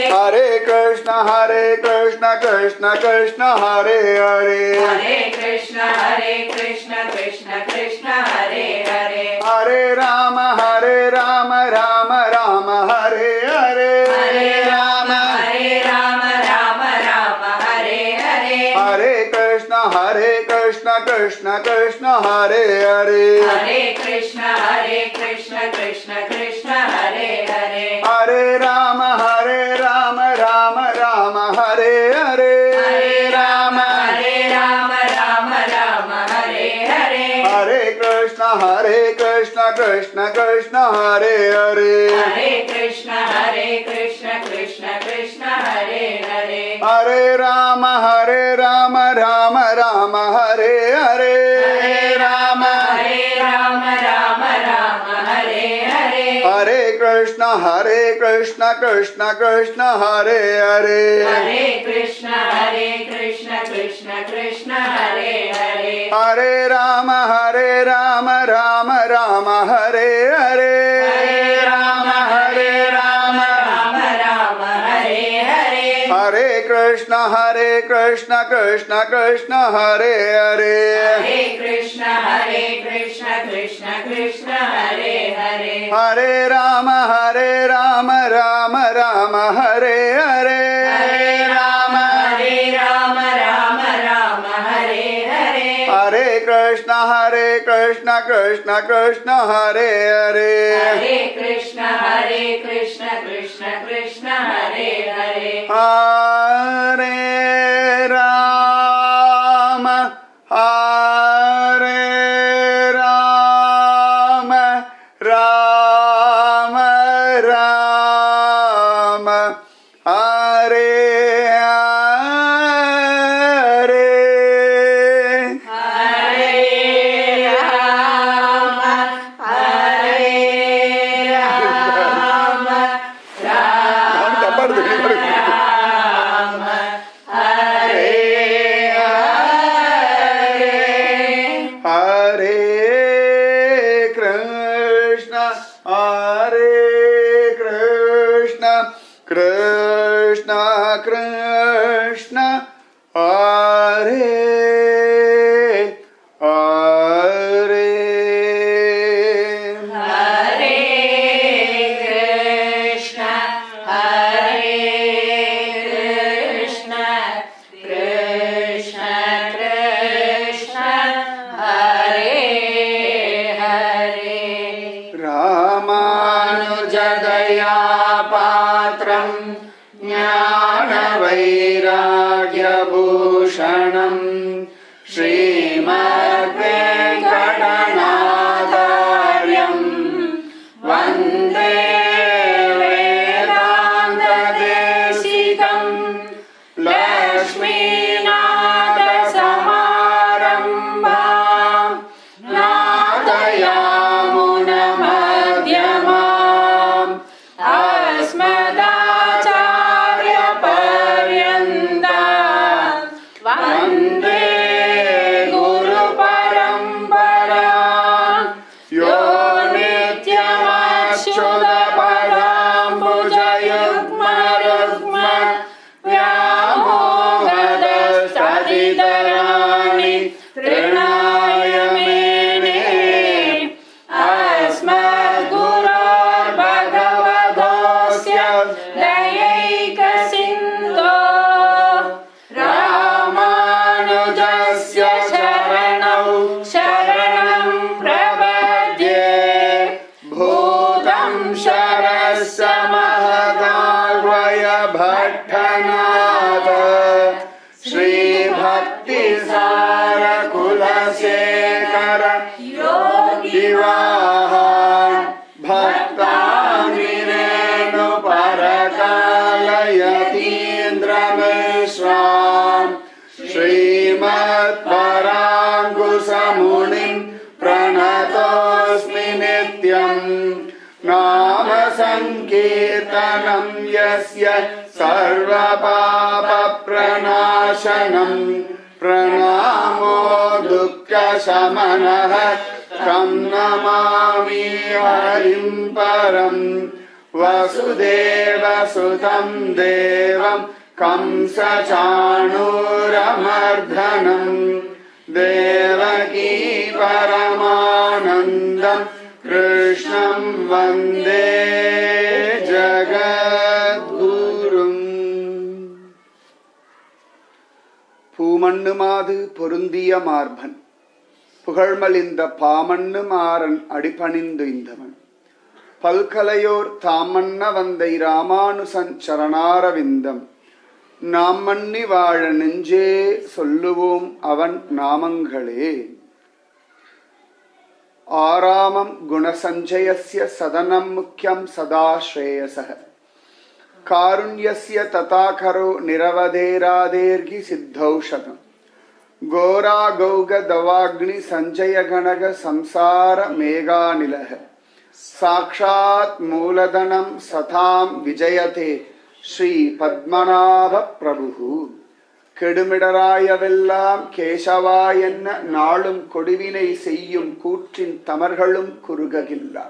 Hare Krishna Krishna Krishna Hare Hare Hare Krishna Krishna Krishna Hare Hare Hare Rama Rama Rama Hare Hare Hare Rama Rama Rama Hare Hare Hare Krishna Krishna Krishna Hare Hare Hare Krishna Krishna Krishna Hare Hare Hare Rama Rama Rama Hare Hare Hare Rama Rama Hare Hare Hare Krishna Krishna Krishna Hare Hare Hare Krishna Krishna Krishna Hare Hare Hare Rama Rama Rama Hare Hare Hare Rama Rama Hare Hare Hare Krishna Krishna Krishna Hare Hare Hare Krishna Krishna Krishna Hare Hare Hare Rama Rama Rama Hare Hare Hare Rama Rama Hare Hare Hare Krishna Krishna Krishna Hare Hare Hare Krishna Krishna Hare Hare Hare Rama Rama Rama Hare Hare Hare Rama Rama Hare Hare Hare Krishna Krishna Krishna Hare Hare Hare Krishna Krishna Hare Hare Hare Rama Rama Rama Hare Hare Hare Rama Rama Rama Hare Hare Krishna Krishna Krishna Hare Hare Hare Krishna Krishna Krishna Hare Hare Ramanujadaya Patram Jnana Vairagya Bhushanam Srimad Venkatanathāryam Vande Vedanta Desikam Lakshmināthasamārambhām Nādayāmunamadhyamām Asmadācāryaparyantām Vande Guru Paramparām Yo Nityamachyuta-padāmbujayugma-rugma Vyamogadastadidharāni Trināyamene Asmadgurur-bhagavadosya dayaika-sindho Ramanujasya sharanam prabhadye Bhutam sharasya mahadalvaya bhattanatha Sri Bhakti Sara Kulasekara Yogivahan Bhaktāmirenu Parakalayatindrameshram Srimad Parangusamunim Pranatosmi Nityam Nama Sankirtanam Yasya Sarva Papa Pranashanam Pranamo Dukkha Shamanah Tam Namami Harim Param वसुदेवसुतं देवं कंसचाणूरमर्दनं देवकी परमानन्दं कृष्णं वन्दे जगद्गुरुम्. பூமண்ணு மாது பொருந்திய மார்பன் புகழ்மலிந்த பாமண்ணு மாறன் அடிபணிந்து இந்தவன் பல்கலையோர் தாமன்ன வந்தை ராமானுசன் சரணாரவிந்தம் நாம் மன்னி வாழ நெஞ்சே சொல்லுவோம் அவன் நாமங்களே. ஆராமம் குணசஞ்சயஸ்ய சதனம் முக்கியம் சதா ஸ்ரேயசः காருண்யஸ்ய ததாகரோ நிரவதேராதேர்கி சித்தௌஷதம் கோரா கௌக தவாக்னி சஞ்சய கணக சம்சார மேகாநிலக சாக்ஷாத் மூலதனம் சதாம் விஜயதே ஸ்ரீ பத்மநாப பிரபு. கெடுமிடராயவெல்லாம் கேசவா என்ன நாளும் கொடுவினை செய்யும் கூற்றின் தமர்களும் குறுககில்லா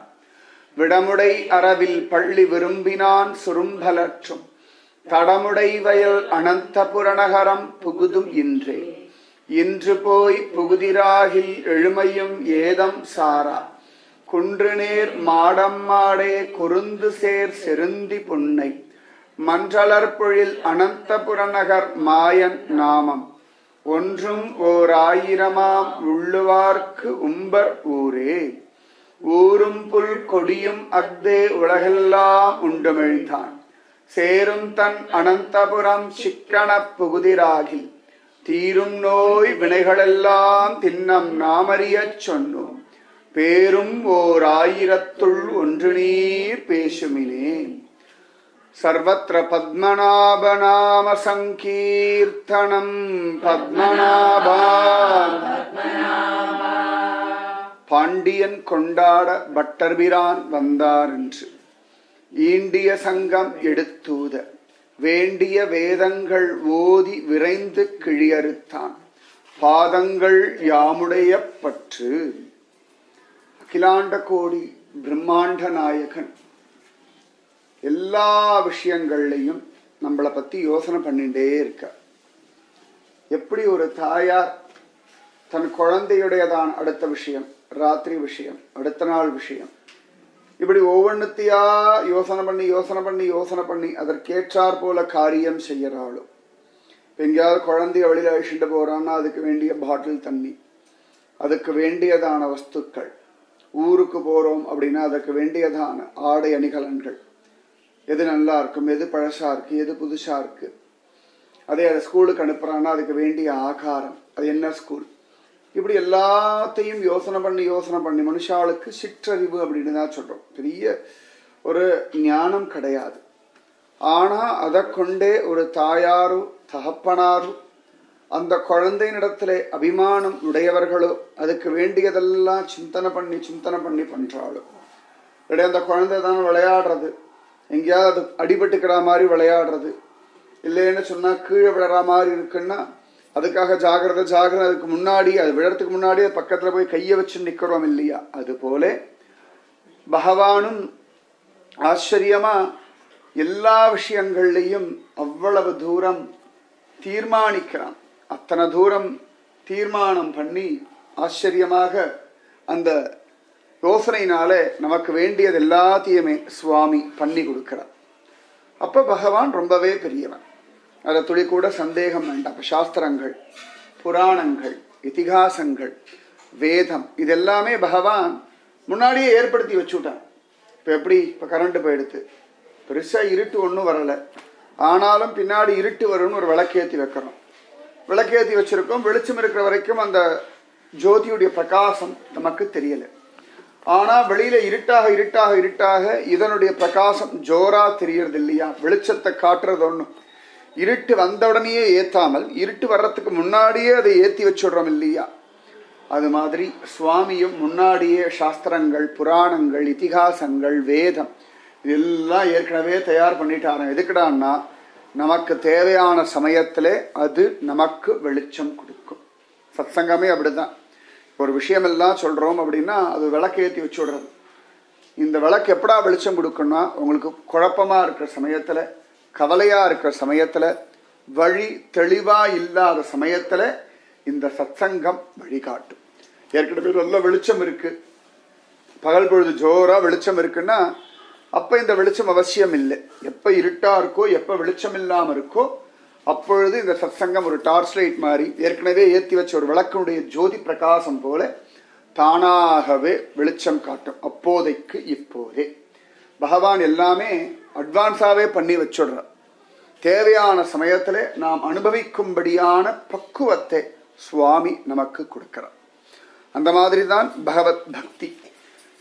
விடமுடை அரவில் பள்ளி விரும்பினான் சுரும்பலற்றும் தடமுடை வயல் அனந்த புறநகரம் புகுதும் இன்றே இன்று போய் புகுதிராகில் எழுமையும் ஏதம் சாரா குன்றுநேர் மாடம் மாடே குருந்து சேர் செருந்தி புன்னை மன்றலர்பொழில் அனந்த புறநகர் மாயன் நாமம் ஒன்றும் ஓர் ஆயிரமாம் உள்ளுவார்க்கு உம்பர் ஊரே. ஊரும் புல் கொடியும் அக்தே உலகெல்லாம் உண்டுமிழ்ந்தான் சேரும் தன் அனந்தபுரம் சிக்கன புகுதிராகில் தீரும் நோய் வினைகளெல்லாம் தின்னம் நாமறியச் சொன்னோம் பேரும் ஓர் ஆயிரத்துள் ஒன்று நீர் பேசுமினே. சர்வத்ர பத்மநாப நாம சங்கீர்த்தனம் பத்மநாபா. பாண்டியன் கொண்டாட பட்டர்பிரான் வந்தார் என்று ஈண்டிய சங்கம் எடுத்தூத வேண்டிய வேதங்கள் ஓதி விரைந்து கிழியறுத்தான் பாதங்கள் யாமுடைய பற்று. அகிலாண்ட கோடி பிரம்மாண்ட நாயகன் எல்லா விஷயங்கள்லையும் நம்மளை பத்தி யோசனை பண்ணிட்டே இருக்க. எப்படி ஒரு தாயார் தன் குழந்தையுடையதான் அடுத்த விஷயம், ராத்திரி விஷயம், அடுத்த நாள் விஷயம், இப்படி ஒவ்வொன்றுத்தையா யோசனை பண்ணி அதற்கேற்றாற் போல காரியம் செய்யறாளும். எங்கேயாவது குழந்தைய வெளியில அழிச்சுட்டு போறான்னா அதுக்கு வேண்டிய பாட்டில் தண்ணி, அதுக்கு வேண்டியதான வஸ்துக்கள், ஊருக்கு போறோம் அப்படின்னா அதுக்கு வேண்டியதான ஆடை அணிகலன்கள், எது நல்லா இருக்கும், எது பழசா இருக்கு, எது புதுசா இருக்கு, அதை ஸ்கூலுக்கு அனுப்புறான்னா அதுக்கு வேண்டிய ஆகாரம், அது என்ன ஸ்கூல், இப்படி எல்லாத்தையும் யோசனை பண்ணி மனுஷாளுக்கு சிற்றறிவு அப்படின்னு தான் சொல்றோம். பெரிய ஒரு ஞானம் கிடையாது. ஆனா அதை கொண்டே ஒரு தாயாரோ தகப்பனாரோ அந்த குழந்தையினிடத்துல அபிமானம் உடையவர்களோ அதுக்கு வேண்டியதெல்லாம் சிந்தனை பண்ணி பண்றாளோ. அந்த குழந்தை தான் விளையாடுறது, எங்கேயாவது அடிபட்டுக்கிற மாதிரி விளையாடுறது, இல்லைன்னு சொன்னா கீழே விழற மாதிரி இருக்குன்னா அதுக்காக ஜாகிரதை, அதுக்கு முன்னாடி அது விழறதுக்கு முன்னாடி அது பக்கத்துல போய் கையை வச்சு நிக்கிறோம் இல்லையா? அது போல பகவானும் ஆச்சரியமா எல்லா விஷயங்கள்லையும் அவ்வளவு தூரம் தீர்மானிக்கிறான். அத்தனை தூரம் தீர்மானம் பண்ணி ஆச்சரியமாக அந்த யோசனையினால நமக்கு வேண்டியது எல்லாத்தையுமே சுவாமி பண்ணி கொடுக்கிறார். அப்ப பகவான் ரொம்பவே பெரியவன், அதை துளி கூட சந்தேகம் வேண்டாம். சாஸ்திரங்கள், புராணங்கள், இதிகாசங்கள், வேதம் இதெல்லாமே பகவான் முன்னாடியே ஏற்படுத்தி வச்சுட்டான். இப்போ எப்படி, இப்போ கரண்ட் போயிடுத்து, பெருசா இருட்டு ஒன்றும் வரலை, ஆனாலும் பின்னாடி இருட்டு வரும்னு ஒரு விளக்கேற்றி வைக்கிறோம். விளக்கேற்றி வச்சிருக்கோம், வெளிச்சம் இருக்கிற வரைக்கும் அந்த ஜோதியுடைய பிரகாசம் நமக்கு தெரியலை. ஆனா வெளியில இருட்டாக இதனுடைய பிரகாசம் ஜோரா தெரியறது இல்லையா? வெளிச்சத்தை காட்டுறது ஒண்ணும், இருட்டு வந்த உடனேயே ஏத்தாமல் இருட்டு வர்றதுக்கு முன்னாடியே அதை ஏத்தி வச்சுடுறோம் இல்லையா? அது மாதிரி சுவாமியும் முன்னாடியே சாஸ்திரங்கள், புராணங்கள், இதிகாசங்கள், வேதம் இதெல்லாம் ஏற்கனவே தயார் பண்ணிட்டாங்க. எதுக்குடான்னா நமக்கு தேவையான சமயத்துல அது நமக்கு வெளிச்சம் கொடுக்கும். சத்சங்கமே அப்படிதான். ஒரு விஷயம் எல்லாம் சொல்றோம் அப்படின்னா அது விளக்கேற்றி வச்சுடுறது. இந்த விளக்கு எப்படா வெளிச்சம் கொடுக்கணும்னா உங்களுக்கு குழப்பமா இருக்கிற சமயத்துல, கவலையா இருக்கிற சமயத்துல, வழி தெளிவா இல்லாத சமயத்துல இந்த சத்சங்கம் வழிகாட்டும். ஏற்கனவே நல்ல வெளிச்சம் இருக்கு, பகல் பொழுது ஜோரா வெளிச்சம் இருக்குன்னா அப்ப இந்த வெளிச்சம் அவசியம் இல்லை. எப்ப இருட்டா இருக்கோ, எப்ப வெளிச்சம் இல்லாம இருக்கோ அப்பொழுது இந்த சத்சங்கம் ஒரு டார்ச் லைட் மாதிரி ஏற்கனவே ஏற்றி வச்ச ஒரு விளக்கினுடைய ஜோதி பிரகாசம் போல தானாகவே வெளிச்சம் காட்டும். அப்போதைக்கு இப்போதே பகவான் எல்லாமே அட்வான்ஸாவே பண்ணி வச்சுடுறார். தேவையான சமயத்துல நாம் அனுபவிக்கும்படியான பக்குவத்தை சுவாமி நமக்கு கொடுக்கிறார். அந்த மாதிரி தான் பகவத் பக்தி.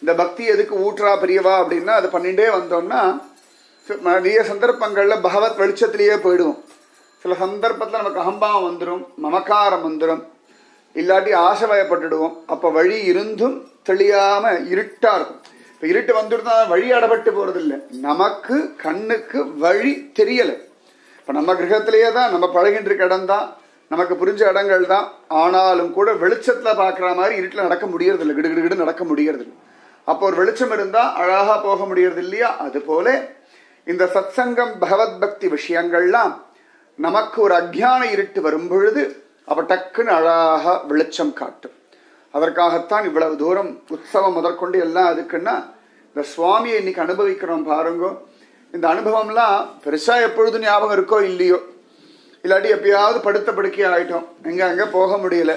இந்த பக்தி எதுக்கு ஊற்றா பெரியவா அப்படின்னா, அது பண்ணிட்டே வந்தோம்னா நிறைய சந்தர்ப்பங்கள்ல பகவத் வெளிச்சத்திலேயே போயிடுவோம். சில சந்தர்ப்பத்தில் நமக்கு அகம்பாவம் வந்துடும், மமக்காரம் வந்துடும், இல்லாட்டி ஆசைவயப்பட்டுடுவோம். அப்ப வழி இருந்தும் தெளியாம இருட்டா இருக்கும். இப்ப இருட்டு வந்துடுதா வழி அடப்பட்டு போறது இல்லை, நமக்கு கண்ணுக்கு வழி தெரியல. இப்ப நம்ம கிரகத்திலேயே தான் நம்ம பழகின்ற இடம் தான், நமக்கு புரிஞ்ச இடங்கள் தான். ஆனாலும் கூட வெளிச்சத்துல பாக்குற மாதிரி இருட்டுல நடக்க முடியறது இல்லை, கிடுகிடு நடக்க முடியறது இல்லை. அப்போ ஒரு வெளிச்சம் இருந்தா அழகா போக முடியறது இல்லையா? அது போல இந்த சத்சங்கம் பகவத் பக்தி விஷயங்கள்லாம் நமக்கு ஒரு அக்ஞான இருட்டு வரும் பொழுது அப்ப டக்குன்னு அழகா வெளிச்சம் காட்டும். அதற்காகத்தான் இவ்வளவு தூரம் உற்சவம் முதற்கொண்டு எல்லாம் அதுக்குன்னா இந்த சுவாமியை இன்னைக்கு அனுபவிக்கிறோம் பாருங்க. இந்த அனுபவம்லாம் பெருசா எப்பொழுதும் ஞாபகம் இருக்கோ இல்லையோ, இல்லாட்டி எப்பயாவது படுத்த படுக்கை ஆயிட்டோம், எங்க போக முடியல.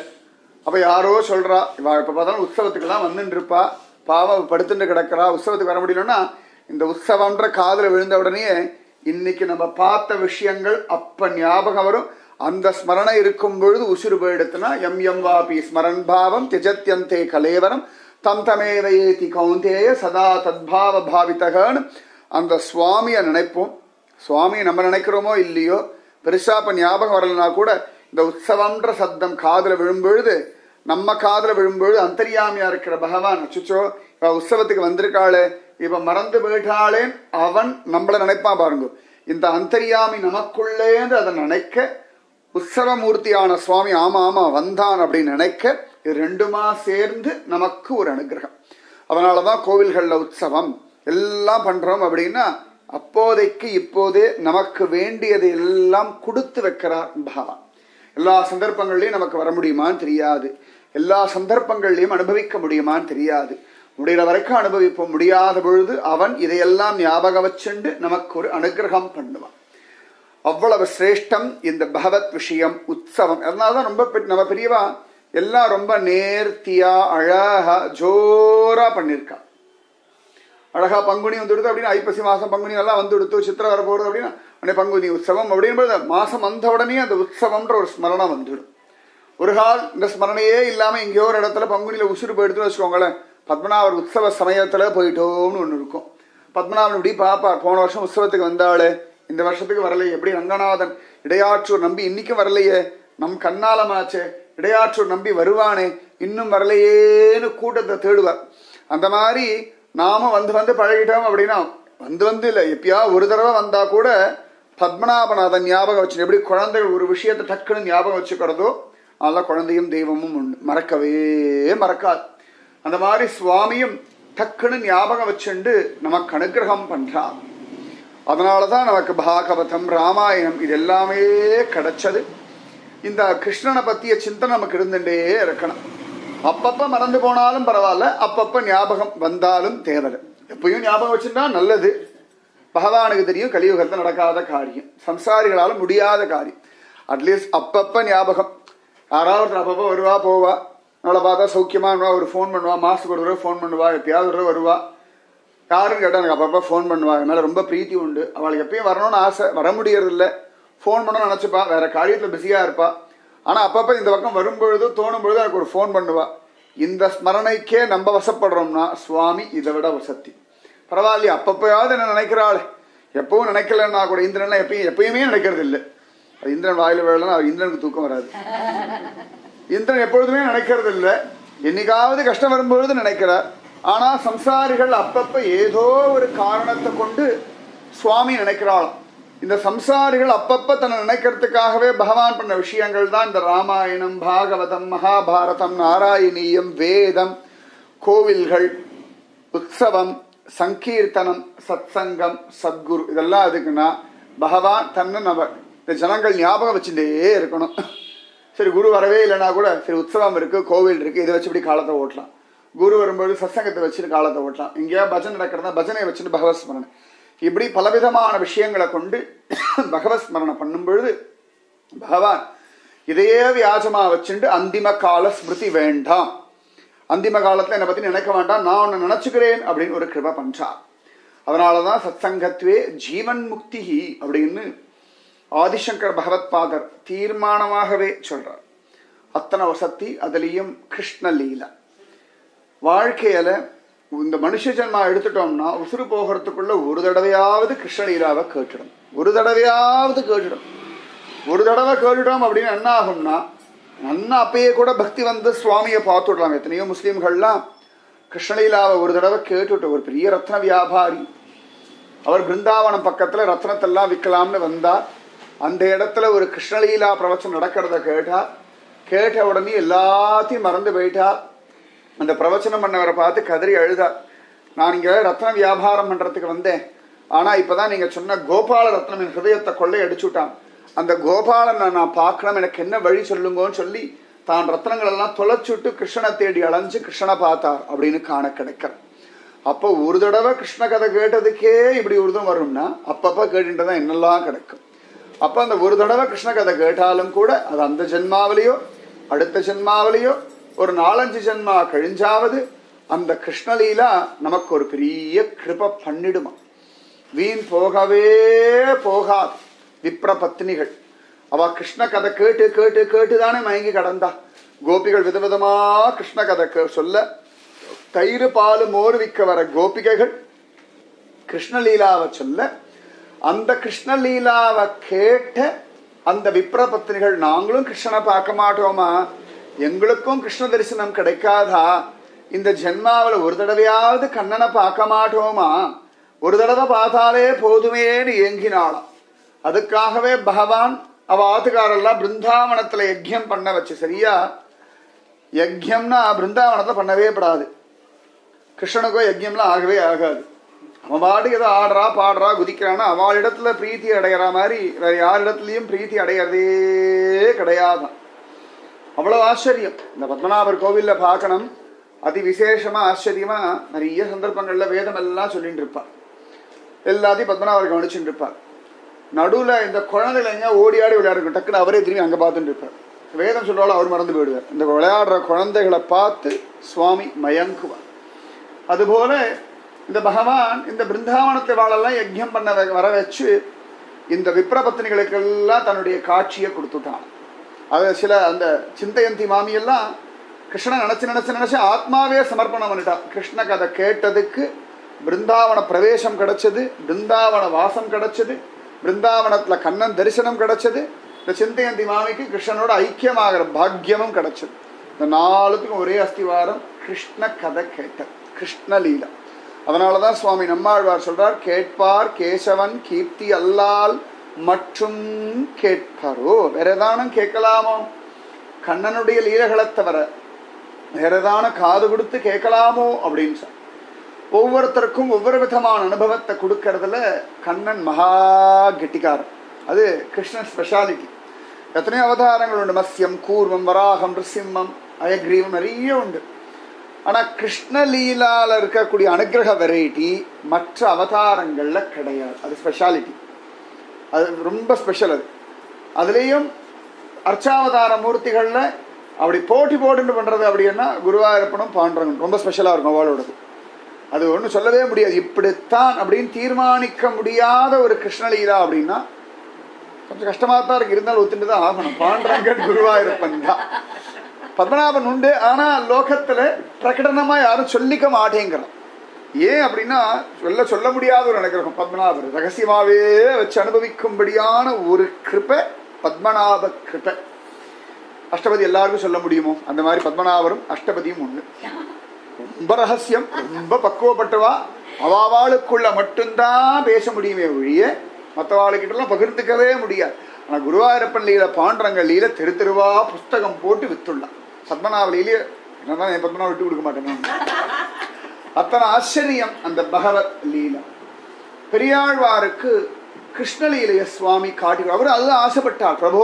அப்ப யாரோ சொல்றா, இவ இப்ப பார்த்தாலும் உற்சவத்துக்கெல்லாம் வந்துட்டு இருப்பா, பாவம் படுத்துட்டு கிடக்கிறா, உற்சவத்துக்கு வர முடியலன்னா இந்த உற்சவம்ன்ற காதுல விழுந்த உடனே இன்னைக்கு நம்ம பார்த்த விஷயங்கள் அப்ப ஞாபகம் வரும். அந்த ஸ்மரணை இருக்கும் பொழுது உசுறு போயிடுத்துனா எம் எம் வாபி ஸ்மரன் பாவம் திஜத்யந்தே கலேவரம் தம் தமேவயேதி கௌந்தேய சதா தத்பாவ பாவித்தகன்னு அந்த சுவாமியை நினைப்போம். சுவாமியை நம்ம நினைக்கிறோமோ இல்லையோ, பெருசா இப்ப ஞாபகம் வரலனா கூட இந்த உற்சவம்ன்ற சப்தம் காதுல விழும்பொழுது, நம்ம காதுல விழும்பொழுது அந்தரியாமியா இருக்கிற பகவான் அச்சுச்சோ இவ உற்சவத்துக்கு வந்திருக்காளே, இவ மறந்து போயிட்டாளே, அவன் நம்மள நினைப்பான் பாருங்க. இந்த அந்தரியாமி நமக்குள்ளேந்து அதை நினைக்க, உற்சவமூர்த்தியான சுவாமி ஆமா ஆமா வந்தான் அப்படின்னு நினைக்க, இது ரெண்டுமா சேர்ந்து நமக்கு ஒரு அனுகிரகம். அதனாலதான் கோவில்கள்ல உற்சவம் எல்லாம் பண்றோம் அப்படின்னா அப்போதைக்கு இப்போதே நமக்கு வேண்டியதை எல்லாம் கொடுத்து வைக்கிறார் பகவான். எல்லா சந்தர்ப்பங்கள்லயும் நமக்கு வர முடியுமான்னு தெரியாது, எல்லா சந்தர்ப்பங்கள்லயும் அனுபவிக்க முடியுமான்னு தெரியாது. முடிகிற வரைக்கும் அனுபவிப்போம், முடியாத பொழுது அவன் இதையெல்லாம் ஞாபகம் வச்சுண்டு நமக்கு ஒரு அனுகிரகம் பண்ணுவான். அவ்வளவு சிரேஷ்டம் இந்த பகவத் விஷயம் உற்சவம். அதனாலதான் ரொம்ப நம்ம பெரியவா எல்லாம் ரொம்ப நேர்த்தியா அழகா ஜோரா பண்ணிருக்கா. அழகா பங்குனி வந்துடுது அப்படின்னா, ஐப்பசி மாசம் பங்குனி எல்லாம் வந்துடுத்து, சித்திரை வர போறது அப்படின்னா உடனே பங்குனி உற்சவம் அப்படின்றது மாசம் வந்த உடனே அந்த உற்சவம்ன்ற ஒரு ஸ்மரணம் வந்துடும். ஒரு கால் இந்த ஸ்மரணையே இல்லாம எங்கேயோ ஒரு இடத்துல பங்குனியில உசுறு போயிடுதுன்னு வச்சுக்கோங்களேன், பத்மநாபர் உற்சவ சமயத்துல போயிட்டோம்னு ஒண்ணு இருக்கும். பத்மநாபன் இப்படி பாப்பார், போன வருஷம் உற்சவத்துக்கு வந்தாளே இந்த வருஷத்துக்கு வரலையே, எப்படி ரங்கநாதன் இடையாற்றூர் நம்பி இன்னைக்கும் வரலையே, நம் கண்ணாலமாச்சே இடையாற்றூர் நம்பி வருவானே இன்னும் வரலையேன்னு கூட்டத்தை தேடுவார். அந்த மாதிரி நாம வந்து பழகிட்டோம் அப்படின்னா, வந்து இல்லை எப்பயா ஒரு தடவை வந்தா கூட பத்மநாபநாதன் ஞாபகம் வச்சு, எப்படி குழந்தைகள் ஒரு விஷயத்தை டக்குன்னு ஞாபகம் வச்சுக்கிறதோ அதெல்லாம் குழந்தையும் தெய்வமும் உண்டு, மறக்கவே மறக்காது. அந்த மாதிரி சுவாமியும் டக்குன்னு ஞாபகம் வச்சுண்டு நமக்கு அனுகிரகம் பண்றான். அதனாலதான் நமக்கு பாகவதம் ராமாயணம் இது எல்லாமே கிடைச்சது. இந்த கிருஷ்ணனை பத்திய சிந்தனை நமக்கு இருந்துட்டே இருக்கணும். அப்பப்ப மறந்து போனாலும் பரவாயில்ல, அப்பப்ப ஞாபகம் வந்தாலும் தேவலை. எப்பயும் ஞாபகம் வச்சுட்டா நல்லது. பகவானுக்கு தெரியும் கலியுகத்தில் நடக்காத காரியம், சம்சாரிகளால முடியாத காரியம். அட்லீஸ்ட் அப்பப்ப ஞாபகம். யாராவது அப்பப்ப வருவா போவா, நம்மளை பார்த்தா சௌக்கியமா ஒரு ஃபோன் பண்ணுவா, மாசத்துக்கு ஒரு தடவை ஃபோன் பண்ணுவா, எப்பயாவது ஒரு தடவை வருவா. யாருன்னு கேட்டா எனக்கு அப்பப்ப ஃபோன் பண்ணுவா, என் மேல ரொம்ப பிரீத்தி உண்டு. அவளுக்கு எப்பயும் வரணும்னு ஆசை, வர முடியறது இல்லை. ஃபோன் பண்ணணும்னு நினைச்சுப்பா, வேற காரியத்துல பிஸியா இருப்பா. ஆனா அப்பப்ப இந்த பக்கம் வரும்பொழுது தோணும் பொழுது எனக்கு ஒரு ஃபோன் பண்ணுவா. இந்த ஸ்மரணைக்கே நம்ம வசப்படுறோம்னா சுவாமி இதை விட வசதி பரவாயில்லையா. அப்பப்பயாவது என்ன நினைக்கிறாள், எப்பவும் நினைக்கலன்னா கூட. இந்திரன்லாம் எப்பயுமே நினைக்கிறது இல்லை. இந்திரன் வாயில வேலைன்னா இந்திரனுக்கு தூக்கம் வராது. இந்திரன் எப்பொழுதுமே நினைக்கிறது இல்லை, என்னைக்காவது கஷ்டம் வரும்பொழுது நினைக்கிறார். ஆனா சம்சாரிகள் அப்பப்ப ஏதோ ஒரு காரணத்தை கொண்டு சுவாமி நினைக்கிறாளாம். இந்த சம்சாரிகள் அப்பப்ப தன்னை நினைக்கிறதுக்காகவே பகவான் பண்ண விஷயங்கள் தான் இந்த ராமாயணம், பாகவதம், மகாபாரதம், நாராயணீயம், வேதம், கோவில்கள், உற்சவம், சங்கீர்த்தனம், சத்சங்கம், சத்குரு இதெல்லாம் எதுக்குன்னா பகவான் தன்னை நம்ம இந்த ஜனங்கள் ஞாபகம் வச்சுட்டே இருக்கணும். சரி குரு வரவே இல்லைன்னா கூட சரி உற்சவம் இருக்கு, கோவில் இருக்கு, இதை வச்சு இப்படி காலத்தை ஓட்டலாம். குரு வரும்போது சத்சங்கத்தை வச்சுட்டு காலத்தை ஓட்டலாம். எங்கேயா பஜனை நடக்கிறதா பஜனை வச்சுட்டு பகவத் ஸ்மரணை, இப்படி பலவிதமான விஷயங்களை கொண்டு பகவத் ஸ்மரணை பண்ணும் பொழுது பகவான் இதையே வியாஜமா வச்சுட்டு அந்திம கால ஸ்மிருதி வேண்டாம், அந்திம காலத்துல என்னை பத்தி நினைக்க வேண்டாம், நான் உன்னை நினைச்சுக்கிறேன் அப்படின்னு ஒரு கிருபை பண்றார். அதனாலதான் சத்சங்கத்வே ஜீவன் முக்தி அப்படின்னு ஆதிசங்கர் பகவத் பாதர் தீர்மானமாகவே சொல்றார். அத்தனை வசதி அதுலயும் கிருஷ்ண லீலா. வாழ்க்கையில இந்த மனுஷ ஜன்மா எடுத்துட்டோம்னா உசுறு போகிறதுக்குள்ள ஒரு தடவையாவது கிருஷ்ணலீலாவை கேட்டுடும், ஒரு தடவையாவது கேட்டுடும். ஒரு தடவை கேட்டுட்டோம் அப்படின்னு என்ன ஆகும்னா நன்னா அப்பயே கூட பக்தி வந்து சுவாமியை பார்த்துடலாம். எத்தனையோ முஸ்லீம்கள்லாம் கிருஷ்ணலீலாவை ஒரு தடவை கேட்டுட்டு, ஒரு பெரிய ரத்ன வியாபாரி அவர் பிருந்தாவனம் பக்கத்துல ரத்னத்தெல்லாம் விற்கலாம்னு வந்தார். அந்த இடத்துல ஒரு கிருஷ்ணலீலா பிரவச்சனம் நடக்கிறத கேட்டார். கேட்ட உடனே எல்லாத்தையும் மறந்து போயிட்டார். அந்த பிரவச்சனம் பண்ணவரை பார்த்து கதறி அழுதார். நான் இங்க ரத்ன வியாபாரம் பண்றதுக்கு வந்தேன், ஆனா இப்பதான் நீங்க சொன்ன கோபால ரத்னம் என் ஹிருதயத்தை கொள்ளை அடிச்சுட்டான். அந்த கோபாலன் நான் பார்க்கணும், எனக்கு என்ன வழி சொல்லுங்கன்னு சொல்லி தான் ரத்னங்கள் எல்லாம் தொலைச்சுட்டு கிருஷ்ணனை தேடி அலைஞ்சு கிருஷ்ணனை பார்த்தார் அப்படின்னு காண கிடைக்கிற. அப்போ ஒரு தடவை கிருஷ்ண கதை கேட்டதுக்கே இப்படி உருதம் வரும்னா அப்பப்ப கேட்டுதான் என்னெல்லாம் கிடைக்கும். அப்ப அந்த ஒரு தடவை கிருஷ்ண கதை கேட்டாலும் கூட அது அந்த ஜென்மாவிலையோ அடுத்த ஜென்மாவிலையோ ஒரு 4-5 ஜென்மா கழிஞ்சாவது அந்த கிருஷ்ணலீலா நமக்கு ஒரு பெரிய கிருப பண்ணிடுமா. வீண் போகவே போகாது. விப்ர பத்னிகள் அவ கிருஷ்ண கதை கேட்டு கேட்டு கேட்டுதானே மயங்கி கடந்தா. கோபிகள் விதவிதமா கிருஷ்ண கதை சொல்ல தயிர் பாலு மோர் விற்க வர கோபிகைகள் கிருஷ்ணலீலாவை சொல்ல, அந்த கிருஷ்ணலீலாவை கேட்ட அந்த விப்ர பத்னிகள் நாங்களும் கிருஷ்ணனை பார்க்க மாட்டோமா, எங்களுக்கும் கிருஷ்ண தரிசனம் கிடைக்காதா, இந்த ஜென்மாவில் ஒரு தடவையாவது கண்ணனை பார்க்க மாட்டோமா, ஒரு தடவை பார்த்தாலே போதுமேன்னு ஏங்கினாளாம். அதுக்காகவே பகவான் அவ ஆத்துக்காரெல்லாம் பிருந்தாவனத்துல யஜ்யம் பண்ண வச்சு. சரியா யஜ்யம்னா பிருந்தாவனத்துல பண்ணவே படாது. கிருஷ்ணனுக்கோ யஜ்யம்லாம் ஆகவே ஆகாது. அவன் பாட்டுக்கு ஏதோ ஆடுறா பாடுறா குதிக்கிறான்னா அவளிடத்துல பிரீத்தி அடைகிற மாதிரி வேற யாரிடத்துலயும் பிரீத்தி அடைகிறதே கிடையாதான். அவ்வளவு ஆச்சரியம். இந்த பத்மநாபர் கோவில்ல பார்க்கணும், அதி விசேஷமா ஆச்சரியமா நிறைய சந்தர்ப்பங்கள்ல வேதம் எல்லாம் சொல்லிட்டு இருப்பார். எல்லாத்தையும் பத்மநாபர் கவனிச்சுட்டு இருப்பார். நடுவுல இந்த குழந்தைங்க ஓடி ஆடி விளையாடுறோம், டக்குன்னு அவரே திரும்பி அங்க பார்த்துட்டு இருப்பார். வேதம் சொல்றாலும் அவர் மறந்து போயிடுவார். இந்த விளையாடுற குழந்தைகளை பார்த்து சுவாமி மயங்குவார். அதுபோல இந்த பகவான் இந்த பிருந்தாவனத்தை வாழெல்லாம் யஜ்யம் பண்ண வர வச்சு இந்த விப்ரபத்தினிகளுக்கெல்லாம் தன்னுடைய காட்சியை கொடுத்துட்டான். அது சில அந்த சிந்தையந்தி மாமியெல்லாம் கிருஷ்ணனை நினைச்சு நினைச்சு நினைச்சு ஆத்மாவே சமர்ப்பணம் பண்ணிட்டான். கிருஷ்ண கதை கேட்டதுக்கு பிருந்தாவன பிரவேசம் கிடைச்சது, பிருந்தாவன வாசம் கிடைச்சது, பிருந்தாவனத்துல கண்ணன் தரிசனம் கிடைச்சது. இந்த சிந்தையந்தி மாமிக்கு கிருஷ்ணனோட ஐக்கியமாகிற பாக்கியமும் கிடைச்சது. இந்த 4த்துக்கும் ஒரே அஸ்திவாரம் கிருஷ்ண கதை கேட்ட கிருஷ்ணலீலா. அதனாலதான் சுவாமி நம்மாழ்வார் சொல்றார், கேட்பார் கேசவன் கீர்த்தி அல்லால் மற்றும் கேட்பாரோ. வேற ஏதானும் கேட்கலாமோ? கண்ணனுடைய லீலைகளை தவிர வேற ஏதான காது கொடுத்து கேட்கலாமோ அப்படின்னு சொல். ஒவ்வொருத்தருக்கும் ஒவ்வொரு விதமான அனுபவத்தை கொடுக்கறதுல கண்ணன் மகா கெட்டிக்காரன். அது கிருஷ்ணன் ஸ்பெஷாலிட்டி. எத்தனையோ அவதாரங்கள் உண்டு. மத்யம், கூர்மம், வராகம், நிருசிம்மம், அயக்ரீவம் நிறைய உண்டு. ஆனா கிருஷ்ணலீலால இருக்கக்கூடிய அனுகிரக வெரைட்டி மற்ற அவதாரங்கள்ல கிடையாது. அது ஸ்பெஷாலிட்டி, அது ரொம்ப ஸ்பெஷல். அது அதுலேயும் அர்ச்சாவதார மூர்த்திகள்ல அப்படி போட்டி போட்டு பண்றது அப்படின்னா குருவாயூரப்பனும் பாண்டரங்கனும் ரொம்ப ஸ்பெஷலா இருக்கும் அவளோடது. அது ஒன்றும் சொல்லவே முடியாது, இப்படித்தான் அப்படின்னு தீர்மானிக்க முடியாத ஒரு கிருஷ்ணலீலா அப்படின்னா கொஞ்சம் கஷ்டமா தான் இருக்கு. இருந்தாலும் ஒத்துட்டு தான் ஆகணும். பாண்டரங்கன் குருவாயூரப்பன் தான். பத்மநாபன் உண்டு, ஆனா லோகத்துல பிரகடனமா யாரும் சொல்லிக்க மாட்டேங்கிறான். ஏன் அப்படின்னா சொல்ல முடியாத ஒரு அனுகிரகம் பத்மநாபர். ரகசியமாவே வச்சு அனுபவிக்கும்படியான ஒரு கிருபை பத்மநாப கிருபை. அஷ்டபதி எல்லாருக்கும் சொல்ல முடியுமோ? அந்த மாதிரி பத்மநாபரும் அஷ்டபதியும் ஒண்ணு. ரொம்ப ரகசியம், ரொம்ப பக்குவப்பட்டவா. அவாளுக்குள்ள மட்டும்தான் பேச முடியுமே ஒழிய மற்றவாளுக்கிட்ட எல்லாம் பகிர்ந்துக்கவே முடியாது. ஆனா குருவாயூரப்பன் லீல பாண்டரங்க லீல தெரு தெருவா புஸ்தகம் போட்டு வித்துள்ளான். பத்மநாப லீல என்னதான் என் பத்மநாப விட்டு கொடுக்க மாட்டேன். அத்தனை ஆச்சரியம் அந்த பகவத் லீலா. பெரியாழ்வாருக்கு கிருஷ்ணலீலைய சுவாமி காட்டி அவர் அதுதான் ஆசைப்பட்டார். பிரபு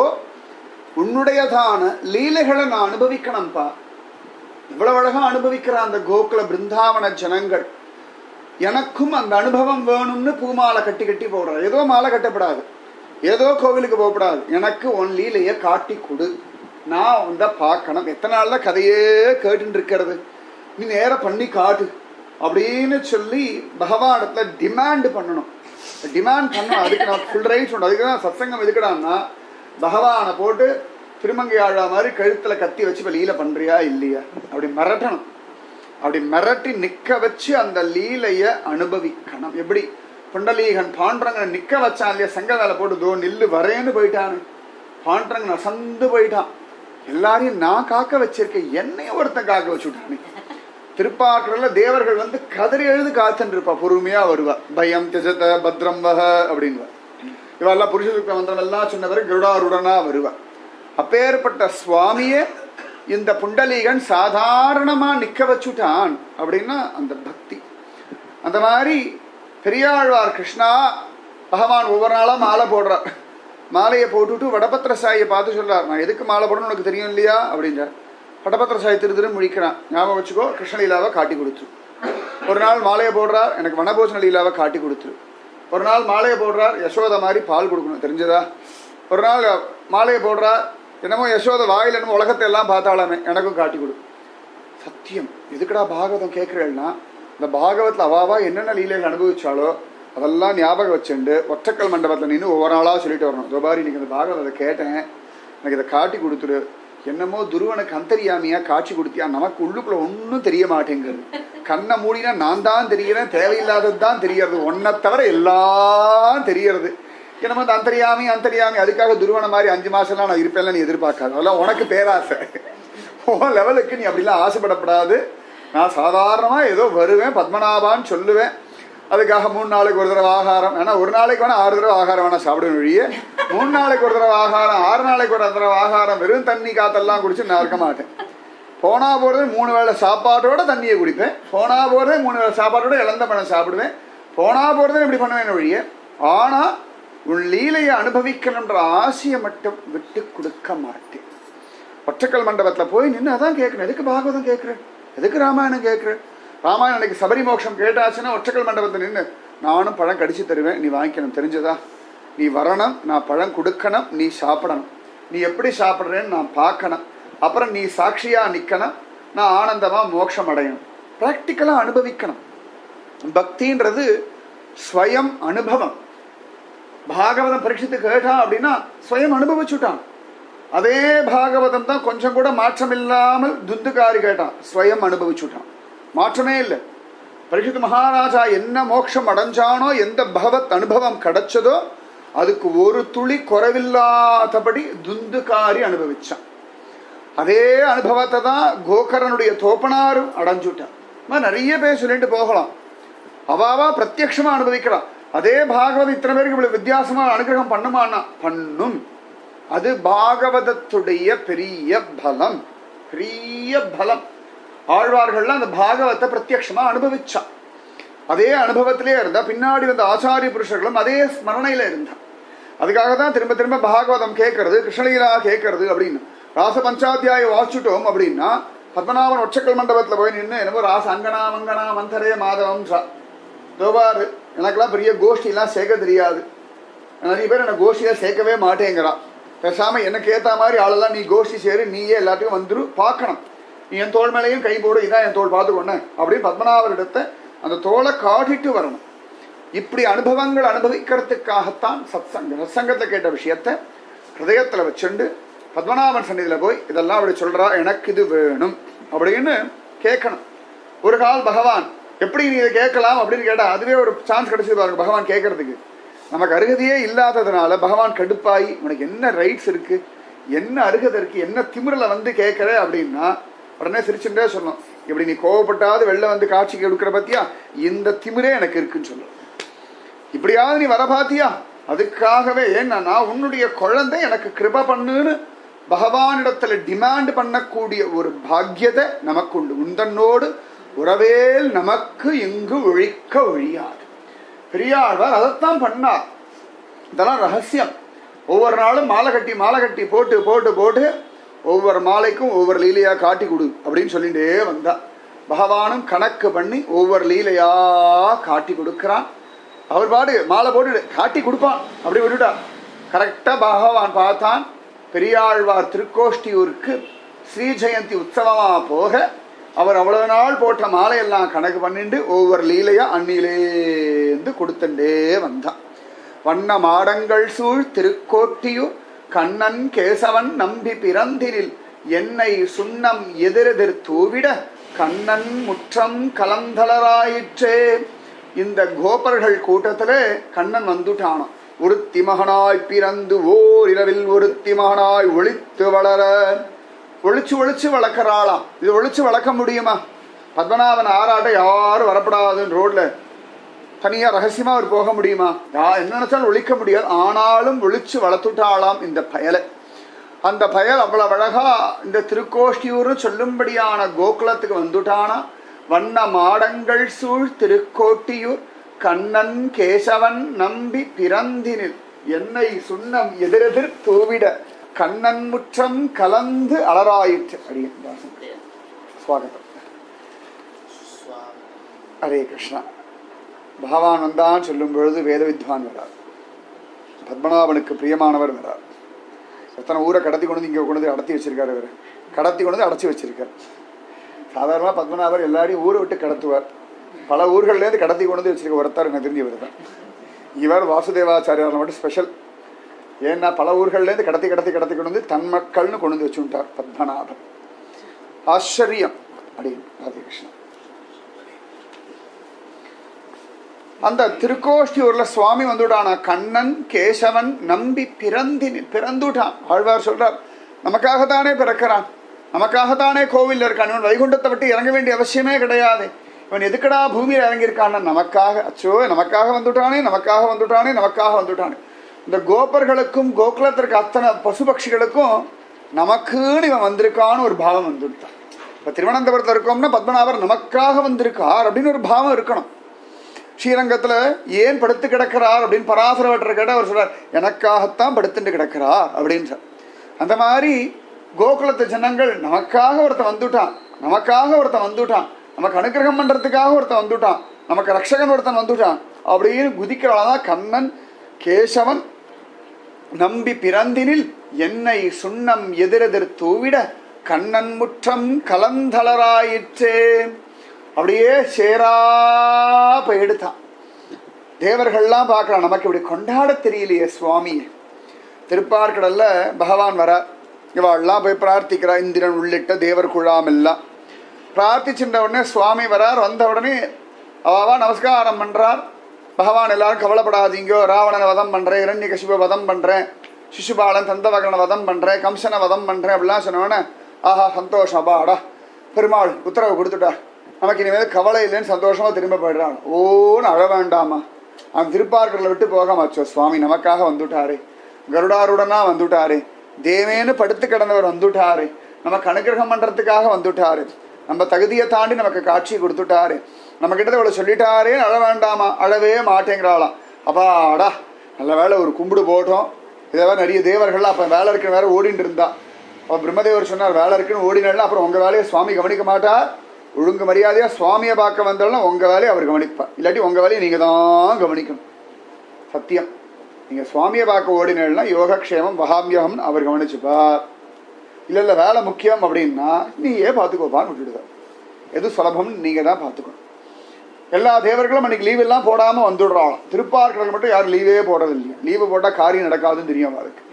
உன்னுடையதான லீலைகளை நான் அனுபவிக்கணும்பா. இவ்வளவு அழகா அனுபவிக்கிற அந்த கோகுல பிருந்தாவன ஜனங்கள், எனக்கும் அந்த அனுபவம் வேணும்னு பூமாலை கட்டி கட்டி போடுறார். ஏதோ மாலை கட்டப்படாது, ஏதோ கோவிலுக்கு போகப்படாது, எனக்கு உன் லீலைய காட்டி கொடு, நான் வந்த பார்க்கணும். எத்தனை நாள்ல கதையே கேட்டு இருக்கிறது, நீ நேரம் பண்ணி காட்டு அப்படின்னு சொல்லி பகவானிடத்துல டிமாண்ட் பண்ணணும். டிமாண்ட் பண்ணணும். அதுக்கு நான் ஃபுல் ரைட்ஸ் உண்டு. அதுக்கு தான் சத்சங்கம் எதுக்கடான்னா, பகவானை போட்டு திருமங்கை ஆழா மாதிரி கழுத்துல கத்தி வச்சு இப்போ லீலை பண்றியா இல்லையா அப்படி மிரட்டணும். அப்படி மிரட்டி நிக்க வச்சு அந்த லீலைய அனுபவிக்கணும். எப்படி புண்டலீகன் பாண்டரங்கன் நிக்க வச்சான் இல்லையா, சங்க வேலை போட்டு தோ நில்லு வரேன்னு போயிட்டானு. பாண்டரங்கன் அசந்து போயிட்டான். எல்லாரையும் நான் காக்க வச்சிருக்கேன், என்னையும் ஒருத்தன் காக்க வச்சுட்டானே. திருப்பாற்றல தேவர்கள் வந்து கதறி எழுது காத்துன்னு இருப்பா, பொறுமையா வருவா. பயம் திஜத பத்ரம் வக அப்படின்வா. இவெல்லாம் புருஷ மந்திரம் எல்லாம் சொன்னவர் கருடாருடனா வருவா. அப்பேற்பட்ட சுவாமியே இந்த புண்டலீகன் சாதாரணமா நிக்க வச்சுட்டான் அப்படின்னா அந்த பக்தி. அந்த மாதிரி பெரியாழ்வார் கிருஷ்ணா பகவான் ஒவ்வொரு நாளா மாலை போடுறார். மாலையை போட்டுட்டு வடபத்திர சாயை பார்த்து சொல்றார், நான் எதுக்கு மாலை போடணும்னு உனக்கு தெரியும் இல்லையா அப்படின்றார். வடபத்திர சாய் திரு முழிக்கிறான், ஞாபகம் வச்சுக்கோ கிருஷ்ணலீலாவை காட்டி கொடுத்துரு. ஒரு நாள் மாலையை போடுறார், எனக்கு வனபோஜன லீலாவை காட்டி கொடுத்துரு. ஒரு நாள் மாலையை போடுறார், யசோத மாதிரி பால் கொடுக்கணும் தெரிஞ்சதா. ஒரு நாள் மாலையை போடுறார், என்னமோ யசோத வாயில் என்னமோ உலகத்தை எல்லாம் பார்த்தாலாமே, எனக்கும் காட்டி கொடு. சத்தியம் எதுக்குடா பாகவதம் கேட்கிறேன்னா, இந்த பாகவத்தில் அவாவா என்னென்ன லீலைகள் அனுபவிச்சாலோ அதெல்லாம் ஞாபகம் வச்சுண்டு ஒற்றக்கல் மண்டபத்தில் நின்று ஒவ்வொரு நாளாக சொல்லிட்டு வரணும். ஜோபாரி இன்னைக்கு இந்த பாகவதை கேட்டேன், எனக்கு இதை காட்டி கொடுத்துரு. என்னமோ துருவனுக்கு அந்தரியாமியா காட்சி கொடுத்தியா, நமக்கு உள்ளுக்குள்ள ஒன்றும் தெரிய மாட்டேங்கிறது. கண்ணை மூடினா நான் தான் தெரிகிறேன், தேவையில்லாதது தான் தெரியறது, ஒன்றை தவிர எல்லாம் தெரியறது. என்னமோ இந்த அந்தரியாமி அதுக்காக துருவன மாதிரி 5 மாசம்லாம் நான் இருப்பேன்ல நீ எதிர்பார்க்காது. அதெல்லாம் உனக்கு பேராசை. ஓ லெவலுக்கு நீ அப்படிலாம் ஆசைப்படப்படாது. நான் சாதாரணமா ஏதோ வருவேன், பத்மநாபான்னு சொல்லுவேன். அதுக்காக 3 நாளைக்கு ஒரு தடவை ஆகாரம், ஏன்னா ஒரு நாளைக்கு வேணா 6 தடவை ஆகாரம் வேணா சாப்பிடுவேன் வழியே. 3 நாளைக்கு ஒரு தடவை ஆகாரம், 6 நாளைக்கு ஒரு தடவை ஆகாரம், வெறும் தண்ணி காத்தெல்லாம் குடிச்சு நான் இருக்க மாட்டேன். போனா போறது 3 வேளை சாப்பாட்டோட தண்ணியை குடிப்பேன், போனா போறதே 3 வேளை சாப்பாட்டோட இழந்த பழம் சாப்பிடுவேன், போனா போறதே இப்படி பண்ணுவேன் வழியே. ஆனா உன் லீலையை அனுபவிக்கணுன்ற ஆசையை மட்டும் விட்டு கொடுக்க மாட்டேன். ஒற்றக்கல் மண்டபத்துல போய் நின்று அதான் கேட்கணும், எதுக்கு பாகவதம் கேட்கிறேன், எதுக்கு ராமாயணம் கேட்கிறேன். ராமாயணம் அன்னைக்கு சபரி மோட்சம் கேட்டாச்சுன்னா ஒற்றக்கல் மண்டபத்தில் நின்று நானும் பழம் கடிச்சு தருவேன், நீ வாங்கிக்கணும் தெரிஞ்சதா. நீ வரணும், நான் பழம் கொடுக்கணும், நீ சாப்பிடணும், நீ எப்படி சாப்பிட்றேன்னு நான் பார்க்கணும், அப்புறம் நீ சாட்சியா நிற்கணும், நான் ஆனந்தமா மோட்சம் அடையணும். ப்ராக்டிக்கலா அனுபவிக்கணும். பக்தின்றது ஸ்வயம் அனுபவம். பாகவதம் பரீட்சித்து கேட்டான் அப்படின்னா ஸ்வயம் அனுபவிச்சுட்டான். அதே பாகவதம் தான் கொஞ்சம் கூட மாற்றம் இல்லாமல் துந்துகாரி கேட்டான், ஸ்வயம் அனுபவிச்சுட்டான், மாற்றமே இல்லை. பரீட்சித் மகாராஜா என்ன மோட்சம் அடைஞ்சானோ, எந்த பகவத் அனுபவம் கிடைச்சதோ அதுக்கு ஒரு துளி குறைவில்லாதபடி துந்துகாரி அனுபவிச்சான். அதே அனுபவத்தை தான் கோகரனுடைய தோப்பனாரும் அடைஞ்சுட்டான். நிறைய பேர் சொல்லிட்டு போகலாம், அவாவா பிரத்யட்சமா அனுபவிக்கலாம். அதே பாகவதம் இத்தனை பேருக்கு இவ்வளவு வித்தியாசமா அனுகிரகம் பண்ணுமானா பண்ணும். அது பாகவதத்துடைய பெரிய பலம், பெரிய பலம். ஆழ்வார்கள்லாம் அந்த பாகவத்தை பிரத்யட்சமா அனுபவிச்சா. அதே அனுபவத்திலே இருந்தா பின்னாடி வந்த ஆச்சாரிய புருஷர்களும் அதே ஸ்மரணையில இருந்தா. அதுக்காக தான் திரும்ப திரும்ப பாகவதம் கேட்கறது, கிருஷ்ணலீலா கேட்கறது. அப்படின்னு ராச பஞ்சாத்தியாய வாசிச்சுட்டோம் அப்படின்னா பத்மநாபன் ஒற்றக்கல் மண்டபத்துல போய் நின்று என்னமோ ராச அங்கனா மங்கனா மந்தரே மாதவம் தோபாரு, எனக்கெல்லாம் பெரிய கோஷ்டிலாம் சேர்க்க தெரியாது, நிறைய பேர் என்ன கோஷ்டியில சேர்க்கவே மாட்டேங்கிறான், பேசாம எனக்கு ஏத்த மாதிரி ஆளெல்லாம் நீ கோஷ்டி சேரு, நீயே எல்லாத்துக்கும் வந்துரு, பார்க்கணும், நீ என் தோல் மேலையும் கை போடு, இதான் என் தோல் பார்த்துக்கொன்ன அப்படின்னு பத்மநாபரிடத்தை அந்த தோலை காட்டிட்டு வரணும். இப்படி அனுபவங்கள் அனுபவிக்கிறதுக்காகத்தான் சத்சங்கம். சத்சங்கத்தை கேட்ட விஷயத்த ஹிருதயத்துல வச்சுண்டு பத்மநாபன் சன்னிதியில போய் இதெல்லாம் அப்படி சொல்றா, எனக்கு இது வேணும் அப்படின்னு கேட்கணும். ஒரு கால் பகவான் எப்படி நீ இதை கேட்கலாம் அப்படின்னு கேட்டா அதுவே ஒரு சான்ஸ் கிடைச்சது பாருங்க பகவான் கேட்கறதுக்கு. நமக்கு அருகதையே இல்லாததுனால பகவான் கடுப்பாயி, உனக்கு என்ன ரைட்ஸ் இருக்கு, என்ன அருகதை இருக்கு, என்ன திமிரில வந்து கேட்கற அப்படின்னா உடனே சிரிச்சுட்டே சொல்லணும், இப்படி நீ கோவப்பட்டாவது வெளில வந்து காட்சிக்கு எடுக்கிற பத்தியா, இந்த திமிரே எனக்கு இருக்குன்னு சொல்லும். இப்படியாவது நீ வர பாத்தியா, அதுக்காகவே ஏன்னா உன்னுடைய குழந்தை எனக்கு கிருப பண்ணுன்னு பகவானிடத்துல டிமாண்ட் பண்ணக்கூடிய ஒரு பாக்கியத்தை நமக்கு உண்டு. உந்தன்னோடு உறவேல் நமக்கு இங்கு ஒழிக்க ஒழியாது. பெரியாழ்வார் அதைத்தான் பண்ணார். இதெல்லாம் ரகசியம். ஒவ்வொரு நாளும் மாலை கட்டி போட்டு போட்டு போட்டு ஒவ்வொரு மாலைக்கும் ஒவ்வொரு லீலையா காட்டி கொடு அப்படின்னு சொல்லிட்டே வந்தா. பகவானும் கணக்கு பண்ணி ஒவ்வொரு லீலையா காட்டி கொடுக்கிறான். அவர் பாடு மாலை போட்டு காட்டி கொடுப்பான். அப்படி விட்டுட்டா. கரெக்டா பகவான் பார்த்தான். பெரியாழ்வார் திருக்கோஷ்டியூருக்கு ஸ்ரீ ஜெயந்தி உற்சவமா போக அவர் அவ்வளவு நாள் போட்ட மாலையெல்லாம் கணக்கு பண்ணிட்டு ஒவ்வொரு லீலையா அன்னிலேந்து கொடுத்துட்டே வந்தான். வண்ண மாடங்கள் சூழ் திருக்கோட்டியூர் கண்ணன் கேசவன் நம்பி பிறந்தினில் எண்ணெய் சுண்ணம் எதிரெதிர் தூவிட கண்ணன் முற்றம் கலந்தலராயிற்றே. இந்த கோபர்கள் கூட்டத்துல கண்ணன் வந்துட்டானோ. ஒருத்தி மகனாய் பிறந்து ஓர் இரவில் ஒருத்தி மகனாய் ஒளித்து வளர. ஒளிச்சு ஒளிச்சு வளர்க்கிறாளாம். இது ஒளிச்சு வளர்க்க முடியுமா? பத்மநாபன் ஆராட்ட யாரும் வரப்படாதுன்னு ரோட்ல தனியா ரகசியமா அவர் போக முடியுமா? என்ன நினைச்சாலும் ஒழிக்க முடியாது. ஆனாலும் ஒளிச்சு வளர்த்துட்டாளாம் இந்த பயலை. அந்த பயல் அவ்வளவு அழகா இந்த திருக்கோஷ்டியூர் சொல்லும்படியான கோகுலத்துக்கு வந்துட்டானா. வண்ண மாடங்கள் சூழ் திருக்கோட்டியூர் கண்ணன் கேசவன் நம்பி பிறந்தினில் எண்ணெய் சுண்ணம் எதிரெதிர் தூவிட கண்ணன் முற்றம் கலந்து அலராயிற்று. ஸ்வாகதம். ஹரே கிருஷ்ணா. பகவான் வந்தான் சொல்லும் பொழுது வேத வித்வான் வரார். பத்மநாபனுக்கு பிரியமானவர் வரார். எத்தனை ஊரை கடத்தி கொண்டு இங்கே கொண்டு அடத்தி வச்சிருக்காரு. அவர் கடத்தி கொண்டு அடைச்சி வச்சிருக்கார். சாதாரணமாக பத்மநாபர் எல்லாரையும் ஊரை விட்டு கடத்துவார். பல ஊர்கள்லேருந்து கடத்தி கொண்டு வச்சிருக்க ஒருத்தர் எனக்கு தெரிஞ்சவர் தான். இவர் வாசுதேவாச்சாரியார் மட்டும் ஸ்பெஷல். ஏன்னா பல ஊர்கள்லேருந்து கடத்தி கொண்டு வந்து தன் மக்கள்னு கொண்டு வந்து வச்சுட்டார் பத்மநாபன். ஆச்சரியம் அப்படின்னு. ராதே கிருஷ்ணா. அந்த திருக்கோஷ்டியூர்ல சுவாமி வந்துட்டான. கண்ணன் கேசவன் நம்பி பிறந்துட்டான். ஆழ்வார் சொல்றார், நமக்காகத்தானே பிறக்கிறான், நமக்காகத்தானே கோவில் இருக்கான். இவன் வைகுண்டத்தை விட்டு இறங்க வேண்டிய அவசியமே கிடையாது. இவன் எதுக்கடா பூமியில் இறங்கியிருக்கான்? நமக்காக. அச்சோ, நமக்காக வந்துட்டானே. இந்த கோபர்களுக்கும் கோகுலத்திற்கு அத்தனை பசுபக்ஷிகளுக்கும் நமக்குன்னு இவன் வந்திருக்கான்னு ஒரு பாவம் வந்துட்டான். இப்ப திருவனந்தபுரத்தில் இருக்கோம்னா பத்மநாபர் நமக்காக வந்திருக்கார் அப்படின்னு ஒரு பாவம் இருக்கணும். ஸ்ரீரங்கத்துல ஏன் படுத்து கிடக்கிறார் அப்படின்னு பராசரவற்ற கேட்ட அவர் சொல்றார், எனக்காகத்தான் படுத்துட்டு கிடக்கிறார் அப்படின்னு சார். அந்த மாதிரி கோகுலத்து ஜனங்கள் நமக்காக ஒருத்தன் வந்துட்டான், நமக்கு அனுகிரகம் பண்றதுக்காக ஒருத்தன் வந்துட்டான், நமக்கு ரட்சகன் ஒருத்தன் வந்துட்டான் அப்படின்னு குதிக்கிறாதான். கண்ணன் கேசவன் நம்பி பிறந்தினில் எண்ணெய் சுண்ணம் எதிரெதிர் தூவிட கண்ணன் முற்றம் கலந்தலராயிற்றே. அப்படியே சேரா போயிடுத்தான். தேவர்கள்லாம் பார்க்கலாம், நமக்கு இப்படி கொண்டாட தெரியலையே சுவாமி. திருப்பார்கடல்ல பகவான் வரார். இவாள்லாம் போய் பிரார்த்திக்கிறா. இந்திரன் உள்ளிட்ட தேவர் குழாம் எல்லாம் பிரார்த்திச்சுட்ட உடனே சுவாமி வரார். வந்த உடனே அவாவா நமஸ்காரம் பண்றார். பகவான் எல்லாரும் கவலைப்படாதீங்கோ, ராவணனை வதம் பண்றேன், இரண்யகசிப வதம் பண்றேன், சிசுபாலன் தந்தவகனை வதம் பண்றேன், கம்சனை வதம் பண்றேன் அப்படிலாம் சொன்னோடனே ஆஹா சந்தோஷம், அப்பாடா பெருமாள் உத்தரவு கொடுத்துட்டா, நமக்கு இனிமேல் கவலை இல்லைன்னு சந்தோஷமா திரும்ப போயிடுறான். ஓன்னு அழ வேண்டாமா? அவன் திருப்பார்கடலை விட்டு போகாமச்சோ, சுவாமி நமக்காக வந்துட்டாரு, கருடாருடனா வந்துட்டாரு, தேவேன்னு படுத்து கிடந்தவர் வந்துட்டாரு, நமக்கு அனுகிரகம் பண்றதுக்காக வந்துட்டாரு, நம்ம தகுதியை தாண்டி நமக்கு காட்சி கொடுத்துட்டாரு, நம்ம கிட்ட இவ்வளவு சொல்லிட்டாரே அழ வேண்டாமா? அழவே மாட்டேங்கிறாளாம். அப்பாடா நல்ல வேலை ஒரு கும்பிடு போட்டோம். இதை வேற நிறைய தேவர்கள்லாம் அப்போ வேலை இருக்குன்னு வேற ஓடிட்டு இருந்தா. அப்போ பிரம்மதேவர் சொன்னார், வேலை இருக்குன்னு ஓடினா அப்புறம் உங்க வேலையை சுவாமி கவனிக்க மாட்டார், ஒழுங்கு மரியாதையா சுவாமியை பார்க்க வந்தாலும் உங்க வேலையை அவர் கவனிப்பார், இல்லாட்டி உங்க வேலையை நீங்க தான் கவனிக்கணும். சத்தியம். நீங்க சுவாமியை பார்க்க ஓடினா யோகக்ஷேமம் வகாமியகம்னு அவர் கவனிச்சுப்பார். இல்லை வேலை முக்கியம் அப்படின்னா நீயே பார்த்துக்கோப்பான்னு விட்டுடுவார். எது சுலபம்னு நீங்க தான் பார்த்துக்கணும். எல்லா தேவர்களும் அன்னைக்கு லீவ் எல்லாம் போடாமல் வந்துடுறாங்க. திருப்பார்கடல் மட்டும் யாரும் லீவே போடுறது இல்லையா? லீவு போட்டால் காரியம் நடக்காதுன்னு தெரியும் அவருக்கு.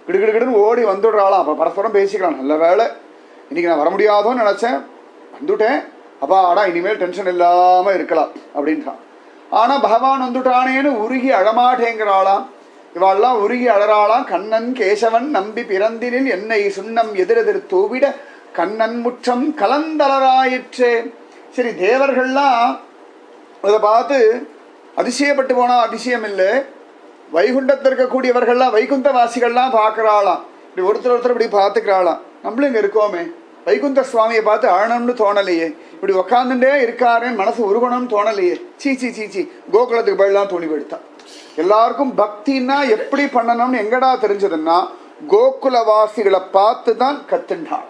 கிடுகிடுன்னு ஓடி வந்துடுறாளாம். அப்போ பரஸ்பரம் பேசிக்கலாம், நல்ல வேலை இன்னைக்கு நான் வர முடியாதோன்னு நினச்சேன், வந்துட்டேன், அப்பாடா இனிமேல் டென்ஷன் இல்லாமல் இருக்கலாம் அப்படின்றான். ஆனால் பகவான் வந்துட்டானேன்னு உருகி அழமாட்டேங்கிறாளாம். இவாள்லாம் உருகி அழறாளாம். கண்ணன் கேசவன் நம்பி பிறந்தினில் எண்ணெய் சுண்ணம் எதிரெதிர் தூவிட கண்ணன் முற்றம் கலந்தலராயிற்றே. சரி, தேவர்கள்லாம் அதை பார்த்து அதிசயப்பட்டு போனா அதிசயம் இல்லை. வைகுண்டத்தில் இருக்கக்கூடியவர்கள்லாம் வைகுந்த வாசிகள்லாம் பார்க்குறாளாம். இப்படி ஒருத்தர் இப்படி பார்த்துக்கிறாளாம். நம்மளும் இங்கே இருக்கோமே, வைகுந்த சுவாமியை பார்த்து அழணும்னு தோணலையே, இப்படி உக்காந்துட்டே இருக்காருன்னு மனசு உருகணும்னு தோணலையே, சீச்சி சீச்சி கோகுலத்துக்கு போயிடலாம் தோணி போயிடுத்தான். எல்லாருக்கும் பக்தின்னா எப்படி பண்ணணும்னு எங்கடா தெரிஞ்சதுன்னா கோகுலவாசிகளை பார்த்து தான் கத்துண்டான்.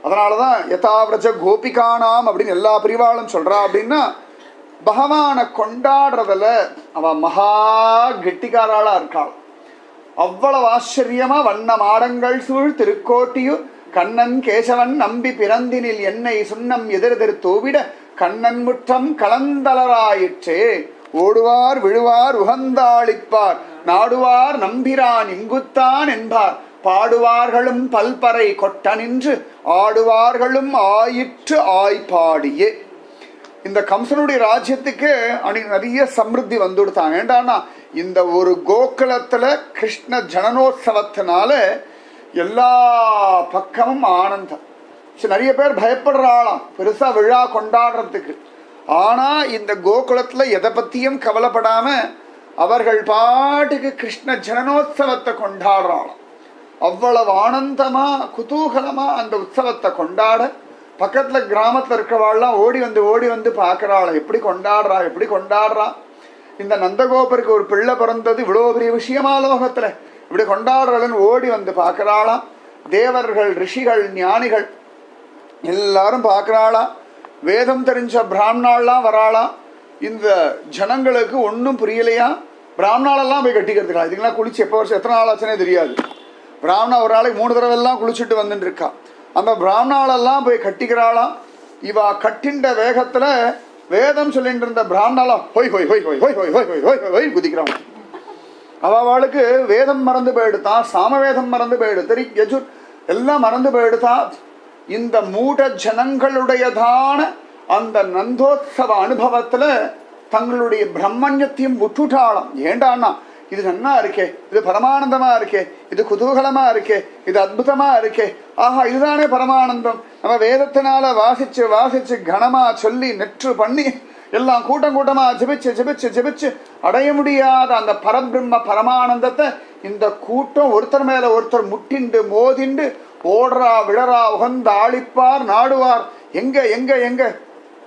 அதனாலதான் யதாவிரஜ கோபிகானாம் அப்படின்னு எல்லா பிரிவாளும் சொல்றா. அப்படின்னா பகவானை கொண்டாடுறதுல அவ மகா கெட்டிக்காராளா இருக்காள். அவ்வளவு ஆச்சரியமா வண்ண மாடங்கள் சூழ் திருக்கோட்டியு கண்ணன் கேசவன் நம்பி பிறந்தினில் என்னை சுண்ணம் எதிரெதிர் தோவிட கண்ணன் முற்றம் கலந்தலராயிற்றே ஓடுவார் விழுவார் உகந்தாளிப்பார் நாடுவார் நம்பிரான் இங்குத்தான் என்பார் பாடுவார்களும் பல்பறை கொட்ட நின்று ஆடுவார்களும் ஆயிற்று ஆய்பாடியே. இந்த கம்சனுடைய ராஜ்யத்துக்கு நிறைய சமிருத்தி வந்துடுத்தான். ஏண்டானா இந்த ஒரு கோகுலத்துல கிருஷ்ண ஜனனோத்சவத்தினால எல்லா பக்கமும் ஆனந்தம். நிறைய பேர் பயப்படுறாளாம் பெருசா விழா கொண்டாடுறதுக்கு. ஆனா இந்த கோகுலத்துல எதை பத்தியும் கவலைப்படாம அவர்கள் பாட்டுக்கு கிருஷ்ண ஜனனோத்சவத்தை கொண்டாடுறாளாம். அவ்வளவு ஆனந்தமா குதூகலமா அந்த உற்சவத்தை கொண்டாட பக்கத்துல கிராமத்துல இருக்கிறவாள்லாம் ஓடி வந்து பாக்குறாள். எப்படி கொண்டாடுறா. இந்த நந்தகோபருக்கு ஒரு பிள்ளை பிறந்தது இவ்வளவு பெரிய விஷயமா லோகத்துல, இப்படி கொண்டாடுறன்னு ஓடி வந்து பாக்குறாளாம். தேவர்கள் ரிஷிகள் ஞானிகள் எல்லாரும் பாக்குறாளா. வேதம் தெரிஞ்ச பிராமணாலாம் வராளா. இந்த ஜனங்களுக்கு ஒன்னும் புரியலையா. பிராமணாலெல்லாம் போய் கட்டிக்கிறதுக்கா. இதுக்கெல்லாம் குளிச்சு எப்போ வருஷம் எத்தனை நாள் ஆச்சுன்னே தெரியாது. பிராமணா ஒரு நாளைக்கு 3 தடவை எல்லாம் குளிச்சுட்டு வந்துட்டு இருக்கா. அந்த பிராமணாலெல்லாம் போய் கட்டிக்கிறாளாம். இவ கட்டின்ற வேகத்துல வேதம் சொல்லிட்டு இருந்த பிராமணாலாம் ஹொய் ஹொய் ஹொய் ஹொய் ஹொய் ஹொய் ஹொய் ஹொய் ஹொய் ஹொய் குதிக்கிறான். அவளுக்கு வேதம் மறந்து போயிடுதான், சாமவேதம் மறந்து போயிடுது, யஜுர் எல்லாம் மறந்து போயிடுதா. இந்த மூட ஜனங்களுடையதான அந்த நந்தோத்சவ அனுபவத்துல தங்களுடைய பிரம்மண்யத்தையும் விட்டுட்டாளாம். ஏண்டான்னா இது நன்னா இருக்கே, இது பரமானந்தமா இருக்கே, இது குதூகலமா இருக்கே, இது அற்புதமா இருக்கே, ஆஹா இதுதானே பரமானந்தம். நம்ம வேதத்தினால வாசிச்சு கனமா சொல்லி நெற்று பண்ணி எல்லாம் கூட்டமா ஜெபிச்சு அடைய முடியாத அந்த பரபிரம்ம பரமானந்தத்தை இந்த கூட்டம் ஒருத்தர் மேல ஒருத்தர் முட்டிண்டு மோதிண்டு ஓடுறா விழறா உகந்த ஆளிப்பார் நாடுவார். எங்க எங்க எங்க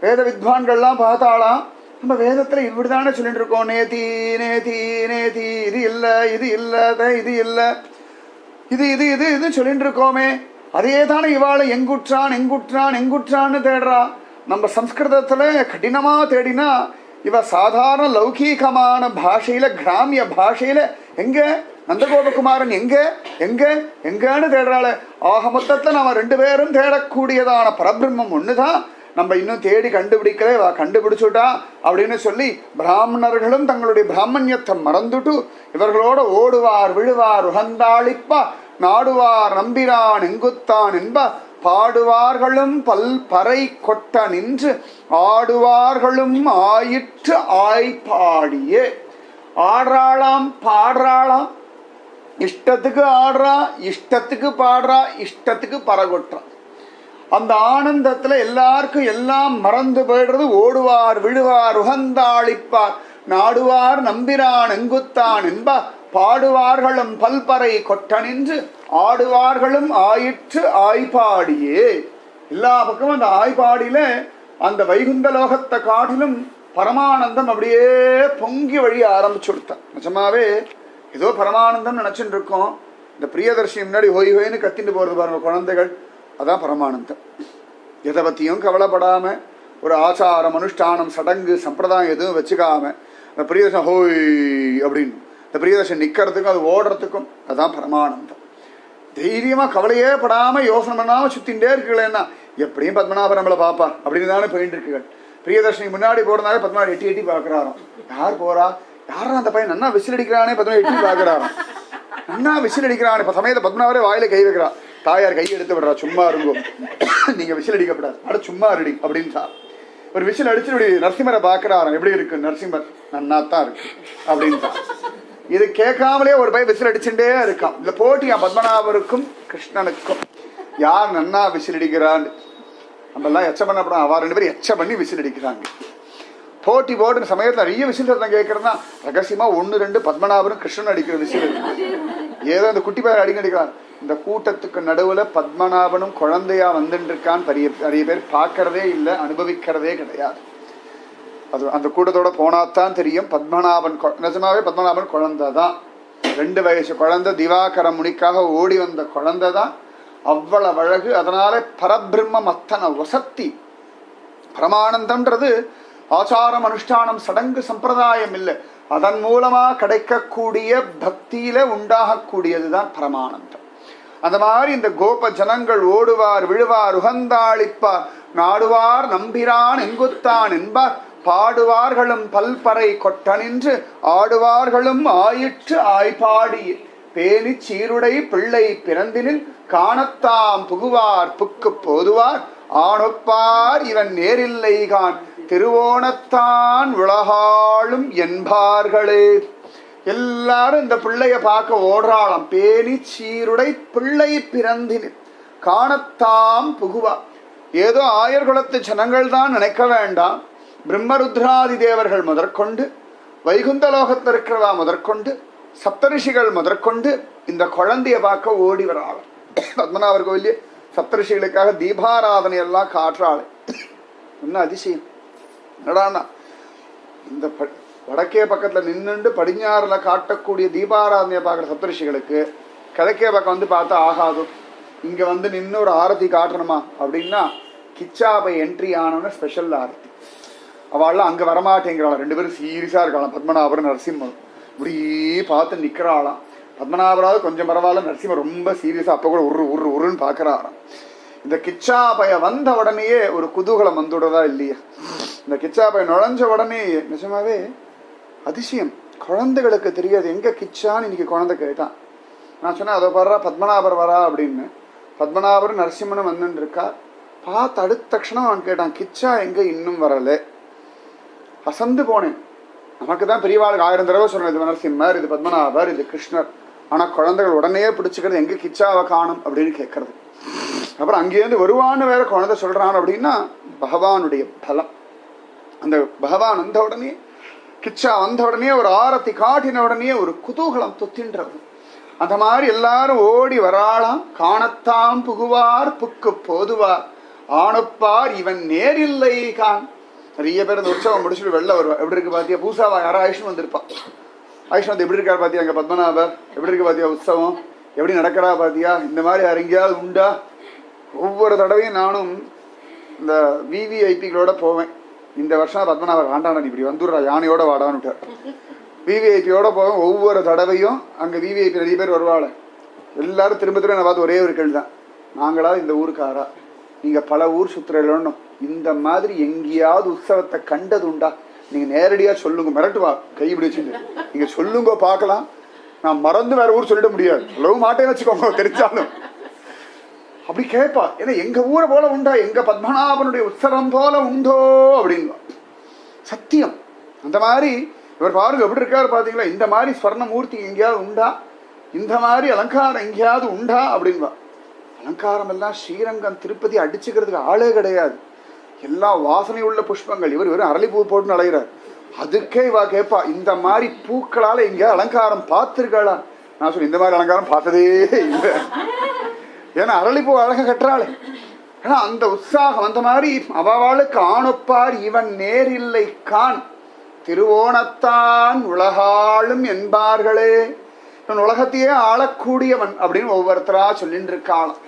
வேத வித்வான்கள்லாம் பார்த்தாலாம். நம்ம வேதத்துல இப்படிதானே சொல்லிட்டு இருக்கோம், நேதி நேதி நேதி, இது இல்ல இது இல்ல இது இல்ல இது இது இது இது சொல்லிட்டு இருக்கோமே. அதே தானே இவாளை எங்குற்றான்னு தேடுறா. நம்ம சம்ஸ்கிருதத்துல கடினமா தேடினா இவ சாதாரண லௌகீகமான பாஷையில கிராமிய பாஷையில எங்க நந்தகோபகுமாரன் எங்கன்னு தேடுறாள. ஆக மொத்தத்துல நம்ம 2 பேரும் தேடக்கூடியதான பரபிரம்மம் ஒண்ணுதான். நம்ம இன்னும் தேடி கண்டுபிடிக்கல, கண்டுபிடிச்சுட்டா அப்படின்னு சொல்லி பிராமணர்களும் தங்களுடைய பிராமணியத்தை மறந்துட்டு இவர்களோட ஓடுவார் விழுவார் உகந்தாளிப்பா நாடுவார் நம்பிரான் எங்குத்தான் என்ப பாடுவார்களும் பல்பறை கொட்ட நின்று ஆடுவார்களும் ஆயிற்று ஆய்பாடியே. ஆடுறாளாம் பாடுறாளாம், இஷ்டத்துக்கு ஆடுறா, இஷ்டத்துக்கு பாடுறா, இஷ்டத்துக்கு பறகொட்டுறா. அந்த ஆனந்தத்துல எல்லாருக்கும் எல்லாம் மறந்து போயிடுறது. ஓடுவார் விழுவார் உகந்தாளிப்பார் நாடுவார் நம்பிரான் எங்குத்தான் என்ப பாடுவார்களும் பல்பறை கொட்ட நின்று ஆடுவார்களும் ஆயிற்று ஆய்பாடியே. எல்லா பக்கமும் அந்த ஆய்பாடியில அந்த வைகுந்த லோகத்தை காட்டிலும் பரமானந்தம் அப்படியே பொங்கி வழிய ஆரம்பிச்சு கொடுத்தான். நிஜமாவே ஏதோ பரமானந்தம் நினைச்சுட்டு இருக்கோம். இந்த பிரியதர்ஷினி முன்னாடி ஹொய் ஹொய்னு கத்திட்டு போறது பாருங்க குழந்தைகள், அதான் பரமானந்தம். எதை பத்தியும் கவலைப்படாம ஒரு ஆச்சாரம் அனுஷ்டானம் சடங்கு சம்பிரதாயம் எதுவும் வச்சுக்காம அந்த பிரியதர்ஷன் ஹோய் அப்படின்னு இந்த பிரியதர்ஷன் நிக்கிறதுக்கும் அது ஓடுறதுக்கும் அதான் பரமானந்தம். தைரியமா கவலையே படாம யோசனை பண்ணாம சுத்தின்ண்டே இருக்குங்களேன்னா எப்படியும் பத்மநாபர் நம்மளை பாப்பா அப்படின்னு தானே போயிட்டு இருக்குகள். பிரியதர்ஷினி முன்னாடி போறதுனால பத்மநாபர் எட்டி பாக்குறாராம். யார் போறா, யாரும் அந்த பையன் நன்னா விசில் அடிக்கிறானே, பத்மநாபர் எட்டி பாக்குறாராம். நன்னா விசில் அடிக்கிறான். இப்ப சமயத்தை பத்மநாபரே வாயில கை வைக்கிறா. தாயார் கை எடுத்து விடுறா, சும்மா இருங்கோ, நீங்க விசில் அடிக்கப்படாது, அட சும்மா ரெடி அப்படின்ட்டா. ஒரு விசில் அடிச்சு நரசிம்மரை பாக்குறாராம். எப்படி இருக்கு நரசிம்மர், நன்னாத்தான் இருக்கு அப்படின்ட்டா. இது கேட்காமலே ஒரு பையன் விசில் அடிச்சுட்டே இருக்கான். இந்த போட்டியா பத்மநாபருக்கும் கிருஷ்ணனுக்கும் யார் நன்னா விசில் அடிக்கிறான்னு. நம்ம எல்லாம் எச்ச பண்ணப்படும், அவ 2 பேரும் எச்ச பண்ணி விசில் அடிக்கிறாங்க. போட்டி போட்டு சமயத்துல நிறைய விசில் சத்தம் கேட்கறதுனா ரகசியமா 1 2 பத்மநாபரும் கிருஷ்ணன் அடிக்கிற விசில். ஏதோ அந்த குட்டி பையன் அடிக்கிறான். இந்த கூட்டத்துக்கு நடுவுல பத்மநாபனும் குழந்தையா வந்துட்டு இருக்கான். நிறைய பேர் பார்க்கறதே இல்லை, அனுபவிக்கிறதே கிடையாது. அது அந்த கூட்டத்தோட போனாத்தான் தெரியும். பத்மநாபன் நிஜமாவே பத்மநாபன் குழந்தை தான். 2 வயசு குழந்தை, திவாகர முனிக்காக ஓடி வந்த குழந்தை தான். அவ்வளவு அழகு. அதனால பரபிரம்மம் அத்தனை வசத்தி. பரமானந்தம்ன்றது ஆச்சாரம், அனுஷ்டானம், சடங்கு, சம்பிரதாயம் இல்லை. அதன் மூலமா கிடைக்கக்கூடிய பக்தியில உண்டாகக்கூடியதுதான் பரமானந்தம். அந்த மாதிரி இந்த கோப ஜனங்கள் ஓடுவார், விழுவார், உகந்தாளிப்பார், நாடுவார் நம்பிரான் எங்குத்தான் என்பார், பாடுவார்களும் பல்பறை கொட்ட நின்று ஆடுவார்களும் ஆயிற்று ஆய்பாடி பேணி சீருடை பிள்ளை பிறந்தினில் காணத்தாம் புகுவார் புக்கு போதுவார் ஆணொப்பார் இவன் நேரில்லைகான் திருவோணத்தான் உலகாளும் என்பார்களே. எல்லாரும் இந்த பிள்ளைய பார்க்க ஓடுறாளாம். பேணி சீருடை பிள்ளை பிறந்தினில் காணத்தாம் புகுவார். ஏதோ ஆயர்குலத்து ஜனங்கள் தான் நினைக்க வேண்டாம். பிரம்மருத்ராதி தேவர்கள் முதற்கொண்டு, வைகுந்த லோகத்தில் இருக்கிறவா முதற்கொண்டு, சப்தரிஷிகள் முதற்கொண்டு இந்த குழந்தைய பார்க்க ஓடி வராள். பத்மநாபர் கோயிலே சப்தரிஷிகளுக்காக தீபாராதனை எல்லாம் காட்டுறாள். என்ன அதிசயம்! என்னடான்னா, இந்த வடக்கே பக்கத்துல நின்றுண்டு படிஞ்சாறுல காட்டக்கூடிய தீபாராதனையை பார்க்குற சப்தரிஷிகளுக்கு கிழக்கே பக்கம் வந்து பார்த்தா ஆகாது. இங்க வந்து நின்று ஒரு ஆரத்தி காட்டணுமா அப்படின்னா கிச்சாபை என்ட்ரி ஆனோன்னு ஸ்பெஷல் ஆரத்தி. அவள்லாம் அங்க வரமாட்டேங்கிறாளாம். 2 பேரும் சீரியஸா இருக்காளாம். பத்மநாபர் நரசிம்மன் இப்படி பார்த்து நிக்கிறாளாம். பத்மநாபராவது கொஞ்சம் பரவாயில்ல, நரசிம்மர் ரொம்ப சீரியஸா அப்ப கூட உருன்னு பாக்குறாராம். இந்த கிச்சாபைய வந்த உடனேயே ஒரு குதூகலம் வந்துடுறதா இல்லையா? இந்த கிச்சாபைய நுழைஞ்ச உடனே நிஜமாவே அதிசயம். குழந்தைகளுக்கு தெரியாது எங்க கிச்சான்னு இன்னைக்கு குழந்தை கேட்டான். நான் சொன்னேன் அதை பாடுறா பத்மநாபர் வரா அப்படின்னு. பத்மநாபர் நரசிம்மனும் வந்துன்னு இருக்கா. பார்த்து அடுத்த க்ஷணம் அவன் கேட்டான், கிச்சா எங்க இன்னும் வரல? அசந்து போனேன். நமக்கு தான் பெரியவாளுக்கு 1000 தடவை சொன்னேன், இது நரசிம்மர், இது பத்மநாபர், இது கிருஷ்ணர். ஆனா குழந்தைகள் உடனே பிடிச்சுக்கிறது எங்க கிச்சாவை காணும் அப்படின்னு கேட்கறது. அப்புறம் அங்கேருந்து வருவான்னு வேற குழந்தை சொல்றான் அப்படின்னா பகவானுடைய பலம். அந்த பகவான் வந்த உடனே, கிச்சா வந்த உடனே, ஒரு ஆரத்தி காட்டின உடனே ஒரு குதூகலம் தொத்தின்றது. அந்த மாதிரி எல்லாரும் ஓடி வராளாம். காணத்தாம் புகுவார் புக்கு போதுவார் ஆணுப்பார் இவன் நேரில்லை கான். நிறைய பேர் இந்த உற்சவம் முடிச்சுட்டு வெளில வருவா. எப்படி இருக்கு பாத்தியா? பூசாவா யாரோ ஆயுஷ்னு வந்திருப்பான். ஆயுஷ்னு வந்து எப்படி இருக்காரு பாத்தியா? அங்க பத்மநாபர் எப்படி இருக்கு பாத்தியா? உற்சவம் எப்படி நடக்கிறா பாத்தியா? இந்த மாதிரி யார் எங்கேயாவது உண்டா? ஒவ்வொரு தடவையும் நானும் இந்த விவிஐபிகளோட போவேன். இந்த வருஷம் பத்மநாபர் வேண்டாண்டா, இப்படி வந்துடுறா, யானையோட வாடான்னு விவிஐபியோட போவேன். ஒவ்வொரு தடவையும் அங்க விவிஐபி நிறைய பேர் வருவாள். எல்லாரும் திரும்ப திரும்ப நான் பார்த்து ஒரே ஒரு கேள்வி தான், நாங்களா இந்த ஊருக்காரா? நீங்க பல ஊர் சுற்றுறோம், இந்த மாதிரி எங்கேயாவது உற்சவத்தை கண்டது உண்டா? நீங்க நேரடியா சொல்லுங்க. மிரட்டுவா கை பிடிச்சுட்டு, நீங்க சொல்லுங்க பார்க்கலாம். நான் மறந்து வேற ஊர் சொல்லிட முடியாது, சொல்லவும் மாட்டேன்னு வச்சுக்கோங்க தெரிஞ்சாலும். அப்படி கேட்பா. ஏன்னா எங்க ஊரை போல உண்டா? எங்க பத்மநாபனுடைய உற்சவம் போல உண்டோ அப்படின்னு. சத்தியம். அந்த மாதிரி இவர் பாருங்க எப்படி இருக்காரு பாத்தீங்களா? இந்த மாதிரி ஸ்வர்ணமூர்த்தி எங்கேயாவது உண்டா? இந்த மாதிரி அலங்காரம் எங்கேயாவது உண்டா அப்படின்பா. அலங்காரம் எல்லாம் ஸ்ரீரங்கம் திருப்பதி அடிச்சுக்கிறதுக்கு ஆளே கிடையாது. எல்லாம் வாசனை உள்ள புஷ்பங்கள். இவர் வெறும் அரளிப்பூ போட்டு அலைகிறார். அதுக்கே இவா கேட்பா, இந்த மாதிரி பூக்களால எங்கேயாவது அலங்காரம் பார்த்திருக்காளா? நான் சொல்லி இந்த மாதிரி அலங்காரம் பார்த்ததே இல்லை. ஏன்னா அரளிப்பூ அழக கட்டுறாளே. ஏன்னா அந்த உற்சாகம். அந்த மாதிரி அவளுக்கு ஆணொப்பார் இவன் நேரில்லை கான் திருவோணத்தான் உலகாளும் என்பார்களே. இவன் உலகத்தையே ஆளக்கூடியவன் அப்படின்னு ஒவ்வொருத்தரா சொல்லிட்டு இருக்காளாம்.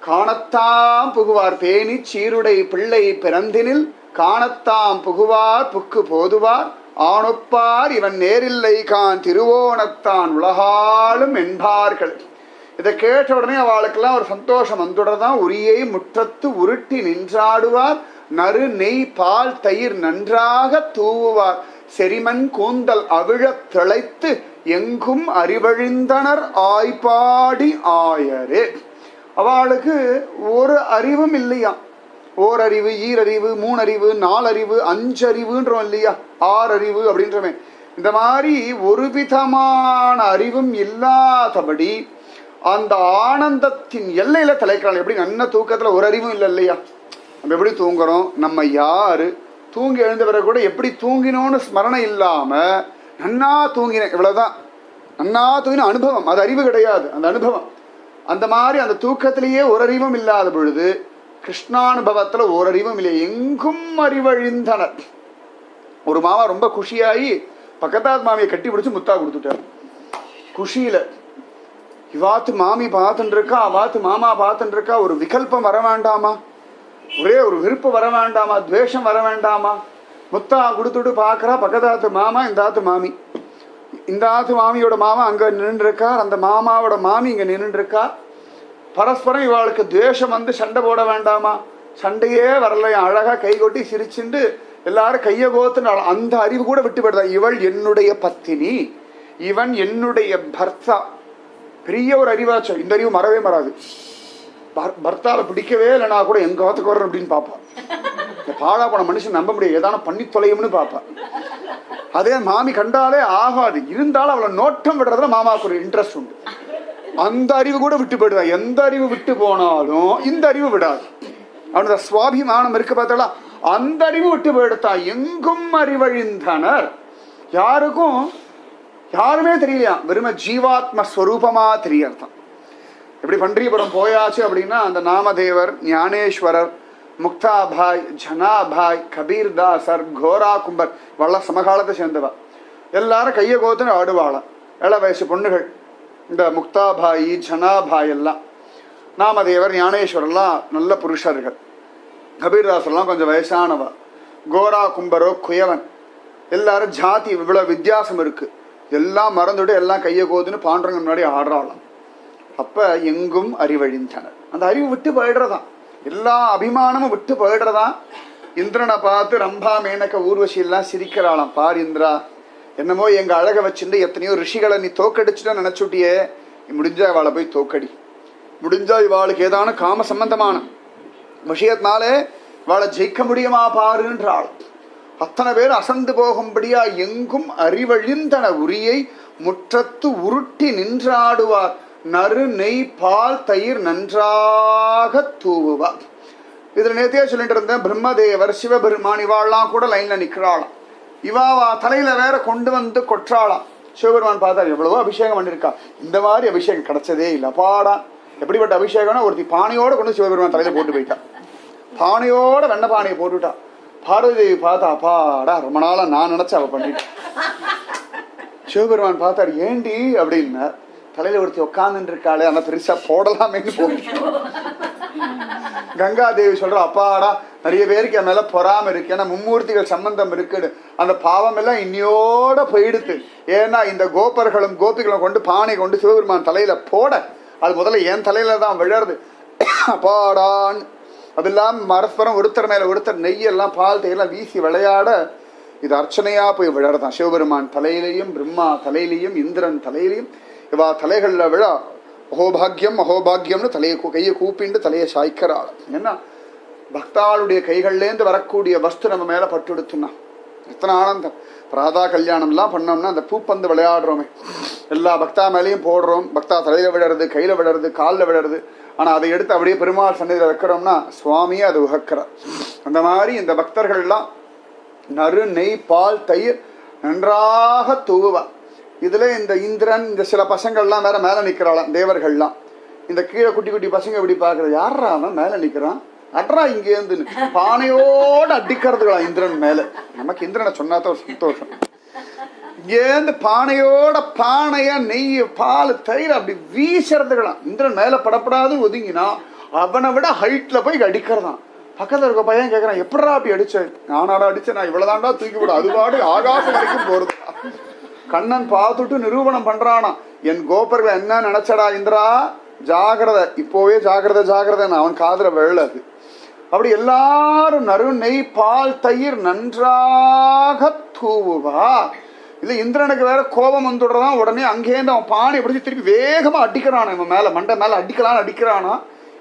காணத்தாம் புகுவார் பேணி சீருடை பிள்ளை பிறந்தினில் காணத்தாம் புகுவார் புக்கு போதுவார் ஆணொப்பார் இவன் நேரில்லை கான் திருவோணத்தான் உலகாளும் என்பார்கள். இதை கேட்ட உடனே அவளுக்கெல்லாம் ஒரு சந்தோஷம் வந்துடுறதான். உரியை முற்றத்து உருட்டி நின்றாடுவார் நறு நெய் பால் தயிர் நன்றாக தூவுவார் செரிமன் கூந்தல் அவிழத் திளைத்து எங்கும் அறிவழிந்தனர் ஆய்பாடி ஆயரே. அவளுக்கு ஒரு அறிவும் இல்லையா? ஓரறிவு, ஈரறிவு, 3 அறிவு, 4 அறிவு, 5 அறிவுன்றோம் இல்லையா? 6 அறிவு அப்படின்றவன். இந்த மாதிரி ஒரு விதமான அறிவும் இல்லாதபடி அந்த ஆனந்தத்தின் எல்லையில தலைக்கிறாள். எப்படி நல்ல தூக்கத்துல ஒரு அறிவும் இல்லை இல்லையா? நம்ம எப்படி தூங்குறோம், நம்ம யாரு, தூங்கி எழுந்த பிறகு கூட எப்படி தூங்கினோன்னு ஸ்மரணை இல்லாம நன்னா தூங்கினேன் இவ்வளவுதான். நன்னா தூங்கின அனுபவம், அது அறிவு கிடையாது. அந்த அனுபவம் அந்த மாதிரி அந்த தூக்கத்திலேயே ஓரறிவும் இல்லாத பொழுது கிருஷ்ணானுபவத்துல ஓரறிவும் இல்லை, எங்கும் அறிவழிந்தனர். ஒரு மாமா ரொம்ப குஷியாகி பக்கத்தாத் மாமியை கட்டி பிடிச்சு முத்தா கொடுத்துட்டார். குஷியில இவாத்து மாமி பார்த்துட்டு இருக்கா, அவாத்து மாமா பார்த்துட்டு இருக்கா. ஒரு விகல்பம் வர வேண்டாமா, ஒரே ஒரு விருப்பம் வர வேண்டாமா, துவேஷம் வர வேண்டாமா? முத்தா கொடுத்துட்டு பாக்குறா பக்கத்தாத்து மாமா, இந்த ஆத்து மாமி. இந்த ஆத்து மாமியோட மாமா அங்க நின்று இருக்கார், அந்த மாமாவோட மாமி இங்க நின்று இருக்கா. பரஸ்பரம் இவாளுக்கு துவேஷம் வந்து சண்டை போட வேண்டாமா? சண்டையே வரலையா, அழகா கை கொட்டி சிரிச்சுண்டு எல்லாரும் கைய கோத்துன்னு அந்த அறிவு கூட விட்டு போயிடுதா. இவள் என்னுடைய பத்தினி, இவன் என்னுடைய பர்த்தா. பெரிய ஒரு அறிவாச்சம். இந்த அறிவு மறவே மறாது. பர்த்தாவை பிடிக்கவே இல்லைனா கூட எங்க காத்துக்கு வர்றேன் அப்படின்னு பாப்பா. இந்த பாழா போன மனுஷன் நம்ப முடியாது, ஏதான பண்ணி தொலையும்னு பாப்பா. அதே மாமி கண்டாலே ஆகாது, இருந்தாலும் அவளை நோட்டம் விடுறதுல மாமாவுக்கு ஒரு இன்ட்ரெஸ்ட் உண்டு. அந்த அறிவு கூட விட்டு போயிடுதா. எந்த அறிவு விட்டு போனாலும் இந்த அறிவு விடாது. அவனோட சுவாபிமானம் இருக்கு பார்த்தாலா, அந்த அறிவு விட்டு போயிடுத்தா. எங்கும் அறிவழிந்தனர். யாருக்கும் யாருமே தெரியலையா, வெறும ஜீவாத்ம ஸ்வரூபமா தெரியறதான். எப்படி பண்டரிபுரம் போயாச்சு அப்படின்னா அந்த நாமதேவர், ஞானேஸ்வரர், முக்தாபாய், ஜனாபாய், கபீர்தாசர், கோரா கும்பர் வள்ள சமகாலத்தை சேர்ந்தவா. எல்லாரும் கைய கோத்துன்னு ஆடுவாளாம். இள வயசு பொண்ணுகள். இந்த முக்தாபாய், ஜனாபாய் எல்லாம், நாமதேவர், ஞானேஸ்வரெல்லாம் நல்ல புருஷர்கள். கபீர்தாசர்லாம் கொஞ்சம் வயசானவா. கோரா கும்பரோ குயவன். எல்லாரும் ஜாதி இவ்வளவு வித்தியாசம் இருக்கு. எல்லாம் மறந்துட்டு எல்லாம் கைய கோதுன்னு பாண்டவங்க முன்னாடி ஆடுறாளாம். அப்ப எங்கும் அறிவழிந்தனர். அந்த அறிவு விட்டு போயிடுறதான், எல்லா அபிமானமும் விட்டு போயிடுறதான். இந்திரனை பார்த்து ரம்பா, மேனக, ஊர்வசி எல்லாம் சிரிக்கிறாளாம். பார் இந்திரா, என்னமோ எங்க அழக வச்சுட்டு எத்தனையோ ரிஷிகளை நீ தோக்கடிச்சுட்டு நினைச்சுட்டியே, முடிஞ்சா இவாளை போய் தோக்கடி. முடிஞ்சா இவாளுக்கு ஏதான காம சம்பந்தமான விஷயத்தினாலே இவாளை ஜெயிக்க முடியுமா பாருன்றாள். அத்தனை பேர் அசந்து போகும்படியா எங்கும் அறிவழிந்தன உரியை முற்றத்து உருட்டி நின்றாடுவார். நறு நெய் பால் தயிர் நன்றாக தூவுவார். இதுல நேத்தையே சொல்லிட்டு இருந்தேன், பிரம்மதேவர், சிவபெருமான் இவாள்லாம் கூட லைன்ல நிக்கிறாளாம். இவாவா தலையில வேற கொண்டு வந்து கொற்றாளாம். சிவபெருமான் பார்த்தா எவ்வளவோ அபிஷேகம் பண்ணிருக்கா, இந்த மாதிரி அபிஷேகம் கிடைச்சதே இல்லை. பாடா எப்படிப்பட்ட அபிஷேகம்னா, ஒருத்தி பானையோட கொண்டு சிவபெருமான் தலையில போட்டு போயிட்டா. பானையோட வெண்ண பானையை போட்டுட்டா. பார்வதி தேவி பார்த்தா, அப்பாடா ரொம்ப நாளா நான் நினைச்ச அவ பண்ணிட்டேன். சிவபெருமான் பார்த்தாரு, ஏண்டி அப்படின்னா, தலையில ஒருத்தி உட்காந்துட்டு இருக்காளே, ஆனா பெருசா போடலாமேன்னு போட்டு. கங்கா தேவி சொல்ற, அப்பாடா நிறைய பேருக்கு என் மேல பொறாம இருக்கு, ஏன்னா மும்மூர்த்திகள் சம்பந்தம் இருக்குன்னு. அந்த பாவம் எல்லாம் இன்னையோட போயிடுத்து. ஏன்னா இந்த கோபர்களும் கோபிகளும் கொண்டு பானை கொண்டு சிவபெருமான் தலையில போட, அது முதல்ல என் தலையில தான் விழருது. அப்பாடான்னு அது இல்லாம மரஸ்பரம் ஒருத்தர் மேல ஒருத்தர் நெய்யெல்லாம் பால் தேயெல்லாம் வீசி விளையாட இது அர்ச்சனையா போய் விழறதான். சிவபெருமான் தலையிலையும், பிரம்மா தலையிலையும், இந்திரன் தலையிலையும், இவா தலைகள்ல விழா. அஹோபாகியம் அஹோபாகியம்னு கையை கூப்பிண்டு தலையை சாய்க்கிறாள். ஏன்னா பக்தாளுடைய கைகள்லேருந்து வரக்கூடிய வஸ்து நம்ம மேல பட்டுடுத்துனா எத்தனை ஆனந்தம். ராதா கல்யாணம் எல்லாம் பண்ணோம்னா அந்த பூப்பந்து விளையாடுறோமே, எல்லா பக்தா மேலேயும் போடுறோம். பக்தா தலையில விழறது, கையில விழறது, காலில் விழறது. ஆனா அதை எடுத்து அப்படியே பெருமாள் சன்னிதியில வைக்கிறோம்னா சுவாமியே அது உகக்கிறார். அந்த மாதிரி இந்த பக்தர்கள் எல்லாம் நறு நெய் பால் தயிர் நன்றாக தூவா. இதுல இந்த இந்திரன், இந்த சில பசங்கள்லாம் வேற மேல நிக்கிறாளாம், தேவர்கள்லாம். இந்த கீழே குட்டி குட்டி பசங்க இப்படி பாக்குறது, யாரா அவன் மேல நிக்கிறான், அட்ரா இங்கேருந்து பானையோட அடிக்கிறதுகளா இந்திரன் மேல. நமக்கு இந்திரனை சொன்னாதான் ஒரு சந்தோஷம். இங்கேருந்து பானையோட பானைய நெய் பால் தயிர் அப்படி வீசுறதுகளாம். இந்திரன் மேல படப்படாது ஒதுங்கினா அவனை விட ஹைட்ல போய் அடிக்கிறதான். பக்கத்துல இருக்க பையன் கேட்கறான், எப்படா அப்படி அடிச்சேன்? நானாடா அடிச்சேன், நான் இவ்வளவுதான்டா தூக்கி விட, அதுபாடு ஆகாசம் வரைக்கும் போறது. கண்ணன் பார்த்துட்டு நிரூபணம் பண்றானா, என் கோபர்கள் என்ன நினைச்சடா இந்திரா, ஜாகிரத, இப்போவே ஜாகிரத ஜாகிரதன்னு அவன் காதுல வெள்ளது. அப்படி எல்லாரும் நறு நெய் பால் தயிர் நன்றாக தூவா. இல்ல இந்திரனுக்கு வேற கோபம் வந்துடுறதான். உடனே அங்கேருந்து அவன் பானை பிடிச்சி திருப்பி வேகமா அடிக்கிறானா, இவன் மேல மண்டை மேல அடிக்கலான்னு அடிக்கிறானா.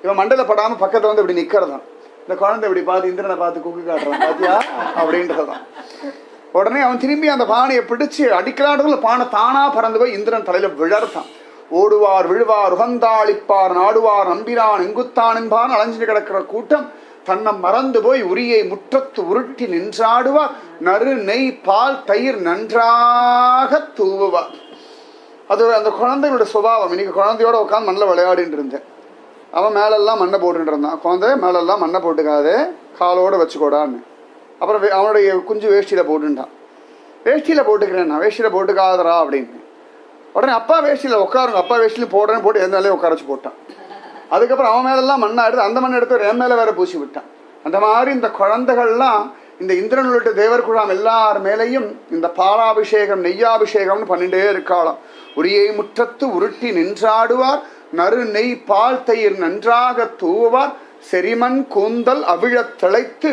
இவன் மண்டையில படாம பக்கத்துல வந்து இப்படி நிக்கிறதான். இந்த குழந்தை இப்படி பார்த்து இந்திரனை பார்த்து குக்கு காட்டுறான், பாத்தியா அப்படின்றதான். உடனே அவன் திரும்பி அந்த பானையை பிடிச்சு அடிக்கலான்றதுல பானை தானா பறந்து போய் இந்திரன் தலையில விழர்த்தான். ஓடுவார் விழுவார் உகந்தாளிப்பார் நாடுவார் நம்பிரான் எங்குத்தான் என்பான் அலைஞ்சு கிடக்கிற கூட்டம் தன்னை மறந்து போய் உரியை முற்றத்து உருட்டி நின்றாடுவார். நறு நெய் பால் தயிர் நன்றாக தூவுவார். அது அந்த குழந்தைகளோட சுபாவம். இன்னைக்கு குழந்தையோட உட்காந்து மண்ணில் விளையாடிட்டு இருந்தேன். அவன் மேலெல்லாம் மண்ணை போட்டுட்டு இருந்தான். குழந்தை மேலெல்லாம் மண்ணை போட்டுக்காதே, காலோடு வச்சுக்கோடான்னு. அப்புறம் அவனுடைய குஞ்சு வேஷ்டியில் போட்டுட்டான். வேஷ்டியில் போட்டுக்கிறேன் நான், வேஷ்டியில் போட்டுக்காதரா அப்படின்னு. உடனே அப்பா வேஷ்டியில் உட்காருங்க, அப்பா வேஷ்டியில் போடுறேன்னு போட்டு எந்த நிலையும் உட்கார வச்சு போட்டான். அதுக்கப்புறம் அவன் மேலெல்லாம் மண்ணை எடுத்து அந்த மண்ணை எடுத்து என் மேலே வேற பூசி விட்டான். அந்த மாதிரி இந்த குழந்தைகள்லாம் இந்த இந்திரன் உள்ளிட்ட தேவர் குழாம் எல்லார் மேலேயும் இந்த பாலாபிஷேகம் நெய்யாபிஷேகம்னு பண்ணிட்டே இருக்காளாம். உரியை முற்றத்து உருட்டி நின்றாடுவார், நறு நெய் பால் தயிர் நன்றாக தூவார், செரிமன் கூந்தல் அவிழத் திளைத்து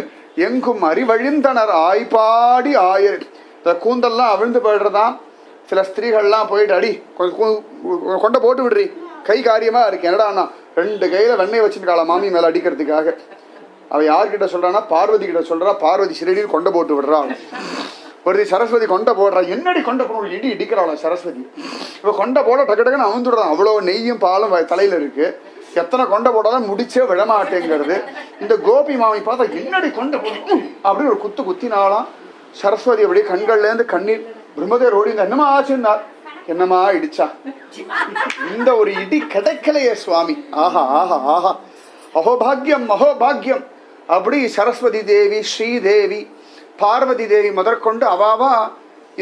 எங்கும் அறிவழிந்தனர் ஆய்பாடி ஆயர். இந்த கூந்தல்லாம் அவிழ்ந்து போயிடுறதாம். சில ஸ்திரீகள்லாம் போயிட்டு அடி கொண்ட போட்டு விடுறி, கை காரியமா இருக்கு. என்னடா 2 கையில வெண்ணெய் வச்சுருக்காளா மாமி மேல அடிக்கிறதுக்காக. அவ யார்கிட்ட சொல்றான்னா பார்வதி கிட்ட சொல்றா. பார்வதி சிறடியில் கொண்ட போட்டு விடுறாள். ஒரு சரஸ்வதி கொண்ட போடுறா. என்னடி கொண்ட போட இடி இடிக்கிறாளா சரஸ்வதி. இப்போ கொண்ட போட டக்கு டக்குன்னு அவுந்துடுறான். அவ்வளோ நெய்யும் பாலும் தலையில இருக்கு. எத்தனை கொண்ட போட்டாலும் முடிச்சே விடமாட்டேங்கிறது. இந்த கோபி மாமி பார்த்தா என்னடி கொண்ட போடு அப்படின்னு ஒரு குத்து குத்தினாலாம். சரஸ்வதி அப்படியே கண்கள்லேருந்து கண்ணீர். பிரம்மதேவர் ஓடி என்னமா ஆச்சுன்னார். என்னமா இடிச்சா, இந்த ஒரு இடி கிடைக்கலையே சுவாமி. ஆஹா ஆஹா ஆஹா, அஹோபாகியம் அஹோபாகியம். அப்படி சரஸ்வதி தேவி, ஸ்ரீதேவி, பார்வதி தேவி முதற்கொண்டு அவாவா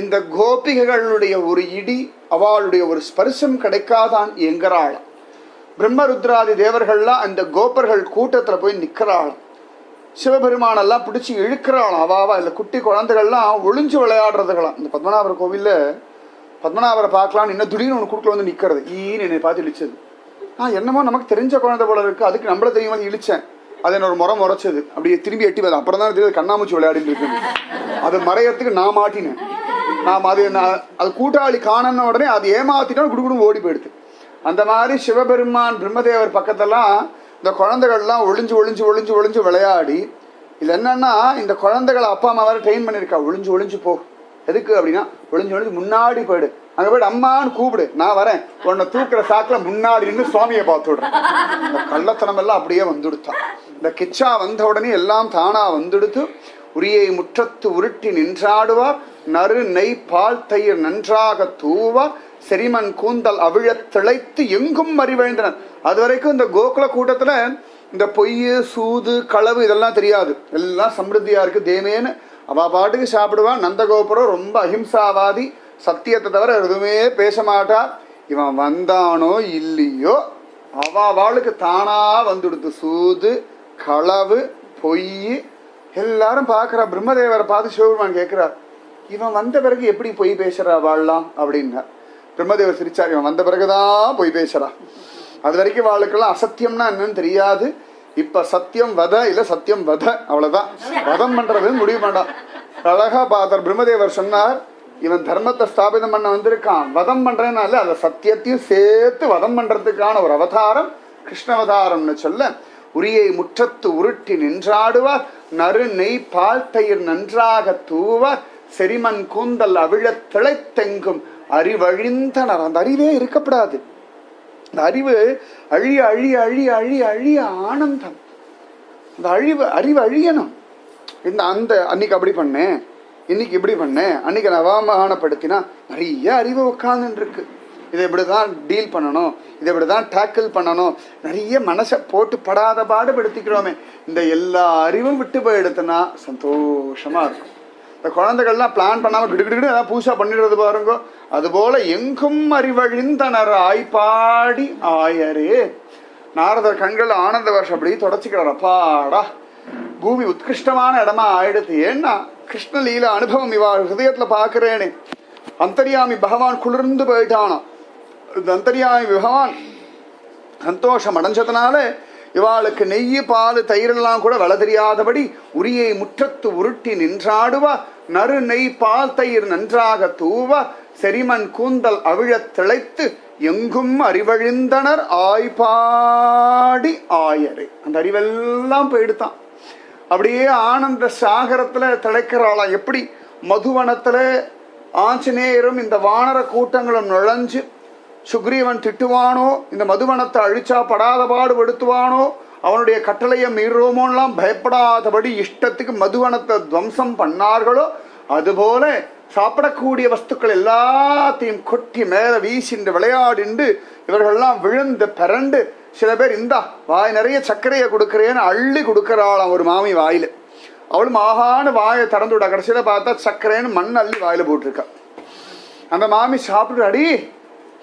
இந்த கோபிகைகளுடைய ஒரு இடி, அவளுடைய ஒரு ஸ்பர்சம் கிடைக்காதான் எங்கிறாளாம். பிரம்மருத்ராதி தேவர்கள்லாம் அந்த கோபர்கள் கூட்டத்துல போய் நிக்கிறாளாம். சிவபெருமானெல்லாம் பிடிச்சி இழுக்கிறாளாம். அவாவா இல்லை குட்டி குழந்தைகள்லாம் ஒளிஞ்சு விளையாடுறதுகளாம். இந்த பத்மநாபர் கோவில்ல பத்மநாபரை பார்க்கலான்னு இன்னும் திடீர்னு ஒன்று குறுக்கில் வந்து நிற்கிறது. ஈன்னு என்னை பார்த்து இழிச்சது. என்னமோ நமக்கு தெரிஞ்ச குழந்தை போல இருக்கு, அதுக்கு நம்மள தெரியுமா இழிச்சேன். அது என்ன ஒரு முறைச்சது. அப்படியே திரும்பி எட்டி பார்த்து அப்புறம் தான் தெரியுது கண்ணாமூச்சி விளையாடிட்டு இருக்கு. அது மறையறதுக்கு நான் மாட்டினேன். அது கூட்டாளி காணன உடனே அது ஏமாத்திட்டோம், குடுகுடும் ஓடி போயிடுது. அந்த மாதிரி சிவபெருமான் பிரம்மதேவர் பக்கத்தெல்லாம் இந்த குழந்தைகள்லாம் ஒளிஞ்சு ஒளிஞ்சு ஒளிஞ்சு ஒளிஞ்சு விளையாடி, இது என்னன்னா இந்த குழந்தைகளை அப்பா அம்மா வேற ட்ரெயின் பண்ணியிருக்கா. ஒளிஞ்சு ஒளிஞ்சு போ, எதுக்கு அப்படின்னா ஒளிஞ்சு ஒளிஞ்சு முன்னாடி போயிடு, அங்க போயிட்டு அம்மான்னு கூப்பிடு, நான் வரேன், உன்னை தூக்குற சாக்கில் முன்னாடி நின்று சுவாமியை பார்த்து விடுறேன். இந்த கள்ளத்தனம் எல்லாம் அப்படியே வந்துடுத்தான். இந்த கிச்சா வந்த உடனே எல்லாம் தானா வந்துடுத்து. உரியை முற்றத்து உருட்டி நின்றாடுவார், நறு நெய் பால் தயிர் நன்றாக தூவார், செரிமன் கூந்தல் அவிழத் திளைத்து எங்கும் அறிவழிந்தனர். அது வரைக்கும் இந்த கோகுல கூட்டத்துல இந்த பொய்யு சூது களவு இதெல்லாம் தெரியாது. எல்லாம் சமிருத்தியா இருக்கு. தேமேன்னு அவ பாட்டுக்கு சாப்பிடுவா. நந்தகோபுரம் ரொம்ப அஹிம்சாவாதி, சத்தியத்தை தவிர எதுவுமே பேச மாட்டா. இவன் வந்தானோ இல்லையோ அவளுக்கு தானா வந்துடுத்து சூது களவு பொய். எல்லாரும் பாக்குறா. பிரம்மதேவரை பார்த்து சிவபெருமான் கேட்கிறார், இவன் வந்த பிறகு எப்படி பொய் பேசுறா வாழலாம் அப்படின்னா. பிரம்மதேவர் சிரிச்சார், இவன் வந்த பிறகுதான் பொய் பேசுறா. அது வரைக்கும் வாழ்க்கெல்லாம் அசத்தியம்னா என்னன்னு தெரியாது. இப்ப சத்தியம் வத இல்ல சத்தியம் வத, அவ்வளவுதான். வதம் பண்றதுன்னு முடிவு வேண்டாம். அழகா பார்த்தார் பிரம்மதேவர். சொன்னார், இவன் தர்மத்தை ஸ்தாபிதம் பண்ண வந்திருக்கான், வதம் பண்றேன்னா இல்ல, அந்த சத்தியத்தையும் சேர்த்து வதம் பண்றதுக்கான ஒரு அவதாரம் கிருஷ்ணவதாரம்னு சொல்ல. உரியை முற்றத்து உருட்டி நின்றாடுவார், நறு நெய் பால் தயிர் நன்றாக தூவார், செரிமன் கூந்தல் அவிழத் திளைத்தெங்கும் அறிவழிந்தனர். அந்த அறிவே இருக்கப்படாது. அந்த அறிவு அழிய அழிய அழிய அழிய அழிய ஆனந்தம். அந்த அறிவு அழியணும். அந்த அன்னைக்கு அப்படி பண்ணேன், இன்னைக்கு இப்படி பண்ணேன், அன்னைக்கு நவாமகானப்படுத்தினா நிறைய அறிவு உட்கார்ந்து இருக்கு. இதை இப்படிதான் டீல் பண்ணணும், இதை இப்படிதான் டேக்கிள் பண்ணணும், நிறைய மனசை போட்டு படாத பாடுபடுத்திக்கிறோமே. இந்த எல்லா அறிவும் விட்டு போயிடுத்துனா சந்தோஷமா இருக்கும். இந்த குழந்தைகள்லாம் பிளான் பண்ணாம கிடுகிடு ஏதாவது பூசா பண்ணிடுறது பாருங்க. அதுபோல எங்கும் அறிவழிந்தனர் ஆய்பாடி ஆயரே. நாரதர் கண்கள் ஆனந்த வருஷம் அப்படி தொடச்சிக்கிறார். அப்பாடா, பூமி உத்கிருஷ்டமான இடமா ஆயிடுது. ஏன்னா கிருஷ்ணலீல அனுபவம் இவா ஹிருதயத்துல பாக்குறேனே. அந்தர்யாமி பகவான் குளிர்ந்து போயிட்டானா. அந்தர்யாமி பகவான் சந்தோஷம் அடைஞ்சதுனால இவாளுக்கு நெய்யு பால் தயிரெல்லாம் கூட வள தெரியாதபடி உரியை முற்றத்து உருட்டி நின்றாடுவா, நறு நெய் பால் தயிர் நன்றாக தூவா, செரிமன் கூந்தல் அவிழத் திளைத்து எங்கும் அறிவழிந்தனர் ஆய்பாடி ஆயரே. அந்த அறிவெல்லாம் போயிடுத்தான். அப்படியே ஆனந்த சாகரத்துல திளைக்கிறாளாம். எப்படி மதுவனத்துல ஆஞ்சநேயரும் இந்த வானர கூட்டங்களும் நுழைஞ்சு சுக்ரீவன் திட்டுவானோ, இந்த மதுவனத்தை அழிச்சா படாத பாடுபடுத்துவானோ, அவனுடைய கட்டளையை மீறுவோமோலாம் பயப்படாதபடி இஷ்டத்துக்கு மதுவனத்தை துவம்சம் பண்ணார்களோ, அதுபோல சாப்பிடக்கூடிய வஸ்துக்கள் எல்லாத்தையும் கொட்டி மேல வீசிண்டு விளையாடிண்டு இவர்கள்லாம் விழுந்து பிறண்டு சில பேர் இந்தா வாய் நிறைய சர்க்கரையை கொடுக்கறேன்னு அள்ளி கொடுக்கறாளாம் ஒரு மாமி வாயில. அவளும் ஆகான்னு வாயை திறந்து விட்டா. கடைசியில பார்த்தா சர்க்கரைன்னு மண் அள்ளி வாயில போட்டிருக்கா. அந்த மாமி சாப்பிட்டு அடி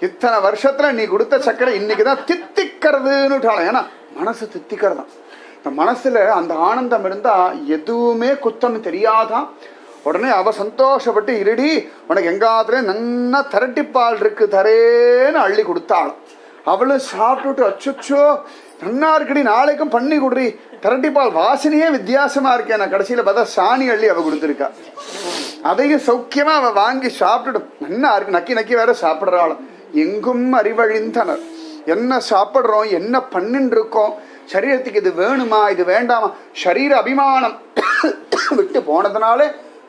இத்தனை வருஷத்துல நீ கொடுத்த சர்க்கரை இன்னைக்குதான் தித்திக்கிறதுன்னு. ஏன்னா மனசு தித்திக்கிறதான். இந்த மனசுல அந்த ஆனந்தம் இருந்தா எதுவுமே குத்தம் தெரியாதான். உடனே அவ சந்தோஷப்பட்டு இருடி உனக்கு எங்காத்துல நன்னா திரட்டிப்பால் இருக்கு தரேன்னு அள்ளி கொடுத்தாளாம். அவளும் சாப்பிட்டுட்டு அச்சோ நன்னா இருக்குடி நாளைக்கும் பண்ணி கொடுறி திரட்டிப்பால் வாசனையே வித்தியாசமா இருக்கேன். நான் கடைசியில பார்த்தா சாணி அள்ளி அவ கொடுத்துருக்கா. அதையும் சௌக்கியமா அவ வாங்கி சாப்பிட்டுட்டு நன்னா இருக்கு நக்கி நக்கி வேற சாப்பிடுறாளாம். எங்கும் அறிவழிந்தனர். என்ன சாப்பிடுறோம் என்ன பண்ணிட்டு இருக்கோம், சரீரத்துக்கு இது வேணுமா இது வேண்டாமா, சரீர அபிமானம் விட்டு போனதுனால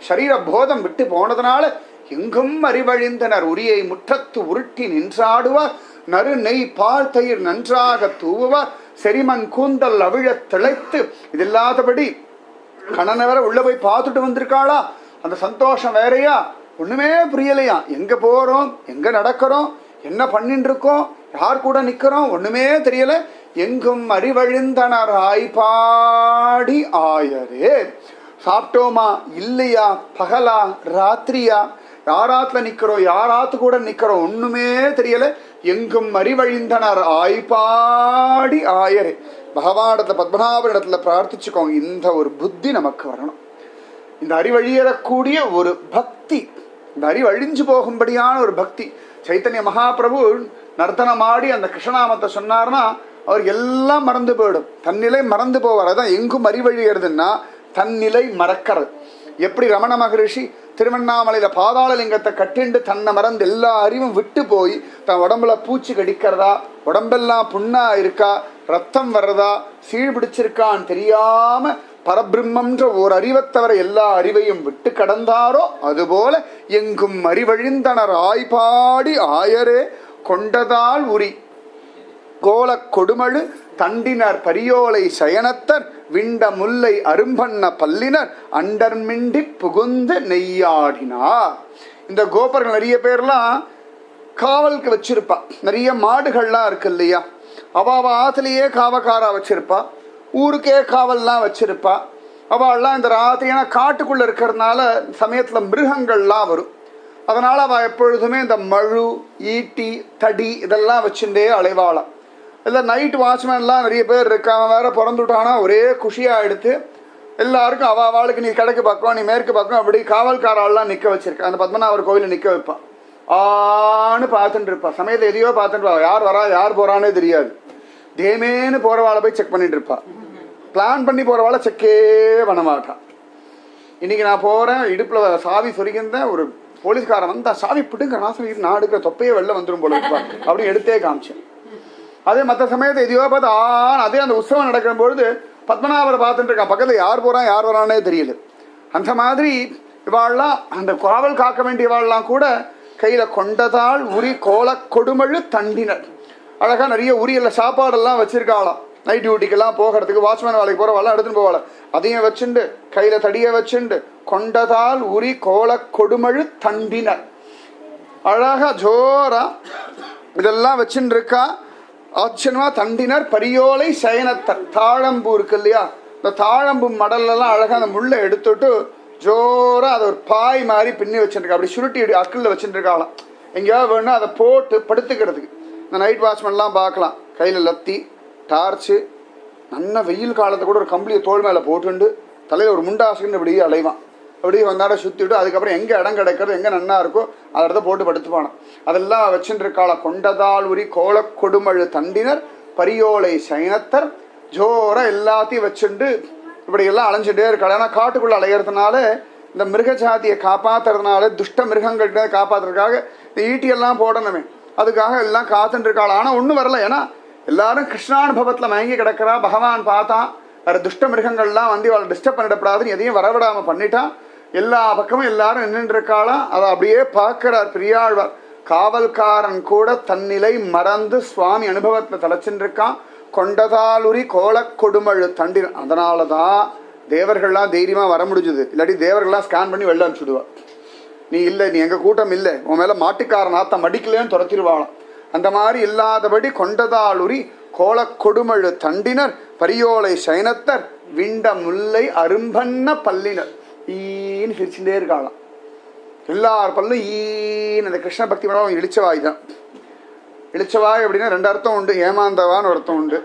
சரீர போதம் விட்டு போனதுனால எங்கும் அறிவழிந்தனர். உரியை முற்றத்து உருட்டி நின்றாடுவார், நறு நெய் பால் தயிர் நன்றாக தூவுவார், செரிமன் கூந்தல் அவிழ திளைத்து. இது இல்லாதபடி கணனை வேற உள்ள போய் பார்த்துட்டு வந்திருக்காளா. அந்த சந்தோஷம் வேறையா ஒண்ணுமே புரியலையா. எங்க போறோம் எங்க நடக்கிறோம் என்ன பண்ணிட்டு இருக்கோம் யார் கூட நிக்கிறோம் ஒண்ணுமே தெரியல. எங்கும் அறிவழிந்தனர் ஆய்பாடி ஆயரே. சாப்பிட்டோமா இல்லையா, பகலா ராத்திரியா, யாராத்துல நிக்கிறோம் யாராத்து கூட நிக்கிறோம் ஒண்ணுமே தெரியல. எங்கும் அறிவழிந்தனர் ஆய்பாடி ஆயரே. பகவானிடத்துல பத்மநாபனிடத்துல பிரார்த்திச்சுக்கோங்க. இந்த ஒரு புத்தி நமக்கு வரணும். இந்த அறிவழியறக்கூடிய ஒரு பக்தி, இந்த அறிவழிஞ்சு போகும்படியான ஒரு பக்தி. சைத்தன்ய மகாபிரபு நர்த்தனமாடி அந்த கிருஷ்ணநாமத்தை சொன்னார்னா அவருக்கு எல்லாம் மறந்து போயிடும். தன்னிலை மறந்து போவார். அதான் எங்கும் அறிவழிகிறதுன்னா தன்னிலை மறக்கிறது. எப்படி ரமண மகரிஷி திருவண்ணாமலையில பாதாள லிங்கத்தை கட்டிண்டு தன்னை மறந்து எல்லா அறிவும் விட்டு போய் தன் உடம்புல பூச்சி கடிக்கிறதா, உடம்பெல்லாம் புண்ணா இருக்கா, ரத்தம் வர்றதா, சீழ் பிடிச்சிருக்கான்னு தெரியாம பரபிரம்மன்ற ஒரு அறிவத்தவரை எல்லா அறிவையும் விட்டு கடந்தாரோ அதுபோல எங்கும் அறிவழிந்தனர் ஆய்பாடி ஆயரே. கொண்டதால் உரி கோல கொடுமழு தண்டினர் பரியோலை சயனத்தர் விண்ட முல்லை அரும்பண்ண பல்லினர் அண்டர்மிண்டி புகுந்து நெய்யாடினார். இந்த கோபர்கள் நிறைய பேர்லாம் காவலுக்கு வச்சிருப்பா. நிறைய மாடுகள்லாம் இருக்கு இல்லையா, அவ ஆத்துலயே காவக்காரா வச்சிருப்பா, ஊருக்கே காவல்லாம் வச்சிருப்பா. அவள்லாம் இந்த ராத்திரியான காட்டுக்குள்ள இருக்கிறதுனால சமயத்துல மிருகங்கள்லாம் வரும். அதனால அவ எப்பொழுதுமே இந்த மழு ஈட்டி தடி இதெல்லாம் வச்சுட்டே அலைவாளாம். இல்லை நைட் வாட்ச்மேன்லாம் நிறைய பேர் இருக்கான், வேற பிறந்துட்டானா ஒரே குஷியா எடுத்து எல்லாருக்கும் அவளுக்கு நீ கிழக்கு பக்கம் நீ மேற்கு பக்கம் அப்படி காவல்காரெல்லாம் நிக்க வச்சிருக்கா. அந்த பத்மநாபர் கோவில நிக்க வைப்பான். ஆன்னு பார்த்துட்டு இருப்பா. சமயத்தை எதையோ பார்த்துட்டு இருப்பா. யார் வரா யார் போறானே தெரியாது. தேமேன்னு போறவாளை போய் செக் பண்ணிட்டு இருப்பா. பிளான் பண்ணி போறவாளை செக்கே பண்ண மாட்டான். இன்னைக்கு நான் போறேன், இடுப்புல சாவி சொருகிருந்தேன், ஒரு போலீஸ்காரன் வந்தா சாவி பிடுங்க நாசம் நான் எடுக்கிற தொப்பையே வெளில வந்துடும் போல இருப்பா அப்படின்னு எடுத்தே காமிச்சேன். அதே மற்ற சமயத்தை எதையோ பார்த்து அதே அந்த உற்சவம் நடக்கிற பொழுது பத்மநாபரை பார்த்துட்டு இருக்கான். பக்கத்துல யார் போறான் யார் வரானே தெரியல. அந்த மாதிரி இவாள்லாம் அந்த காவல் காக்க வேண்டியவாள்லாம் கூட கையில கொண்டதால் உரி கோல கொடுமழு தண்டினர். அழகா நிறைய உரியல்ல சாப்பாடெல்லாம் வச்சிருக்காளாம். நைட் டியூட்டிக்கெல்லாம் போகிறதுக்கு வாட்ச்மேன் வேலைக்கு போறவாள் எடுத்துன்னு போவாள். அதையும் வச்சுண்டு கையில தடிய வச்சுண்டு கொண்டதால் உரி கோல கொடுமழு தண்டினர். அழகா ஜோரா இதெல்லாம் வச்சுட்டு இருக்கா. ஆச்சரியமா தண்டினர் பரியோலை சயனத்தர். தாழம்பூ இருக்கு இல்லையா, இந்த தாழம்பு மடல்லாம் அழகா அந்த முள்ளை எடுத்துட்டு ஜோரா அதை ஒரு பாய் மாதிரி பின்னி வச்சுருக்கா. அப்படி சுருட்டி அக்கல்ல வச்சுட்டு இருக்காளாம். எங்கேயாவது வேணும்னா அதை போட்டு படுத்துக்கிறதுக்கு. இந்த நைட் வாட்ச்மேன்லாம் பார்க்கலாம், கையில லத்தி டார்ச்சு, நல்ல வெயில் காலத்தை கூட ஒரு கம்பளியை தோல் மேல போட்டுண்டு தலையில ஒரு முண்டாசுன்னு இப்படியே அலைவான். அப்படியே வந்தாட சுத்திட்டு அதுக்கப்புறம் எங்க இடம் கிடைக்கிறது எங்க நன்னா இருக்கோ அதை இடத்த போட்டு படுத்துப்பானோ. அதெல்லாம் வச்சுட்டு இருக்காள. கொண்டதால் உரி கோல கொடுமழு தண்டினர் பரியோலை சயனத்தர். ஜோரா எல்லாத்தையும் வச்சுட்டு இப்படி எல்லாம் அலைஞ்சுட்டே இருக்காள். ஏன்னா காட்டுக்குள்ள அலைகிறதுனால இந்த மிருக ஜாதியை காப்பாத்துறதுனால துஷ்ட மிருகங்கள்கிட்ட காப்பாத்துறதுக்காக இந்த ஈட்டியெல்லாம் போடணுமே, அதுக்காக எல்லாம் காத்துட்டு இருக்காள். ஆனா ஒன்றும் வரல. ஏன்னா எல்லாரும் கிருஷ்ணானுபவத்துல மயங்கி கிடக்கிறா. பகவான் பார்த்தா வேற துஷ்ட மிருகங்கள்லாம் வந்து அவளை டிஸ்டர்ப் பண்ணிடப்படாதுன்னு எதையும் வரவிடாம பண்ணிட்டான். எல்லா பக்கமும் எல்லாரும் நின்று இருக்காளாம். அதை அப்படியே பார்க்கிறார் பெரியாழ்வார். காவல்காரன் கூட தன்னிலை மறந்து சுவாமி அனுபவத்துல தலைச்சுட்டு இருக்கான். கொண்டதாலுரி கோல கொடுமழு தண்டி. அதனாலதான் தேவர்கள்லாம் தைரியமா வர முடிஞ்சது. இல்லாட்டி தேவர்கள்லாம் ஸ்கேன் பண்ணி வெளில அனுப்பிச்சுடுவா. நீ இல்லை, நீ எங்க கூட்டம் இல்லை, உன் மேல மாட்டுக்கார நாத்தம் அடிக்கலன்னு துரத்திடுவாளாம். அந்த மாதிரி இல்லாதபடி கொண்டதாளுரி கோல கொடுமழு தண்டினர் பரியோலை சைனத்தர் விண்ட முல்லை அரும்பன்ன பல்லினர் ஈன்னு சிரிச்சுட்டே இருக்காளாம். எல்லார் பல்லும் ஈன்னு. அந்த கிருஷ்ண பக்தி மேடம் இளிச்சவாய் தான். இளிச்சவாய் அப்படின்னா ரெண்டு அர்த்தம் உண்டு. ஏமாந்தவான்னு ஒரு அர்த்தம் உண்டு,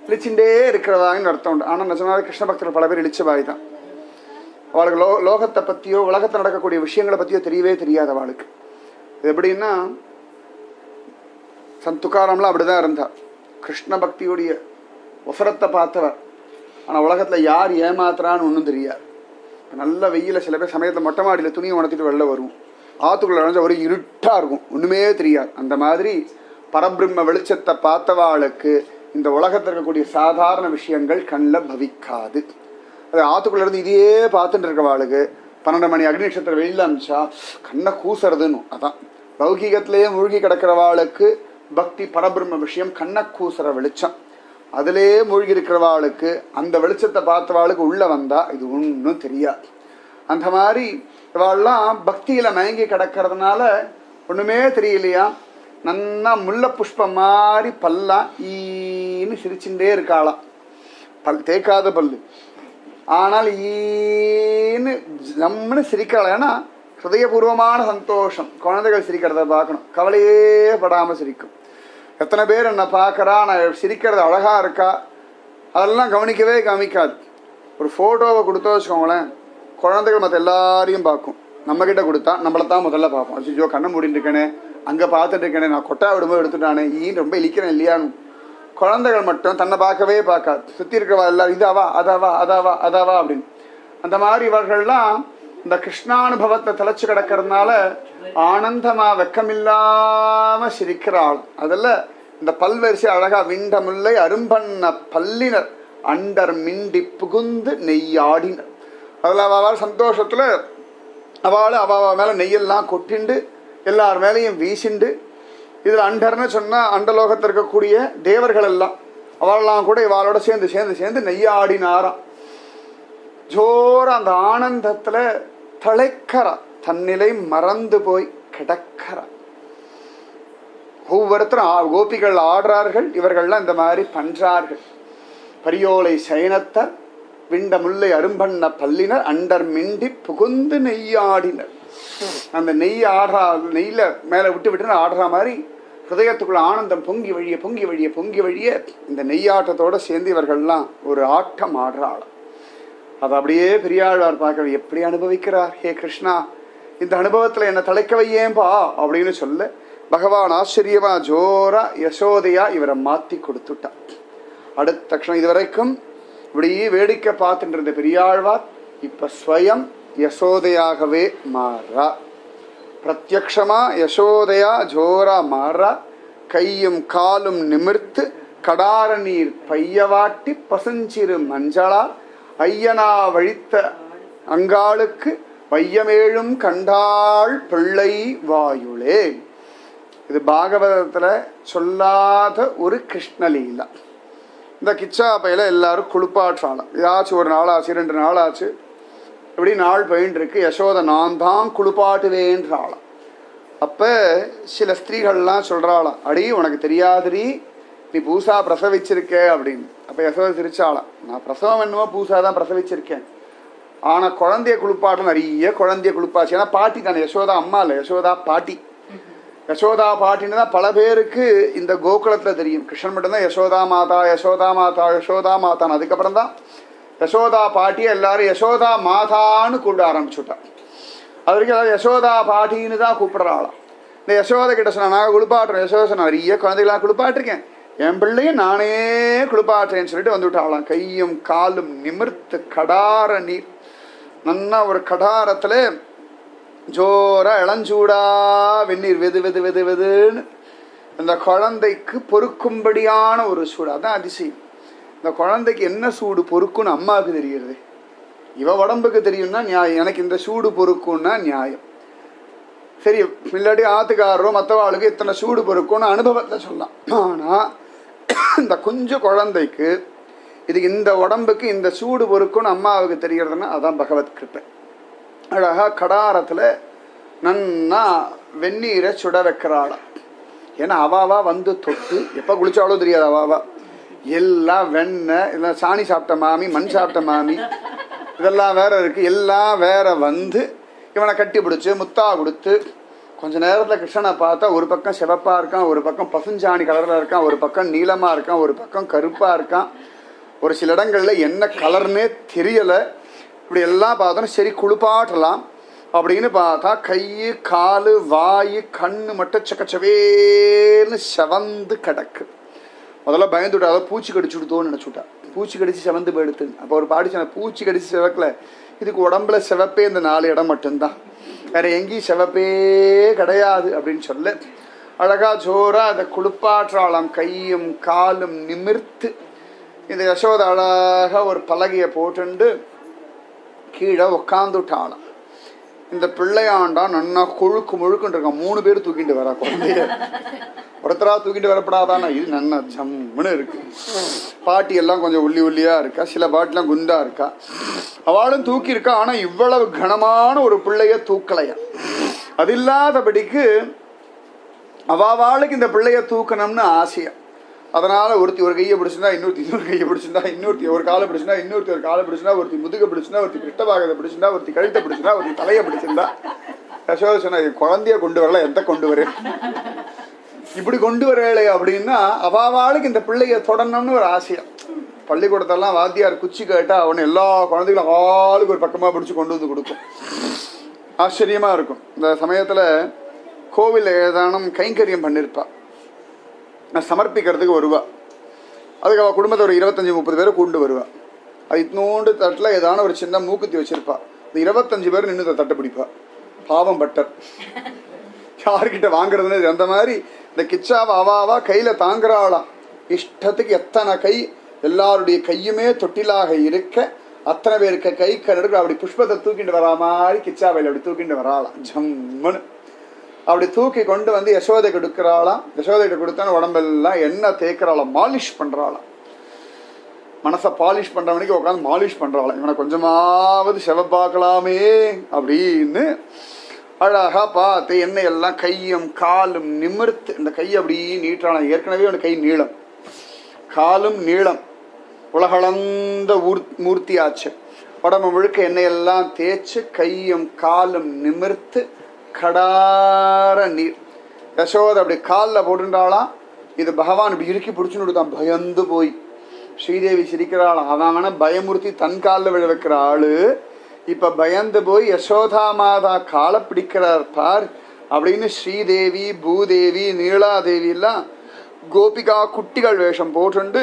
இளிச்சுட்டே இருக்கிறவான்னு அர்த்தம் உண்டு. ஆனால் நிஜமாவே கிருஷ்ண பக்தர்கள் பல பேர் இளிச்சவாய் தான். அவளுக்கு லோகத்தை பற்றியோ உலகத்தில் நடக்கக்கூடிய விஷயங்களை பற்றியோ தெரியவே தெரியாது அவளுக்கு. இது எப்படின்னா சந்துக்காரம்லாம் அப்படிதான் இருந்தார். கிருஷ்ண பக்தியுடைய ஒசரத்தை பார்த்தவர். ஆனால் உலகத்தில் யார் ஏமாத்துறான்னு ஒன்றும் தெரியாது. நல்ல வெயில சில பேர் சமயத்தில் மொட்டை மாடியில் துணியை உணர்த்திட்டு வெளில வரும். ஆற்றுக்குள்ள நுழைஞ்ச ஒரு இருட்டாக இருக்கும், ஒன்றுமே தெரியாது. அந்த மாதிரி பரபிரம்ம வெளிச்சத்தை பார்த்தவாளுக்கு இந்த உலகத்தில் இருக்கக்கூடிய சாதாரண விஷயங்கள் கண்ணில் பவிக்காது. அது ஆற்றுக்குள்ள இருந்து இதையே பார்த்துட்டு இருக்கவாளுக்கு 12 மணி அக்னி நட்சத்திரம் வெளியில் அனுப்பிச்சா கண்ணை கூசுறதுன்னு. அதான் லௌகீகத்திலேயே மூழ்கி கிடக்கிறவாளுக்கு பக்தி பரபிரம்ம விஷயம் கண்ணை கூசுற வெளிச்சம். அதிலே மூழ்கி இருக்கிறவாளுக்கு அந்த வெளிச்சத்தை பார்த்தவாளுக்கு உள்ள வந்தா இது ஒன்றும் தெரியாது. அந்த மாதிரி இவாள்லாம் பக்தியில மயங்கி கிடக்கிறதுனால ஒண்ணுமே தெரியலையா. நன்னா முல்லை புஷ்பம் மாதிரி பல்லாம் ஈன்னு சிரிச்சுட்டே இருக்காளாம். தேய்க்காத பல்லு, ஆனால் ஈன்னு நம்மன்னு சிரிக்கிறாள். ஏன்னா ஹிருதயபூர்வமான சந்தோஷம். குழந்தைகள் சிரிக்கிறத பார்க்கணும், கவலையே படாம சிரிக்கும். எத்தனை பேர் என்னை பார்க்கறா, நான் சிரிக்கிறது அழகா இருக்கா, அதெல்லாம் கவனிக்கவே கவனிக்காது. ஒரு ஃபோட்டோவை கொடுத்தோ வச்சுக்கோங்களேன், குழந்தைகள் மற்ற எல்லாரையும் பார்க்கும். நம்மக்கிட்ட கொடுத்தா நம்மளை தான் முதல்ல பார்ப்போம். அச்சோ கண்ணை மூடிட்டு இருக்கேனே, அங்கே பார்த்துட்டு இருக்கேனே, நான் கொட்டா விடும்போது எடுத்துட்டானே, ஈன்னு ரொம்ப இழிக்கிறேன் இல்லையான்னு. குழந்தைகள் மட்டும் தன்னை பார்க்கவே பார்க்காது. சுற்றி இருக்கிறவா எல்லாரும் இதாவா அதாவா அதாவா அதாவா அப்படின்னு. அந்த மாதிரி இவர்கள்லாம் இந்த கிருஷ்ணானுபவத்தை தலைச்சு கிடக்கிறதுனால ஆனந்தமா வெக்கமில்லாம சிரிக்கிறாள். அதில் இந்த பல்வரிசை அழகா விண்ட முல்லை அரும்பண்ண பல்லினர் அண்டர் மிண்டி புகுந்து நெய்யாடினர். அதில் அவள் சந்தோஷத்துல அவள் அவ மேல நெய்யெல்லாம் கொட்டிண்டு எல்லார் மேலையும் வீசிண்டு. இதில் அண்டர்னு சொன்னா அண்டலோகத்தில் இருக்கக்கூடிய தேவர்கள் எல்லாம் அவளெல்லாம் கூட இவாளோட சேர்ந்து சேர்ந்து சேர்ந்து நெய்யாடினாராம். ஜோர அந்த ஆனந்தத்துல தழைக்கிறா, தன்னிலை மறந்து போய் கிடக்கிறா. ஒவ்வொருத்தரும் கோபிகள் ஆடுறார்கள், இவர்கள்லாம் இந்த மாதிரி பண்றார்கள். பரியோலை சைனத்தர் விண்ட முல்லை அரும்பண்ண பல்லினர் அண்டர் மிண்டி புகுந்து நெய்யாடினர். அந்த நெய் ஆடுறா, நெய்ல மேல விட்டு விட்டு ஆடுற மாதிரி ஹிருதயத்துக்குள்ள ஆனந்தம் பொங்கி வழிய பொங்கி வழிய பொங்கி வழிய இந்த நெய்யாட்டத்தோட சேர்ந்து இவர்கள்லாம் ஒரு ஆட்டம் ஆடுறாள். அதை அப்படியே பெரியாழ்வார் பார்க்க எப்படி அனுபவிக்கிறார். ஹே கிருஷ்ணா, இந்த அனுபவத்துல என்ன தலைக்க வையேன்பா அப்படின்னு சொல்ல பகவான் ஆச்சரியமா ஜோரா யசோதையா இவரை மாத்தி கொடுத்துட்டார். அடுத்த க்ஷணம் இதுவரைக்கும் இப்படியே வேடிக்கை பார்த்துட்டு இருந்த பெரியாழ்வார் இப்ப ஸ்வயம் யசோதையாகவே மாறா. பிரத்யக்ஷமா யசோதையா ஜோரா மாறா. கையும் காலும் நிமிர்த்து கடார நீர் பையவாட்டி பசுஞ்சிறு மஞ்சளா ஐயனா வழித்த அங்காளுக்கு வையமேழும் கண்டாள் பிள்ளை வாயுளே. இது பாகவதத்துல சொல்லாத ஒரு கிருஷ்ணலீலா. இந்த கிச்சா பையில எல்லாரும் குளிப்பாற்றாலாம். ஏதாச்சும் ஒரு நாளாச்சு 2 நாளாச்சு இப்படி நாள் போயின்னு இருக்கு. யசோதை நான் தான் குளிப்பாட்டுவேன்றாளாம். அப்ப சில ஸ்திரீகள்லாம் சொல்றாளாம், அடி உனக்கு தெரியாதுடி, நீ பூசா பிரசவிச்சிருக்க அப்படின்னு. அப்ப யசோதை சிரிச்சாளாம், நான் பிரசவம் என்னமோ பூசா தான் பிரசவிச்சிருக்கேன், ஆனா குழந்தைய குளிப்பாட்டம் நிறைய குழந்தைய குளிப்பாச்சு. ஏன்னா பாட்டி தானே, யசோதா அம்மா இல்லை, யசோதா பாட்டி. யசோதா பாட்டின்னு தான் பல பேருக்கு இந்த கோகுலத்துல தெரியும். கிருஷ்ணன் மட்டும்தான் யசோதா மாதா யசோதா மாதா யசோதா மாதான். அதுக்கப்புறம் தான் யசோதா பாட்டியை எல்லாரும் யசோதா மாதான்னு கூப்பிட ஆரம்பிச்சுட்டா. அது வரைக்கும் அதாவது யசோதா பாட்டின்னு தான் கூப்பிடுறாளாம். இந்த யசோதை கிட்ட சொன்னா நான் குளிப்பாட்டுறேன், யசோதை சொன்ன நிறைய குழந்தைகளாம் குளிப்பாட்டிருக்கேன், என் பிள்ளையும் நானே குளிப்பாட்டுறேன்னு சொல்லிட்டு வந்துவிட்டாளாம். கையும் காலும் நிமிர்த்து கடார நீர், நன்னா ஒரு கடாரத்துல ஜோரா இளஞ்சூடா வெந்நீர் வெது வெது வெது வெதுன்னு இந்த குழந்தைக்கு பொறுக்கும்படியான ஒரு சூடு. அதான் அதிசயம். இந்த குழந்தைக்கு என்ன சூடு பொறுக்குன்னு அம்மாவுக்கு தெரிகிறது, இவ உடம்புக்கு தெரியும்னா நியாயம். எனக்கு இந்த சூடு பொறுக்குன்னா நியாயம். சரி, இல்லாட்டி ஆத்துக்காரரோ மற்றவாளுக்கு இத்தனை சூடு பொறுக்குன்னு அனுபவத்தை சொல்லலாம். ஆனா இந்த கொஞ்சம் குழந்தைக்கு இது இந்த உடம்புக்கு இந்த சூடு பொறுக்குன்னு அம்மாவுக்கு தெரிகிறதுன்னா அதான் பகவத் கிருப்பை. அழகா கடாரத்துல நன்னா வெந்நீரை சுட வைக்கிறாளாம். ஏன்னா அவாவா வந்து தொட்டு எப்போ குளிச்சாலும் தெரியாது. அவாவா எல்லாம் வெண்ணெய், இல்லை சாணி சாப்பிட்ட மாமி, மண் சாப்பிட்ட மாமி, இதெல்லாம் வேற இருக்கு. எல்லாம் வேற வந்து இவனை கட்டி பிடிச்சி முத்தா கொடுத்து கொஞ்ச நேரத்தில் கிருஷ்ணனை பார்த்தா ஒரு பக்கம் சிவப்பாக இருக்கான், ஒரு பக்கம் பசுஞ்சாணி கலரில் இருக்கான், ஒரு பக்கம் நீளமாக இருக்கான், ஒரு பக்கம் கருப்பாக இருக்கான், ஒரு சில இடங்களில் என்ன கலர்னே தெரியலை. இப்படி எல்லாம் பார்த்தோன்னா சரி குளிப்பாட்டலாம் அப்படின்னு பார்த்தா கை காலு வாய் கண்ணு மட்டும் சக்கச்சவேன்னு செவந்து கிடக்கு. முதல்ல பயந்துவிட்டா, அதை பூச்சி கடிச்சு விடுத்தோன்னு நினச்சுட்டா. பூச்சி கடிச்சு செவந்து போயிடுத்து. அப்போ ஒரு பாடி சொன்ன, பூச்சி கடிச்சு செவக்கல, இதுக்கு உடம்புல சிவப்பே இந்த 4 இடம் மட்டும்தான், வேற எங்கேயும் சிவப்பே கிடையாது அப்படின்னு சொல்ல அழகா ஜோரா அதை குளிப்பாற்றாளாம். கையும் காலும் நிமிர்த்து இந்த யசோத அழகா ஒரு பலகையை போட்டுண்டு கீழே உக்காந்துட்டாளாம். இந்த பிள்ளையாண்டா நன்னா கொழுக்கு முழுக்குன்னு இருக்கான். 3 பேர் தூக்கிட்டு வரா குழந்தைய. ஒருத்தரா தூக்கிட்டு வரப்படாதானா, இது நன்னா ஜம்முன்னு இருக்கு. பாட்டி எல்லாம் கொஞ்சம் உள்ளியா இருக்கா, சில பாட்டிலாம் குண்டா இருக்கா. அவளும் தூக்கி இருக்கா. ஆனா இவ்வளவு கனமான ஒரு பிள்ளைய தூக்கலையா. அது இல்லாதபடிக்கு அவாளுக்கு இந்த பிள்ளைய தூக்கணும்னு ஆசையா. அதனால ஒருத்தி ஒரு கையை பிடிச்சிருந்தா இன்னொருத்தி இன்னொரு கையை பிடிச்சிருந்தா, இன்னொருத்தி ஒரு காலை பிடிச்சிருந்தா இன்னொருத்தி ஒரு காலை பிடிச்சிருந்தா, ஒருத்தி முதுக பிடிச்சிருந்தா, ஒருத்தி கிருஷ்ணபாகத்தை பிடிச்சிருந்தா, ஒருத்தி கழுத்தை பிடிச்சிருந்தா, ஒருத்தி தலையை பிடிச்சிருந்தா. யசோதை சொன்னா, குழந்தைய கொண்டு வரல, எந்த கொண்டு வரேன், இப்படி கொண்டு வரலை அப்படின்னா அவாளுக்கு இந்த பிள்ளைய தொடரணும்னு ஒரு ஆசையா. பள்ளிக்கூடத்தெல்லாம் வாத்தியார் குச்சி கேட்டா அவனை எல்லா குழந்தைகளும் ஆளுக்கு ஒரு பக்கமா பிடிச்சி கொண்டு வந்து கொடுக்கும். ஆச்சரியமா இருக்கும். இந்த சமயத்துல கோவில் ஏதானும் கைங்கரியம் பண்ணிருப்பா, நான் சமர்ப்பிக்கிறதுக்கு வருவா. அதுக்கு அவள் குடும்பத்தை ஒரு 25-30 பேரை கூண்டு வருவா. அது இத்தனோண்டு தட்டில் ஏதான ஒரு சின்ன மூக்குத்தி வச்சிருப்பா. இந்த 25 பேர் நின்று தட்டை பிடிப்பா. பாவம் பட்டர் யார்கிட்ட வாங்குறதுன்னு. அந்த மாதிரி இந்த கிச்சாவை அவாவா கையில தாங்குறாளாம். இஷ்டத்துக்கு எத்தனை கை, எல்லாருடைய கையுமே தொட்டிலாக இருக்க அத்தனை பேருக்கு கை கணக்கு அப்படி புஷ்பத்தை தூக்கிட்டு வரா மாதிரி கிச்சாவையில் அப்படி தூக்கிட்டு வராளாம். ஜம்முன்னு அப்படி தூக்கி கொண்டு வந்து யசோதை கொடுக்குறாளாம். யசோதைகிட்ட கொடுத்தான உடம்பெல்லாம் எண்ணெய் தேய்க்கிறாளாம், மாலிஷ் பண்றாளாம். மனசை பாலிஷ் பண்றவனுக்கு உட்காந்து மாலிஷ் பண்றாளாம். இவனை கொஞ்சமாவது செவப்பாக்கலாமே அப்படின்னு அழகா பார்த்து எண்ணெய் எல்லாம் கையும் காலும் நிமிர்த்து இந்த கையை அப்படி நீட்டாளாம். ஏற்கனவே அவனுக்கு கை நீளம், காலும் நீளம், உலகளந்த மூர்த்தி ஆச்சு. உடம்பு முழுக்க எண்ணெயெல்லாம் தேய்ச்சு கையும் காலும் நிமிர்த்து கடார நீர். யசோதை அப்படி காலில் போட்டுட்டாளாம். இது பகவான் இப்படி இறுக்கி பிடிச்சுன்னு தான் பயந்து போய் ஸ்ரீதேவி சிரிக்கிறாளாம். அவன பயமுறுத்தி தன் காலில் விழ வைக்கிற ஆளு இப்ப பயந்து போய் யசோதா மாதா காலை பிடிக்கிறார் பார் அப்படின்னு ஸ்ரீதேவி, பூதேவி, நீலாதேவி எல்லாம் கோபிகா குட்டிகள் வேஷம் போட்டுண்டு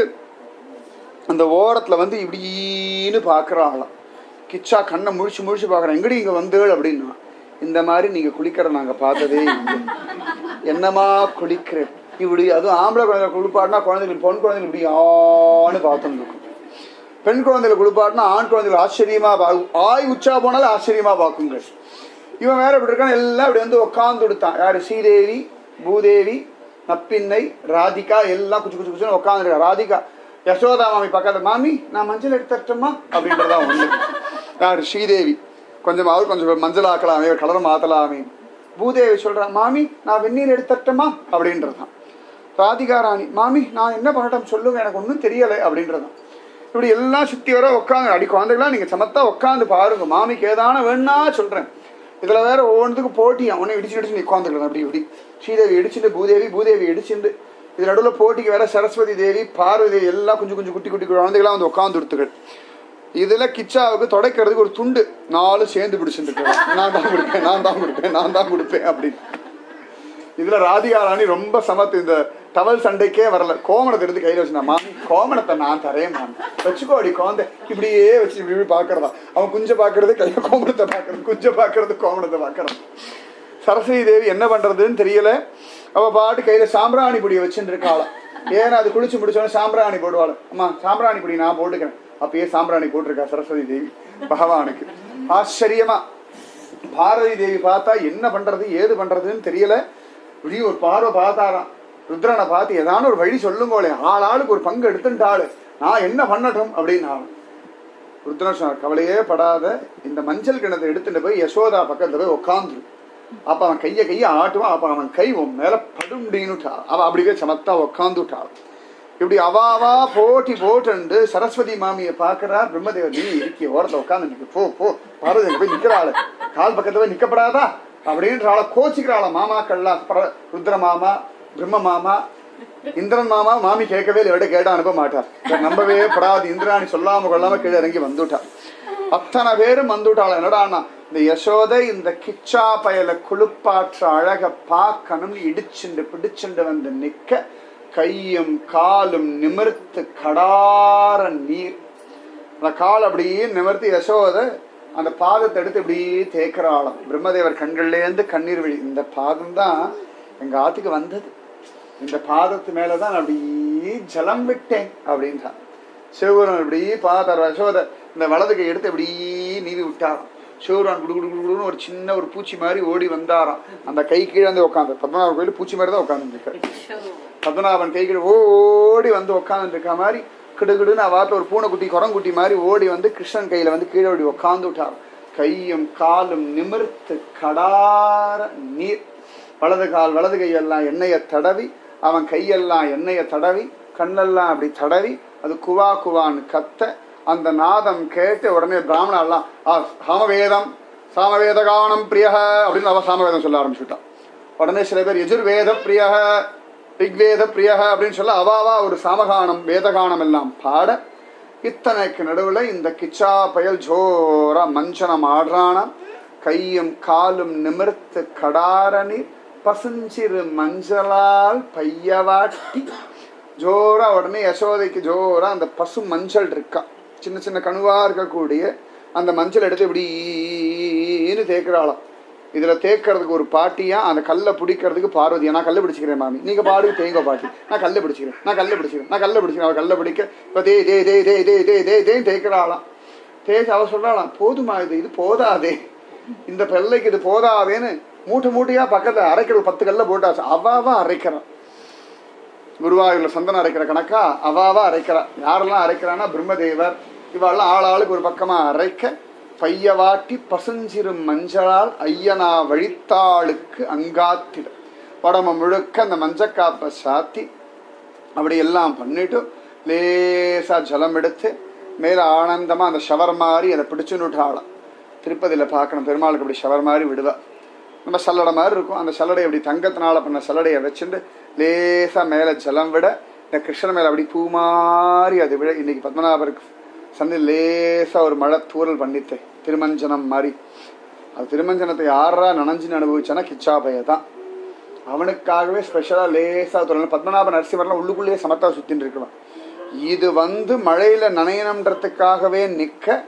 அந்த ஓரத்துல வந்து இப்படின்னு பாக்குறாளாம். கிச்சா கண்ணை முழிச்சு முழிச்சு பாக்குறேன், எங்கடி இங்க வந்தேள் அப்படின்னா. இந்த மாதிரி நீங்க குளிக்கிற நாங்க பார்த்ததே இல்லை, என்னமா குளிக்கிறேன் இப்படி. அதுவும் ஆம்பளை குழந்தைகளை குளிப்பாட்டினா குழந்தைகள் பொன் குழந்தைகள் இப்படி ஆன்னு பார்த்துட்டு இருக்கும். பெண் குழந்தைகளை குளிப்பாட்டினா ஆண் குழந்தைகள் ஆச்சரியமா ஆய் உச்சா போனாலும் ஆச்சரியமா பார்க்குங்க. இவன் வேற இப்படி இருக்கான். எல்லாம் இப்படி வந்து உட்காந்து கொடுத்தான். யாரு? ஸ்ரீதேவி, பூதேவி, நப்பின்னை, ராதிகா எல்லாம் குச்சி குச்சி குச்சுன்னு உட்காந்துருக்கா. ராதிகா யசோதா மாமி பக்கத்துல, மாமி நான் மஞ்சள் எடுத்துட்டோமா அப்படின்றதா ஒண்ணு. யாரு? ஸ்ரீதேவி கொஞ்சமாவது கொஞ்சம் மஞ்சள் ஆக்கலாமே, கலர் மாத்தலாமே. பூதேவி சொல்றா, மாமி நான் வெந்நீர் எடுத்துட்டோமா அப்படின்றதான். ராதிகா ராணி, மாமி நான் என்ன பண்ணட்டும் சொல்லுங்க, எனக்கு ஒன்றும் தெரியலை அப்படின்றதான். இப்படி எல்லாம் சுத்தி வர உட்காந்து அடி குழந்தைகளாம் நீங்க சமத்தா உட்காந்து பாருங்க, மாமிக்கு ஏதான வேணா சொல்றேன். இதுல வேற ஒவ்வொன்றுக்கு போட்டி, அவனை இடிச்சு இடிச்சு நீ உட்காந்துக்கலாம். அப்படி இப்படி ஸ்ரீதேவி இடிச்சுட்டு பூதேவி இடிச்சுட்டு இது நடுவில் போட்டிக்கு வேற சரஸ்வதி தேவி, பார்வதி தேவி எல்லாம் கொஞ்சம் கொஞ்சம் குட்டி குட்டி குழந்தைகளாம் வந்து உட்காந்து கொடுத்துகள். இதுல கிச்சாவுக்கு தொடக்கிறதுக்கு ஒரு துண்டு 4 சேர்ந்து பிடிச்சுட்டு நான் தான் கொடுப்பேன் அப்படின்னு. இதுல ராதிகா ராணி ரொம்ப சமத்து. இந்த டவல் சண்டைக்கே வரல, கோமணத்தை எடுத்து கையில வச்சுனா, மாமி கோமணத்தை நான் தரேன் மாமி வச்சுக்கோ அடி குழந்தை இப்படியே வச்சு இப்படி பாக்குறதா. அவன் குஞ்ச பாக்குறது கையில கோமணத்தை பாக்குறது, குஞ்ச பாக்குறது கோமணத்தை பாக்குறான். சரஸ்வதி தேவி என்ன பண்றதுன்னு தெரியல. அவ பாட்டு கையில சாம்பிராணி பொடியை வச்சுட்டு இருக்காளாம். ஏன்னா அது குளிச்சு முடிச்சோன்னு சாம்பிராணி போடுவாள். அம்மா சாம்பிராணி பொடி நான் போட்டுக்கிறேன். அப்பயே சாம்பிராணி போட்டிருக்கா சரஸ்வதி தேவி பகவானுக்கு. ஆச்சரியமா பார்வதி தேவி பார்த்தா என்ன பண்றது ஏது பண்றதுன்னு தெரியல. இப்படி ஒரு பார்வை பார்த்தாராம். ருத்ரனை பார்த்து ஏதான ஒரு வழி சொல்லுங்கோளே, ஆளுக்கு ஒரு பங்கு எடுத்துட்டாளு, நான் என்ன பண்ணட்டும் அப்படின்னு. ருத்ரன் சொன்னார், கவலையே படாத, இந்த மஞ்சள் கிணத்தை எடுத்துட்டு போய் யசோதா பக்கத்துல போய் உட்காந்துரு. அப்ப அவன் கைய ஆட்டுவான். அப்ப அவன் கை உன் மேல படுண்டின்னுட்டா. அவ அப்படியே சமத்தா உக்காந்துட்டாள். இப்படி அவாவா போட்டி போட்டு சரஸ்வதி மாமியை பாக்குறா. பிரம்மதேவர் நீ இருக்கிய ஓரத்தை உட்காந்து போ போ பார்வதி போய் நிக்கிறாள். கால் பக்கத்துல போய் நிக்கப்படாதா அப்படின்றாள. கோச்சிக்கிறாள மாமாக்கள்லாம். ருத்ர மாமா, பிரம்ம மாமா, இந்திரன் மாமா. மாமி கேட்கவே இல்லை, விட கேட்டா அனுப்ப மாட்டார். நம்பவே படாது. இந்திராணி சொல்லாம கொள்ளாம கீழே இறங்கி வந்துட்டார். அத்தனை பேரும் வந்துட்டாள். என்னடான்னா இந்த யசோதை இந்த கிச்சா பயல குளிப்பாற்ற அழக பார்க்கணும் இடிச்சுண்டு பிடிச்சுண்டு வந்து நிக்க கையும் காலும் நிமிர்த்து கடார நீர். அந்த கால் அப்படியே நிமிர்த்து யசோதை அந்த பாதத்தை எடுத்து இப்படியே தேய்க்கிறாளாம். பிரம்மதேவர் கண்கள்லேருந்து கண்ணீர் விழி. இந்த பாதம் தான் எங்க ஆத்துக்கு வந்தது, இந்த பாதத்து மேலதான் அப்படியே ஜலம் விட்டேன் அப்படின்றான். சிவபுரம் இப்படி பார்த்தார். யசோதை இந்த வலது கை எடுத்து இப்படியே நீவி விட்டாராம். சிவபுரான் குடு குடு குடுன்னு ஒரு சின்ன ஒரு பூச்சி மாதிரி ஓடி வந்தாராம். அந்த கை கீழே வந்து உட்காந்து பத்மநாபன் கோயில் பூச்சி மாதிரி தான் உட்காந்துருக்காரு. பத்மநாபன் கை கீழே ஓடி வந்து உட்காந்து இருக்க மாதிரி கிடுகிடுன்னு அவாட்டில் ஒரு பூனைக்குட்டி குரங்குட்டி மாதிரி ஓடி வந்து கிருஷ்ணன் கையில வந்து கீழே ஓடி உட்காந்து விட்டார். கையும் காலும் நிமிர்த்து கடார நீர். வலது கால் வலது கையெல்லாம் எண்ணெயை தடவி, அவன் கையெல்லாம் எண்ணெயை தடவி, கண்ணெல்லாம் அப்படி தடவி, அது குவா குவான்னு கத்த அந்த நாதம் கேட்டு உடனே பிராமணெல்லாம் சாமவேதம் சாமவேத கானம் பிரியக அப்படின்னு அவ சாமவேதம் சொல்ல ஆரம்பிச்சுட்டான். உடனே சில பேர் எஜுர்வேத பிரியக ரிக்வேத பிரியக அப்படின்னு சொல்ல அவாவா ஒரு சாமகானம் வேதகானம் எல்லாம் பாட. இத்தனைக்கு நடுவுல இந்த கிச்சா பயல் ஜோரா மஞ்சனம் ஆடுறானாம். கையும் காலும் நிமிர்த்து கடாரணி பசுஞ்சிறு மஞ்சளால் பையவாட்டி ஜோரா. உடனே யசோதைக்கு ஜோரா அந்த பசு மஞ்சள் இருக்கா, சின்ன சின்ன கணுவா இருக்கக்கூடிய அந்த மஞ்சள் எடுத்து இப்படின்னு தேய்க்கிறாளாம். இதுல தேய்க்கிறதுக்கு ஒரு பாட்டியா, அந்த கல்லை பிடிக்கிறதுக்கு பார்வதியா. நான் கல்லை பிடிச்சிக்கிறேன் மாமி, நீங்க பாடுக்கு தேங்க பாட்டி. நான் கல்லை பிடிச்சிக்கிறேன், நான் கல்லை பிடிச்சிக்கிறேன், நான் கல்லை பிடிச்சிக்கிறேன். அவள் கல்லை பிடிக்க இப்ப தே தே தே தே தே தே தே தேன்னு தேய்க்கிறாளாம். தேய்ச்சி அவ சொல்றாளாம் போதுமா, இது போதாதே, இந்த பிள்ளைக்கு இது போதாதேன்னு மூட்டை மூட்டையா பக்கத்துல அரைக்கிறது 10 கல்ல போட்டாச்சு. அவாவா அரைக்கிறான். குருவாயூர்ல சந்தனம் அரைக்கிற கணக்கா அவாவா அரைக்கிறா. யாரெல்லாம் அரைக்கிறான்னா பிரம்மதேவர் இவாள்லாம் ஆளாளுக்கு ஒரு பக்கமா அரைக்க பையவாட்டி பசுஞ்சிறு மஞ்சளால் ஐயனா வழித்தாளுக்கு அங்காத்திட. உடம்பு முழுக்க அந்த மஞ்சக்காப்பை சாத்தி அப்படி எல்லாம் பண்ணிட்டு லேசா ஜலம் எடுத்து மேல ஆனந்தமா அந்த ஷவர் மாதிரி அதை பிடிச்சுன்னு விட்டாளாம். திருப்பதியில பார்க்கணும், பெருமாளுக்கு அப்படி ஷவர் மாதிரி விடுவா. நம்ம சல்லடை மாதிரி இருக்கும். அந்த சல்லடை அப்படி தங்கத்தினால பண்ண சல்லடையை வச்சுட்டு லேசா மேல ஜலம் விட இந்த கிருஷ்ணன் மேல அப்படி பூ மாதிரி அது விட. இன்னைக்கு பத்மநாபருக்கு சந்தை லேசா ஒரு மழை தூரல் பண்ணித்தேன் திருமஞ்சனம் மாதிரி. அது திருமஞ்சனத்தை யாரா நனைஞ்சுன்னு அனுபவிச்சானா கிச்சா பைய தான். அவனுக்காகவே ஸ்பெஷலா லேசா தூரல். பத்மநாப நரசிம்மர்லாம் உள்ளுக்குள்ளேயே சமத்தா சுத்தின்னு இருக்கலாம். இது வந்து மழையில நனையணுன்றதுக்காகவே நிக்க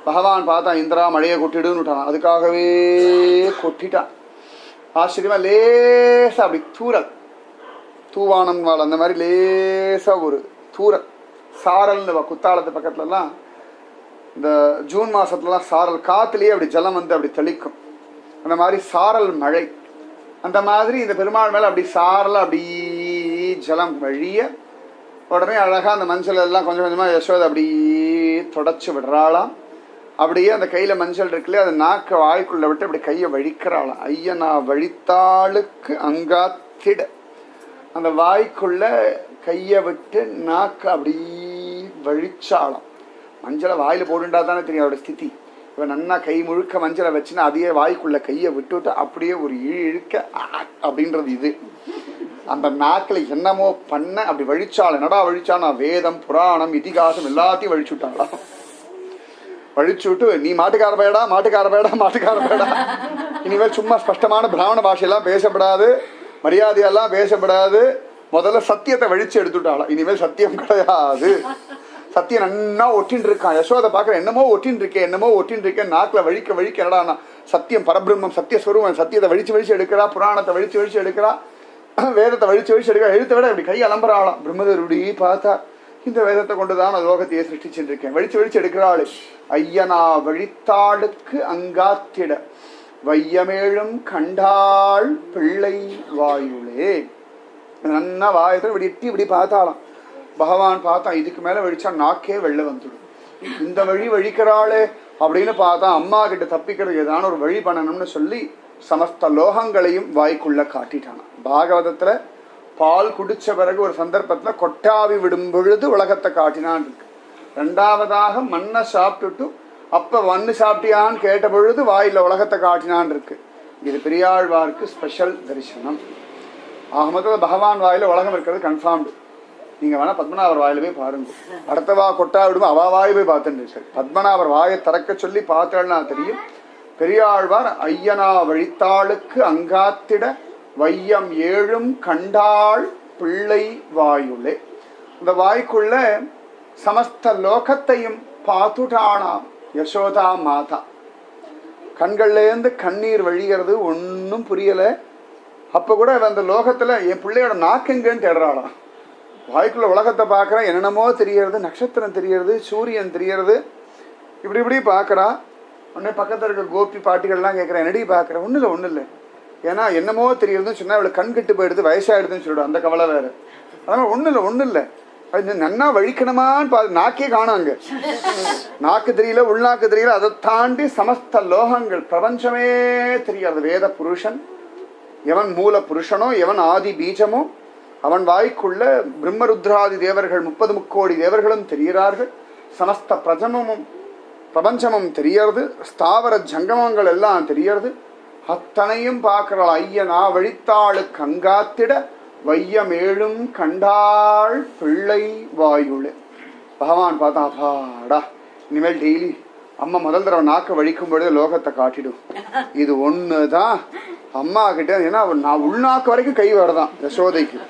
பகவான் பார்த்தா இந்திரா மழையை கொட்டிடுன்னு விட்டான். அதுக்காகவே கொட்டிட்டான். ஆச்சரியமா லேசா அப்படி தூரல், தூவானம் வாழ் அந்த மாதிரி லேசா ஒரு தூரல் சாரல்னு குத்தாலத்து பக்கத்துலலாம் இந்த ஜூன் மாசத்துலலாம் சாரல் காத்துலயே அப்படி ஜலம் வந்து அப்படி தெளிக்கும். அந்த மாதிரி சாரல் மழை. அந்த மாதிரி இந்த பெருமாள் மேல அப்படி சாரல் அப்படி ஜலம் வழிய உடனே அழகா அந்த மஞ்சள் எல்லாம் கொஞ்சம் கொஞ்சமா யசோதை அப்படி தொடச்சு விடுறாளாம். அப்படியே அந்த கையில மஞ்சள் இருக்குல்லையே அது நாக்கு வாய்க்குள்ள விட்டு அப்படி கையை வழிக்கிறாளாம். ஐயனா வழித்தாளுக்கு அங்காத்திட. அந்த வாய்க்குள்ள கைய விட்டு நாக்கு அப்படி வழிச்சாளாம். மஞ்சளை வாயில போடுண்டா தானே தெரியும் அவரோட ஸ்திதி. இவன் நன்னா கை முழுக்க மஞ்சளை வச்சுன்னா அதையே வாய்க்குள்ள கையை விட்டுவிட்டு அப்படியே ஒரு இழுக்க அப்படின்றது இது. அந்த நாக்குல என்னமோ பண்ண அப்படி வழிச்சாள். என்னடா வழிச்சானா வேதம் புராணம் இதிகாசம் எல்லாத்தையும் வழிச்சுட்டாங்களா. வழிச்சு விட்டு நீ மாட்டுக்கார பயடா மாட்டுக்கார பயடா மாட்டுக்கார பயடா, இனிமேல் சும்மா ஸ்பஷ்டமான பிராமண பாஷையெல்லாம் பேசப்படாது, மரியாதையெல்லாம் பேசப்படாது, முதல்ல சத்தியத்தை வழிச்சு எடுத்துட்டாளா. இனிமேல் சத்தியம் கிடையாது. சத்தியம் நன்னா ஒட்டின்னு இருக்கான். யசோதை பாக்குற என்னமோ ஒட்டின்னு இருக்கேன் என்னமோ ஒட்டின்னு இருக்கேன் நாக்குல வழிக்க வழிக்க என்னடா சத்தியம் பரபிரம்மம் சத்தியஸ்வரூபம். சத்தியத்தை வழிச்சு வழிச்சு எடுக்கிறா, புராணத்தை வழிச்சு வழிச்சு எடுக்கிறா, வேதத்தை வழிச்சு வழிச்சு எடுக்கிறா. எழுத்த விட இப்படி கை அலம்புறாளாம். பிரம்மதேவர் இப்படி பார்த்தா இந்த வேதத்தை கொண்டுதான் நான் லோகத்தையே சிருஷ்டிச்சுட்டு இருக்கேன். வழிச்சு வழிச்சு எடுக்கிறாளு. ஐயனா வழித்தாளுக்கு அங்காத்திட வையமேழும் கண்டாள் பிள்ளை வாயுளே. நன்னா வாயத்தை இப்படி எட்டி இப்படி பார்த்தாலாம். பகவான் பார்த்தா இதுக்கு மேல வழிச்சா நாக்கே வெள்ள வந்துடும். இந்த வழி வழிக்கிறாளே அப்படின்னு பார்த்தா அம்மா கிட்ட தப்பிக்கிறது ஏதான ஒரு வழி பண்ணணும்னு சொல்லி சமஸ்த லோகங்களையும் வாய்க்குள்ள காட்டிட்டானா. பாகவதத்துல பால் குடிச்ச பிறகு ஒரு சந்தர்ப்பத்துல கொட்டாவி விடும் பொழுது உலகத்தை காட்டினான் இருக்கு. ரெண்டாவதாக மண்ணை சாப்பிட்டுட்டு அப்ப மண்ணு சாப்பிட்டியான்னு கேட்ட பொழுது வாயில உலகத்தை காட்டினான் இருக்கு. இது பெரியாழ்வாருக்கு ஸ்பெஷல் தரிசனம். ஆக மொத்தத்தில் பகவான் வாயில உலகம் இருக்கிறது கன்ஃபார்ம்டு. நீங்க வேணா பத்மநாபர் வாயில போய் பாருங்க. அடுத்தவா கொட்டா விடுமோ அவ வாய் போய் பார்த்துட்டு சரி, பத்மநாபர் வாயை திறக்க சொல்லி பார்த்தேன்னா தெரியும். பெரியாழ்வார் ஐயனா வழித்தாளுக்கு அங்காத்திட வையம் ஏழும் கண்டாள் பிள்ளை வாயுளே. இந்த வாய்க்குள்ள சமஸ்த லோகத்தையும் பார்த்துட்டானாம் யசோதா மாதா. கண்கள்லேருந்து கண்ணீர் வழிகிறது, ஒன்னும் புரியல. அப்ப கூட அந்த லோகத்துல என் பிள்ளையோட நாக்குங்கன்னு தேடுறாளாம். வாய்க்குள்ள உலகத்தை பார்க்கறேன், என்னென்னமோ தெரியறது, நட்சத்திரம் தெரியறது, சூரியன் தெரியறது, இப்படி இப்படி பார்க்கறா. உடனே பக்கத்துல இருக்க கோபி பாட்டிகள்லாம் கேட்கறேன், என்னடி பார்க்கறேன்? ஒன்றும் இல்லை. ஏன்னா என்னமோ தெரியுதுன்னு சொன்னா அவளுக்கு கண் கட்டு போயிடுது, வயசாயிடுதுன்னு சொல்லிடும், அந்த கவலை வேற. அதனால ஒன்றும் இல்லை அது நன்னா வழிக்கணுமான்னு நாக்கே காணாங்க. நாக்கு தெரியல, உள்நாக்கு தெரியல, அதை தாண்டி சமஸ்த லோகங்கள் பிரபஞ்சமே தெரியாது. வேத புருஷன் எவன் மூல புருஷனோ, எவன் ஆதி பீஜமோ, அவன் வாய்க்குள்ள பிரம்மருத்ராதி தேவர்கள் 30 முக்கோடி தேவர்களும் தெரிகிறார்கள். சமஸ்த பிரபஞ்சமும் தெரியறது, ஸ்தாவர ஜங்கமங்கள் எல்லாம் தெரியறது. அத்தனையும் பார்க்கிறாள். ஐயனா வழித்தாளுக்கு அங்காத்திட வையம் ஏழும் கண்டாள் பிள்ளை வாயுளே. பகவான் பார்த்தா பாடா, இனிமேல் டெய்லி அம்மா முதல் தடவை நாக்க வழிக்கும் பொழுது லோகத்தை காட்டிடும். இது ஒண்ணுதான் அம்மா கிட்ட. ஏன்னா நான் உள்நாக்கு வரைக்கும் கை வரதான் யசோதைக்கு.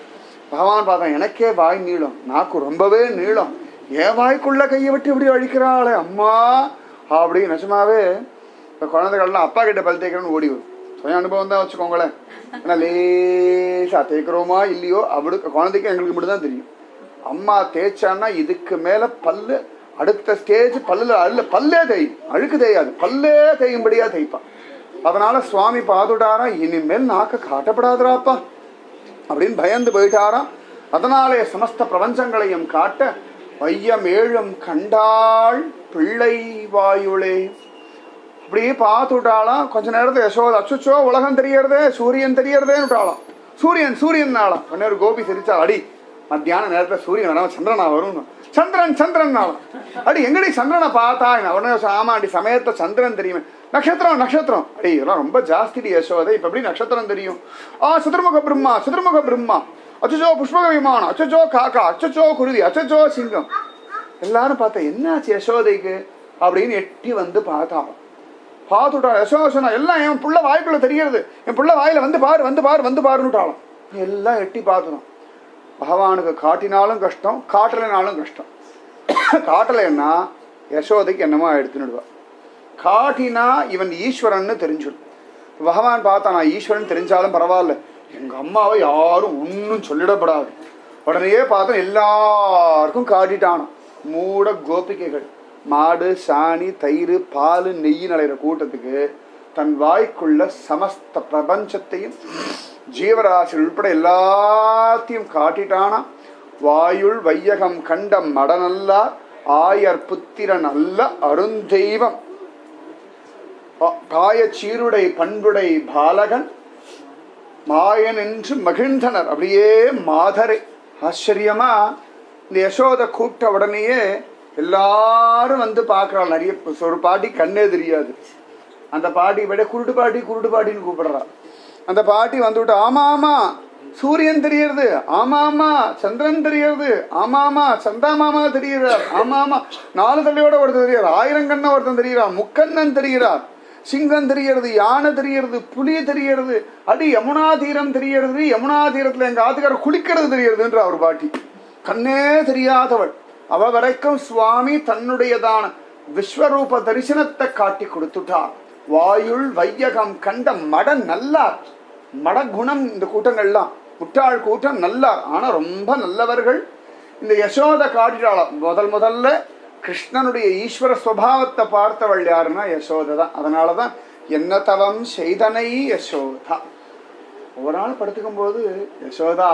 பகவான் பார்த்தா எனக்கே வாய் நீளம், நாக்கு ரொம்பவே நீளம், என் வாய்க்குள்ள கையை விட்டு இப்படி அழிக்கிறாளே அம்மா அப்படி. நிஜமாவே இந்த குழந்தைகள்லாம் அப்பா கிட்ட பல் தேய்க்கணும்னு ஓடி வரும். சுய அனுபவம் தான் வச்சுக்கோங்களேன். ஏன்னா லேசா தேய்க்கிறோமா இல்லையோ அப்படி குழந்தைக்கு எங்களுக்கு மட்டும் தான் தெரியும். அம்மா தேய்ச்சான்னா இதுக்கு மேல பல்லு அடுத்த ஸ்டேஜ் பல்லுல பல்லே தேயும், அழுக்கு தேயாது, பல்லே தேயும்படியா தேய்ப்பான். அதனால சுவாமி பாதுட்டாரா, இனிமேல் நாக்க காட்டப்படாதுராப்பா அப்படின்னு பயந்து போயிட்டாராம். அதனாலே சமஸ்த பிரபஞ்சங்களையும் காட்ட வையம் ஏழும் கண்டாள் பிள்ளை வாயுளே. அப்படியே பார்த்துட்டாலாம். கொஞ்ச நேரத்துல யசோதா அச்சுச்சோ உலகம் தெரியறதே, சூரியன் தெரியறதேன்னு விட்டாலாம். சூரியன் நாளாம். ஒரு கோபி சிரிச்சா, அடி மத்தியான நேரத்துல சூரியன் வராம சந்திரனா வரும். சந்திரன் நாளாம். அடி எங்கடி சந்திரனை பார்த்தா? உடனே ஆமாண்டி சமயத்தை சந்திரன் தெரியுமே. நட்சத்திரம் அடி இதெல்லாம் ரொம்ப ஜாஸ்தி யசோதை, இப்ப எப்படி நட்சத்திரம் தெரியும்? சதுர்முக பிரம்மா, அச்சோ புஷ்பக விமானம், அச்சோ காக்கா, அச்சோ குருவி, அச்சோ சிங்கம். எல்லாரும் பார்த்தா என்னாச்சு யசோதைக்கு அப்படின்னு எட்டி வந்து பார்த்தாலும் பார்த்துட்டா. யசோசனா எல்லாம் என் புள்ள வாய்க்குள்ள தெரிகிறது, என் புள்ள வாயில வந்து பாருன்னுட்டாலும் எல்லாம் எட்டி பார்த்துடும். பகவானுக்கு காட்டினாலும் கஷ்டம், காட்டலைனாலும் கஷ்டம். காட்டலைன்னா யசோதைக்கு என்னமோ எடுத்துடுவா. காட்டினா இவன் ஈஸ்வரன்னு தெரிஞ்சிடும். பகவான் பார்த்தா நான் ஈஸ்வரன் தெரிஞ்சாலும் பரவாயில்ல, எங்க அம்மாவை யாரும் ஒன்னும் சொல்லிடப்படாது. உடனே பார்த்தா எல்லாருக்கும் காட்டிட்டானோ. மூட கோபிகைகள் மாடு சாணி தயிர் பால் நெய் நடைகிற கூட்டத்துக்கு தன் வாய்க்குள்ள சமஸ்த பிரபஞ்சத்தையும் ஜீவராசி உள்பட எல்லாத்தையும் காட்டிட்டானா. வாயுள் வையகம் கண்ட மடனல்லார் ஆயர் புத்திரன் அல்ல அருந்தெய்வம் காய சீருடை பண்புடை பாலகன் மாயன் என்று மகிழ்ந்தனர். அப்படியே மாதரை ஆச்சரியமா இந்த யசோதை கூப்பிட்ட உடனேயே எல்லாரும் வந்து பார்க்கறாள். நிறைய ஒரு பாட்டி கண்ணே தெரியாது, அந்த பாட்டி விட குருடு பாட்டின்னு கூப்பிடுறா. அந்த பாட்டி வந்துவிட்டு ஆமா சூரியன் தெரியறது, ஆமா சந்திரன் தெரியறது, ஆமா சந்தா மாமா தெரிகிறார், ஆமா 4 தலையோட ஒருத்தர் தெரியார், 1000 கண்ண ஒருத்தன் தெரிகிறார், முக்கண்ணன் தெரிகிறார், சிங்கம் தெரியறது, யானை தெரியறது, புலி தெரியறது, அடி யமுனா தீரம் தெரியறது, யமுனா தீரத்துல எங்க ஆத்துக்காரர் குளிக்கிறது தெரியறதுன்ற அவர் பாட்டி. கண்ணே தெரியாதவள் அவ வரைக்கும் சுவாமி தன்னுடையதான விஸ்வரூப தரிசனத்தை காட்டி கொடுத்துட்டார். வாயுள் வையகம் கண்ட மட குணம். இந்த கூட்டங்கள்லாம் முட்டாள் கூட்டம் நல்லார், ஆனா ரொம்ப நல்லவர்கள். இந்த யசோதை காட்டிட்டாளாம். முதல்ல கிருஷ்ணனுடைய ஈஸ்வர சுபாவத்தை பார்த்தவள் யாருன்னா யசோதை தான். அதனாலதான் என்ன தவம் செய்தனை யசோதா. ஒவ்வொரு நாள் படுத்துக்கும் போது யசோதா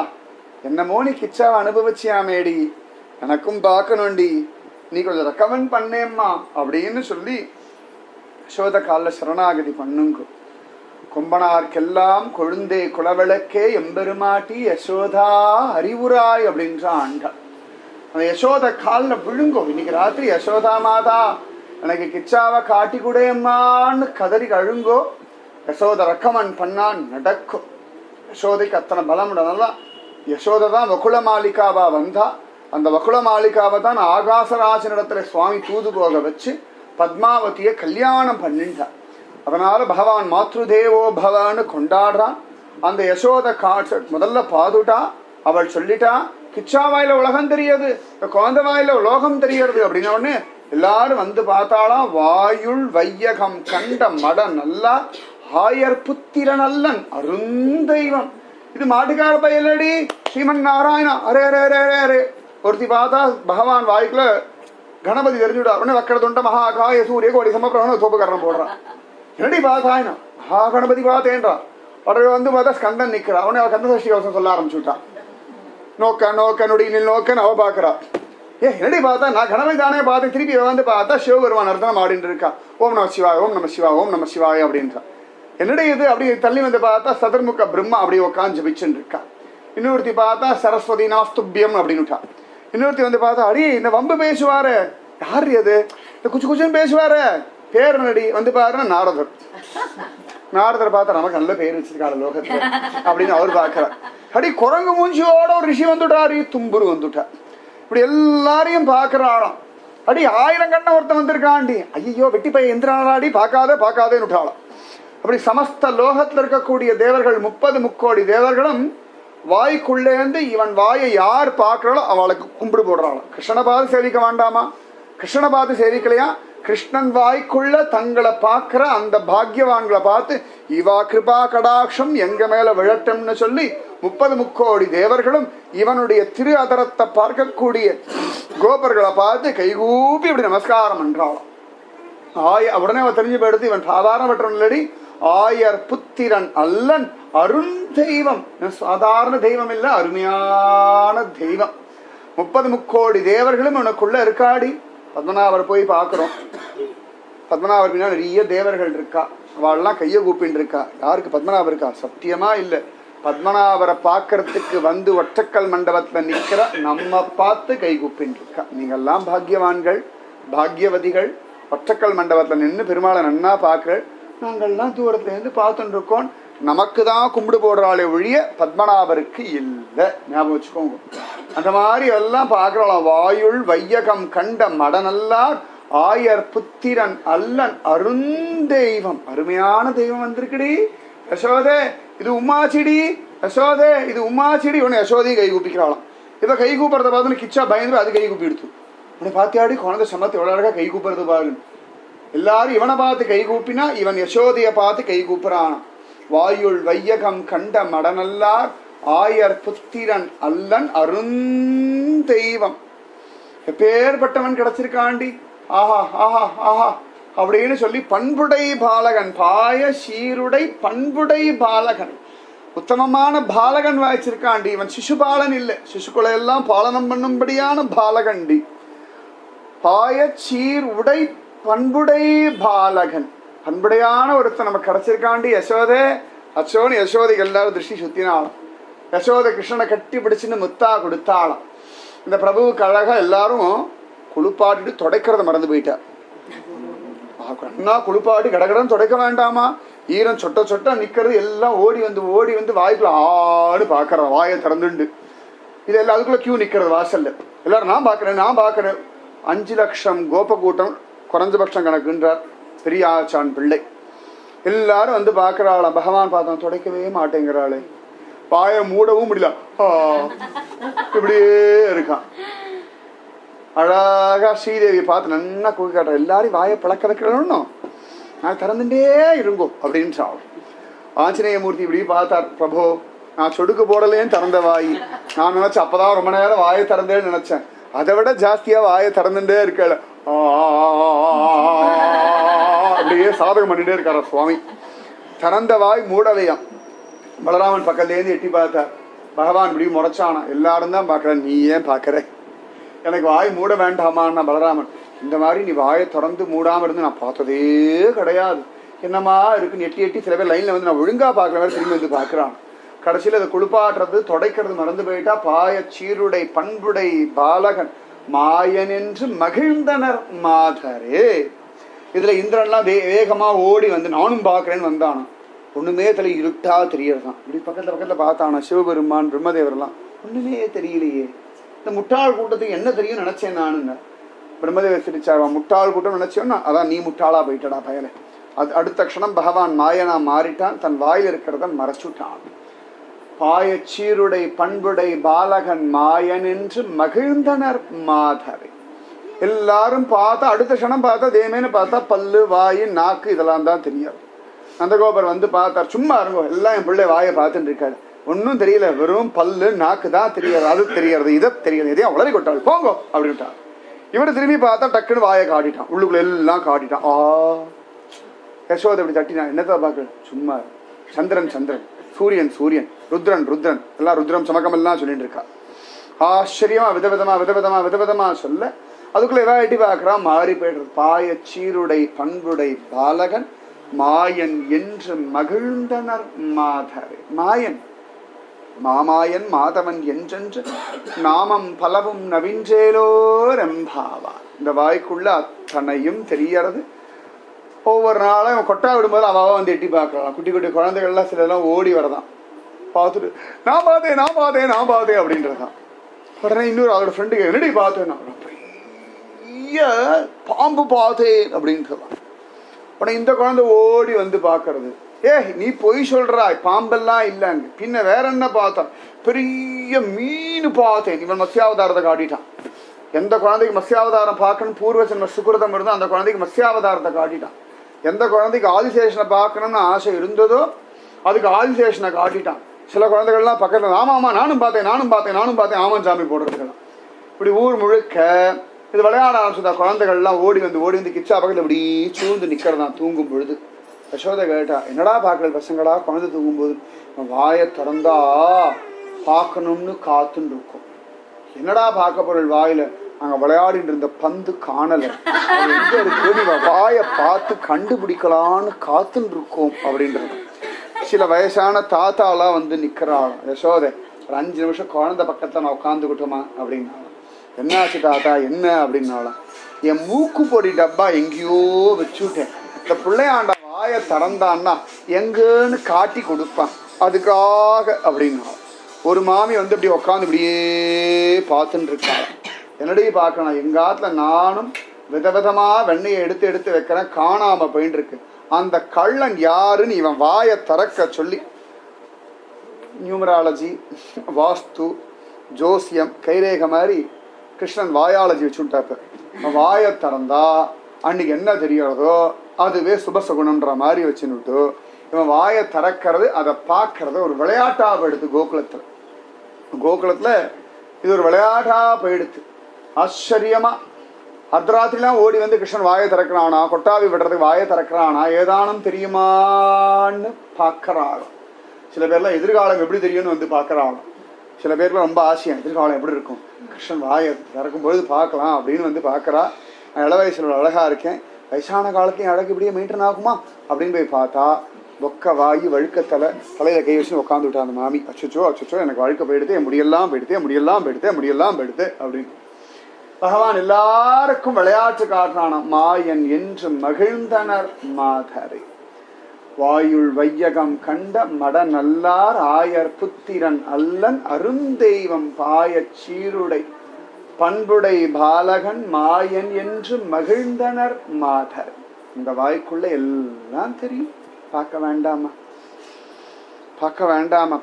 என்னமோ நீ கிச்சாவை அனுபவிச்சியாமேடி, எனக்கும் பார்க்கணும்டி, நீ கொஞ்சம் ரெக்கமெண்ட் பண்ணேம்மா அப்படின்னு சொல்லி யசோத காலில் சரணாகதி பண்ணுங்க. கொம்பனார்க்கெல்லாம் கொழுந்தே குலவிளக்கே எம்பெருமாட்டி யசோதா அறிவுராய் அப்படின்ற ஆண்டாள். அந்த யசோத காலில் விழுங்கும். இன்னைக்கு ராத்திரி யசோதா மாதா எனக்கு கிச்சாவை காட்டி கூடேம்மான்னு கதறி அழுங்கோ. யசோத ரக்கமன் பண்ணான் நடக்கும். யசோதைக்கு அத்தனை பலம் நல்லா. யசோதை தான் வகுல மாளிகாவா வந்தா. அந்த வகுல மாளிகாவை தான் ஆகாசராஜனிடத்துல சுவாமி தூது போக வச்சு பத்மாவதியை கல்யாணம் பண்ணிட்டார். அதனால பகவான் மாத்ருதேவோ பவன்னு கொண்டாடுறான். அந்த யசோத காட்சி முதல்ல பாதுட்டா. அவள் சொல்லிட்டா கிச்சா வாயில உலகம் தெரியாது, குழந்தை வாயில உலோகம் தெரியாது அப்படின்னு உடனே எல்லாரும் வந்து பார்த்தாலாம். வாயுள் வையகம் கண்ட மட நல்லா ஆயர் புத்திர நல்லன் அருந்தெய்வம். இது மாட்டுக்கார பையலடி ஸ்ரீமன் நாராயணா. அரே அரே அரே அரே அரே. ஒருத்தி பார்த்தா பகவான் வாய்க்குள்ள கணபதி தெரிஞ்சுடா. உடனே வக்கர தொண்ட மகாகாய சூரிய கோடி சமப்பிரகண சோபகரணம் போடுறான். என்னடி பார்த்தாயினா மகா கணபதி பார்த்தேன்றா. உடனே வந்து பார்த்தா ஸ்கந்தன் நிக்கிறா. உடனே அவ கந்த சஷ்டி கவசம் சொல்ல ஆரம்பிச்சுட்டான். நோக்க நோக்க நொடியில் நோக்கன்னு அவ பாக்குறா. என்னடி பார்த்தா நான் கணவன் தானே பார்த்தேன். திருப்பி வந்து பார்த்தா சிவபெருமான் அர்த்தனம் ஆடிட்டு இருக்கா. ஓம் நம சிவாய் ஓம் நம சிவாய் ஓம் நம சிவாய் அப்படின்றா. என்னடி இது அப்படி தள்ளி வந்து பார்த்தா சதுர்முக பிரம்மா அப்படி உட்காந்து ஜபிச்சுட்டு இருக்கா. இன்னொருத்தி பார்த்தா சரஸ்வதி நாஸ்துபியம் அப்படின்னுட்டா. இன்னொருத்தி வந்து பார்த்தா அடி இந்த வம்பு பேசுவாரு யாரு அது இந்த குச்சு குச்சுன்னு பேசுவாரு பேர் நடி வந்து பாருன்னா நாரதர். நாரதர் பார்த்தா நமக்கு நல்ல பேர் வச்சிருக்காரு லோகத்துல அப்படின்னு அவர் பாக்குறார். அடி குரங்கு மூஞ்சியோட ஒரு ரிஷி வந்துட்டாரு. தும்புரு வந்துட்டா. இப்படி எல்லாரையும் பாக்குறாளாம். அடி 1000 கண்ண ஒருத்தன் வந்திருக்காண்டி. ஐயோ வெட்டி பையன் எந்திராடி பார்க்காதே பார்க்காதேன்னு விட்டாளாம். அப்படி சமஸ்த லோகத்துல இருக்கக்கூடிய தேவர்கள் 30 முக்கோடி தேவர்களும் வாய்க்குள்ளேந்து இவன் வாயை யார் பார்க்கிறாளோ அவளுக்கு கும்பிடு போடுறாளாம். கிருஷ்ணனை பார்த்து சேவிக்க வேண்டாமா? கிருஷ்ணனை பார்த்து சேவிக்கலையா? கிருஷ்ணன் வாய்க்குள்ள தங்களை பார்க்கிற அந்த பாக்யவான்களை பார்த்து இவா கிருபா கடாட்சம் எங்க மேல விழட்டும்னு சொல்லி 30 முக்கோடி தேவர்களும் இவனுடைய திரு அதரத்தை பார்க்கக்கூடிய கோபர்களை பார்த்து கைகூப்பி இப்படி நமஸ்காரம் பண்றாளாம். உடனே அவன் தெரிஞ்சு போயிடுத்து இவன் சாதாரண இல்லடி ஆயர் புத்திரன் அல்லன் அருந்தெய்வம். சாதாரண தெய்வம் இல்ல, அருமையான தெய்வம். 30 முக்கோடி தேவர்களும் உனக்குள்ள இருக்காடி. பத்மநாபர் போய் பார்க்கிறோம். பத்மநாபர் பின்னா நிறைய தேவர்கள் இருக்கா. அவள்லாம் கையை கூப்பின்னு இருக்கா. யாருக்கு பத்மநாபர் இருக்கா? சத்தியமா இல்ல. பத்மநாபரை பார்க்கறதுக்கு வந்து ஒற்றக்கல் மண்டபத்துல நிக்கிற நம்ம பார்த்து கை கூப்பின்னு இருக்கா. நீங்கெல்லாம் பாக்யவான்கள் பாக்யவதிகள். ஒற்றக்கல் மண்டபத்துல நின்று பெருமாளை நன்னா பார்க்கிறேன். நாங்கள்லாம் தூரத்துல இருந்து பார்த்துட்டு இருக்கோம். நமக்கு தான் கும்பிடு போடுறாளே ஒழிய பத்மநாபருக்கு இல்லை. ஞாபகம் வச்சுக்கோங்க. அந்த மாதிரி எல்லாம் பார்க்கலாம். வாயுள் வையகம் கண்ட மடநல்லார் ஆயர் புத்திரன் அல்லன் அருந்தெய்வம். அருமையான தெய்வம் வந்திருக்குடி. யசோதே இது உமாச்சிடி. யசோதே இது உமாச்சிடி. உடனே யசோதையை கை கூப்பிக்கிறாளாம். இதை கை கூப்பிட்றத பார்த்து கிச்சா பயந்து அது கை கூப்பி எடுத்து உடனே பார்த்தியாடி குழந்தை சமத்து எவ்வளோ அழகா கை கூப்பிடுறது பாருங்க. எல்லாரும் இவனை பார்த்து கை கூப்பினா இவன் யசோதையை பார்த்து கை கூப்பிறானான். வாயுள் வையகம் கண்ட மடநல்லார் ஆயர் புத்திரன் அல்லன் அருந்தெய்வம். எப்பேற்பட்டவன் கிடைச்சிருக்காண்டி. ஆஹா ஆஹா ஆஹா அப்படின்னு சொல்லி பண்புடை பாலகன் பாய சீருடை பண்புடை பாலகன் உத்தமமான பாலகன் வாய்ச்சிருக்காண்டி. இவன் சிசுபாலன் இல்லை, சிசுக்களை எல்லாம் பாலனம் பண்ணும்படியான பாலகண்டி. பாய சீர் உடை பண்புடை பாலகன் பண்புடையான ஒருத்தன் நமக்கு கிடைச்சிருக்காண்டி. யசோதே அச்சோன்னு யசோதைக்கு எல்லாரும் திருஷ்டி சுத்தினாலும். யசோதை கிருஷ்ணனை கட்டி பிடிச்சுன்னு முத்தா கொடுத்தாலும். இந்த பிரபுவுக்கு அழகா எல்லாரும் குளிப்பாட்டிட்டு துடைக்கிறத மறந்து போயிட்டார். கண்ணா குளிப்பாட்டி கடகடன்னு துடைக்க வேண்டாமா? ஈரம் சொட்ட சொட்ட நிக்கிறது எல்லாம் ஓடி வந்து வாய்க்குள்ள ஆடு பாக்குற வாயை திறந்துண்டு இது எல்லாம் அதுக்குள்ள கியூ நிக்கிறது வாசல்ல. எல்லாரும் நான் பாக்குறேன் 5 லட்சம் கோப கூட்டம் குறைஞ்சபட்சம் கணக்குன்றார் பெரிய ஆச்சான் பிள்ளை. எல்லாரும் வந்து பாக்குறாளாம். பகவான் பார்த்தோம் துடைக்கவே மாட்டேங்கிறாளே. வாயை மூடவும் முடியல. இப்படியே இருக்கான். அழகா ஸ்ரீதேவியை பார்த்து நன்னா கூவி காட்டுற. எல்லாரும் வாயை பழக்க வைக்கணும். நான் திறந்துட்டே இருங்கோ அப்படின்னு சாப்பிடும். ஆஞ்சநேயமூர்த்தி இப்படி பார்த்தார். பிரபோ நான் சொடுக்கு போடலேன்னு திறந்த வாய். நான் நினைச்சேன் அப்பதான் ரொம்ப நேரம் வாயை திறந்தேன்னு நினைச்சேன். அதை விட ஜாஸ்தியா வாயை திறந்துட்டே இருக்கல. அப்படியே சாதகம் பண்ணிட்டே இருக்கார சுவாமி. திறந்த வாய் மூடலையாம். பலராமன் பக்கத்துலேருந்து எட்டி பார்த்தார். பகவான் இப்படி முறைச்சானா. எல்லாரும் தான் பார்க்குறேன், நீ ஏன் பார்க்குற? எனக்கு வாய் மூட வேண்டாமான்னா பலராமன், இந்த மாதிரி நீ வாயை திறந்து மூடாமல் இருந்து நான் பார்த்ததே கிடையாது. என்னமா இருக்குன்னு எட்டி எட்டி சில பேர் லைன்ல வந்து நான் ஒழுங்கா பார்க்கல வேற திரும்பி வந்து பார்க்கறான். கடைசியில் அதை குளிப்பாட்டுறது தொடைக்கிறது மறந்து போயிட்டா பாய சீருடை பண்புடை பாலகன் மாயன் என்று மகிழ்ந்தனர் மாதரே. இதுல இந்திரன்லாம் வேகமா ஓடி வந்து நானும் பார்க்கறேன்னு வந்தானோ. ஒண்ணுமே தலை இருட்டா தெரியறதான். இப்படி பக்கத்துல பார்த்தானா சிவபெருமான் பிரம்மதேவரெல்லாம் ஒண்ணுமே தெரியலையே. இந்த முட்டாள் கூட்டத்துக்கு என்ன தெரியும் நினைச்சேன் நானுங்க. பிரம்மதேவர் சிரிச்சாவா முட்டாள் கூட்டம் நினைச்சோன்னா அதான் நீ முட்டாளா போயிட்டடா பயலே. அது அடுத்த க்ஷணம் பகவான் மாயனா மாறிட்டான். தன் வாயில் இருக்கிறத மறைச்சுட்டான். பாய சீருடை பண்புடை பாலகன் மாயன் என்று மகிழ்ந்தனர் மாதரை. எல்லாரும் பார்த்தா அடுத்த க்ஷணம் பார்த்தா தேமேன்னு பார்த்தா பல்லு வாயு நாக்கு இதெல்லாம் தான் தெரியாது. நந்தகோபர் வந்து பார்த்தார். சும்மா இருங்கோ எல்லாம் என் பிள்ளை வாயை பார்த்துட்டு இருக்காரு. ஒன்னும் தெரியல வெறும் பல்லு நாக்கு தான் தெரியாது. அது தெரியறது இதை தெரியாது எதையும் வளரி கொட்டாள் போங்கோ அப்படின்ட்டார். இவரை திரும்பி பார்த்தா டக்குன்னு வாயை காட்டிட்டான். உள்ளுக்குள்ள எல்லாம் காட்டிட்டான். யசோதை அப்படி தட்டினான். என்னத்தான் பார்க்க சும்மா சந்திரன் சந்திரன் சூரியன் சூரியன் ருத்ரன் ருத்ரன் எல்லாம் ருத்ரம் சமக்கம் எல்லாம் சொல்லிட்டு இருக்கா. ஆச்சரியமா விதவிதமா சொல்ல அதுக்குள்ள ஏதாவது எட்டி பார்க்கறான். மாறி போயிடுறது. பாய சீருடை பண்புடை பாலகன் மாயன் என்று மகிழ்ந்தனர் மாதரே. மாயன் மாமாயன் மாதவன் என்றென்று நாமம் பலவும் நவின்றேலோ ரெம்பாவா. இந்த வாய்க்குள்ள அத்தனையும் தெரியறது. ஒவ்வொரு நாளும் கொட்டா விடும்போது அவாவா வந்து எட்டி பார்க்கலாம். குட்டி குட்டி குழந்தைகள்லாம் சிலெல்லாம் ஓடி வரதான். பார்த்துட்டு நான் பார்த்தேன் அப்படின்றதான். உடனே இன்னொரு அவரோட ஃப்ரெண்டுக்கு என்னடி பார்த்தேன் பெரிய பாம்பு பார்த்தேன் அப்படின்றதான். உடனே இந்த குழந்தை ஓடி வந்து பார்க்கறது. நீ பொய் சொல்றாய் பாம்பெல்லாம் இல்லைங்க. பின்ன வேற என்ன பார்த்தோம்? பெரிய மீன் பார்த்தேன். இவன் மத்ஸ்யாவதாரத்தை காட்டிட்டான். எந்த குழந்தைக்கு மத்ஸ்யாவதாரம் பார்க்கணும் பூர்வ ஜென்ம சுகிருதம் இருந்தோ அந்த குழந்தைக்கு மத்ஸ்யாவதாரத்தை காட்டிட்டான். எந்த குழந்தைக்கு ஆதிசேஷனை பார்க்கணும்னு ஆசை இருந்ததோ அதுக்கு ஆதிசேஷனை காட்டிட்டான். சில குழந்தைகள்லாம் பக்கத்துல ஆமா நானும் பார்த்தேன் ஆமன் சாமி போடுறதுக்கெல்லாம். இப்படி ஊர் முழுக்க இது விளையாட ஆரம்பிச்சதா. குழந்தைகள்லாம் ஓடி வந்து கிச்சா பக்கத்துல இப்படி சூழ்ந்து நிக்கிறதான் தூங்கும் பொழுது. யசோதை கேட்டா என்னடா பார்க்கல பசங்களா குழந்தை தூங்கும்போது? வாயை திறந்தா பார்க்கணும்னு காத்துன்னு இருக்கும். என்னடா பார்க்க பொருள் வாயில? அங்க விளையாடிட்டு இருந்த பந்து காணல. எங்க இருக்கு? வாயை பார்த்து கண்டுபிடிக்கலான்னு காத்துன்னு இருக்கோம் அப்படின்றது. சில வயசான தாத்தாலாம் வந்து நிக்கிறாள். யசோதை ஒரு 5 நிமிஷம் குழந்தை பக்கத்துல நான் உட்காந்துக்கிட்டோமா அப்படின்னாலும். என்னாச்சு தாத்தா என்ன அப்படின்னாலும். என் மூக்கு பொடி டப்பா எங்கேயோ வச்சுட்டேன். இந்த பிள்ளையாண்ட வாயை திறந்தான்னா எங்கன்னு காட்டி கொடுப்பான் அதுக்காக அப்படின்னா. ஒரு மாமி வந்து இப்படி உட்காந்து இப்படியே பார்த்துட்டு இருக்காங்க. என்னடி பார்க்கணும்? எங்க ஆத்துல நானும் விதவிதமா வெண்ணையை எடுத்து வைக்கிறேன் காணாம போயிட்டு இருக்கு. அந்த கள்ளன் யாருன்னு இவன் வாயை திறக்க சொல்லி நியூமராலஜி வாஸ்து ஜோசியம் கைரேக மாதிரி கிருஷ்ணன் வாயாலஜி வச்சுட்டாப்ப. வாயை திறந்தா அன்னைக்கு என்ன தெரியறதோ அதுவே சுபசகுணம்ன்ற மாதிரி வச்சுன்னுட்டு இவன் வாயை திறக்கிறது அதை பார்க்கறத ஒரு விளையாட்டா போயிடுது. கோகுலத்துல இது ஒரு விளையாட்டா போயிடுது. ஆச்சரியமா அர்த்தராத்திரிலாம் ஓடி வந்து கிருஷ்ணன் வாயை திறக்கிறானா கொட்டாவி விடுறதுக்கு வாயை திறக்கிறானா ஏதானும் தெரியுமான்னு பார்க்கறாளாம். சில பேர்லாம் எதிர்காலம் எப்படி தெரியும்னு வந்து பார்க்கறாளாம். சில பேர்லாம் ரொம்ப ஆசையம் எதிர்காலம் எப்படி இருக்கும் கிருஷ்ணன் வாயை திறக்கும் பொழுது பார்க்கலாம் அப்படின்னு வந்து பார்க்கறா. நான் இள வயசுல அழகா இருக்கேன் வயசான காலத்தையும் அழகு இப்படியே மெயின்டைன் ஆகுமா அப்படின்னு போய் பார்த்தா ஒக்க வாயி வழுக்கத்தலை தலையில கை வச்சு உட்காந்து விட்டா அந்த மாமி. அச்சோ எனக்கு வழுக்க போயிடுது முடியெல்லாம் போயிடுது அப்படின்னு. பகவான் எல்லாருக்கும் விளையாட்டு காட்டுறான மாயன் என்று மகிழ்ந்தனர் மாதரை. வாயுள் வையகம் கண்ட மட நல்லார் ஆயர் புத்திரன் அல்லன் அருந்தெய்வம் பாய சீருடை பண்புடை பாலகன் மாயன் என்று மகிழ்ந்தனர் மாதர். இந்த வாய்க்குள்ள எல்லாம் தெரியும். பார்க்க வேண்டாமா?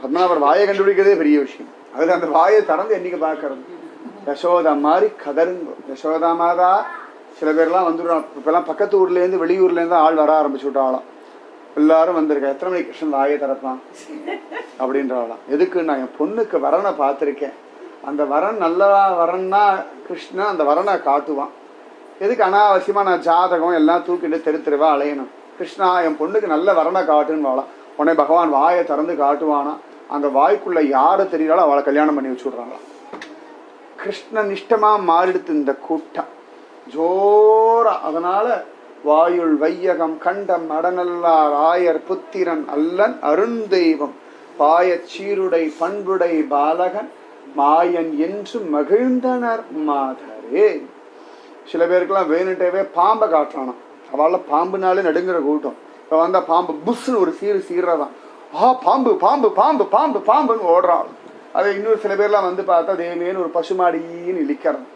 பத்மநாபர் வாயை கண்டுபிடிக்கிறதே பெரிய விஷயம். அதுல அந்த வாயை திறந்து என்னைக்கு பார்க்கறது? யசோதா மாதிரி கதருங்க. யசோதா மாதா சில பேர்லாம் வந்துடுறான். இப்பெல்லாம் பக்கத்து ஊர்ல இருந்து வெளியூர்ல இருந்து ஆள் வர ஆரம்பிச்சு விட்டாலாம். எல்லாரும் வந்திருக்கேன். எத்தனை மணிக்கு கிருஷ்ணன் வாயை திறப்பான் அப்படின்றாலாம். எதுக்கு? நான் என் பொண்ணுக்கு வரனை பார்த்துருக்கேன். அந்த வரன் நல்ல வரன்னா கிருஷ்ணன் அந்த வரனை காட்டுவான். எதுக்கு அனாவசியமா நான் ஜாதகம் எல்லாம் தூக்கிட்டு தெருவா அலையணும்? கிருஷ்ணா என் பொண்ணுக்கு நல்ல வரனை காட்டுன்னு வாழலாம். உடனே பகவான் வாயை திறந்து காட்டுவானா. அந்த வாய்க்குள்ள யாரு தெரியறாலும் அவளை கல்யாணம் பண்ணி வச்சு விடுறாங்களாம். கிருஷ்ணன் இஷ்டமா மாறிடுத்து இந்த கூட்டம் ஜோரா. அதனால வாயுள் வையகம் கண்டம் அடநல்லார் ஆயர் புத்திரன் அல்லன் அருந்தெய்வம் பாயச் சீருடை பண்புடை பாலகன் மாயன் என்று மகிழ்ந்தனர் மாதரே. சில பேருக்கெல்லாம் வேணுட்டவே பாம்பை காட்டுறானாம். அவள பாம்புனாலே நடுங்கிற கூட்டம். இப்ப வந்தா பாம்பு புஷ்னு ஒரு சீர்றதான். பாம்பு பாம்பு பாம்பு பாம்பு பாம்புன்னு ஓடுறாள். அதை இன்னொரு சில பேர்லாம் வந்து பார்த்தா தேவேன்னு ஒரு பசுமாடின்னு இழிக்கிறான்.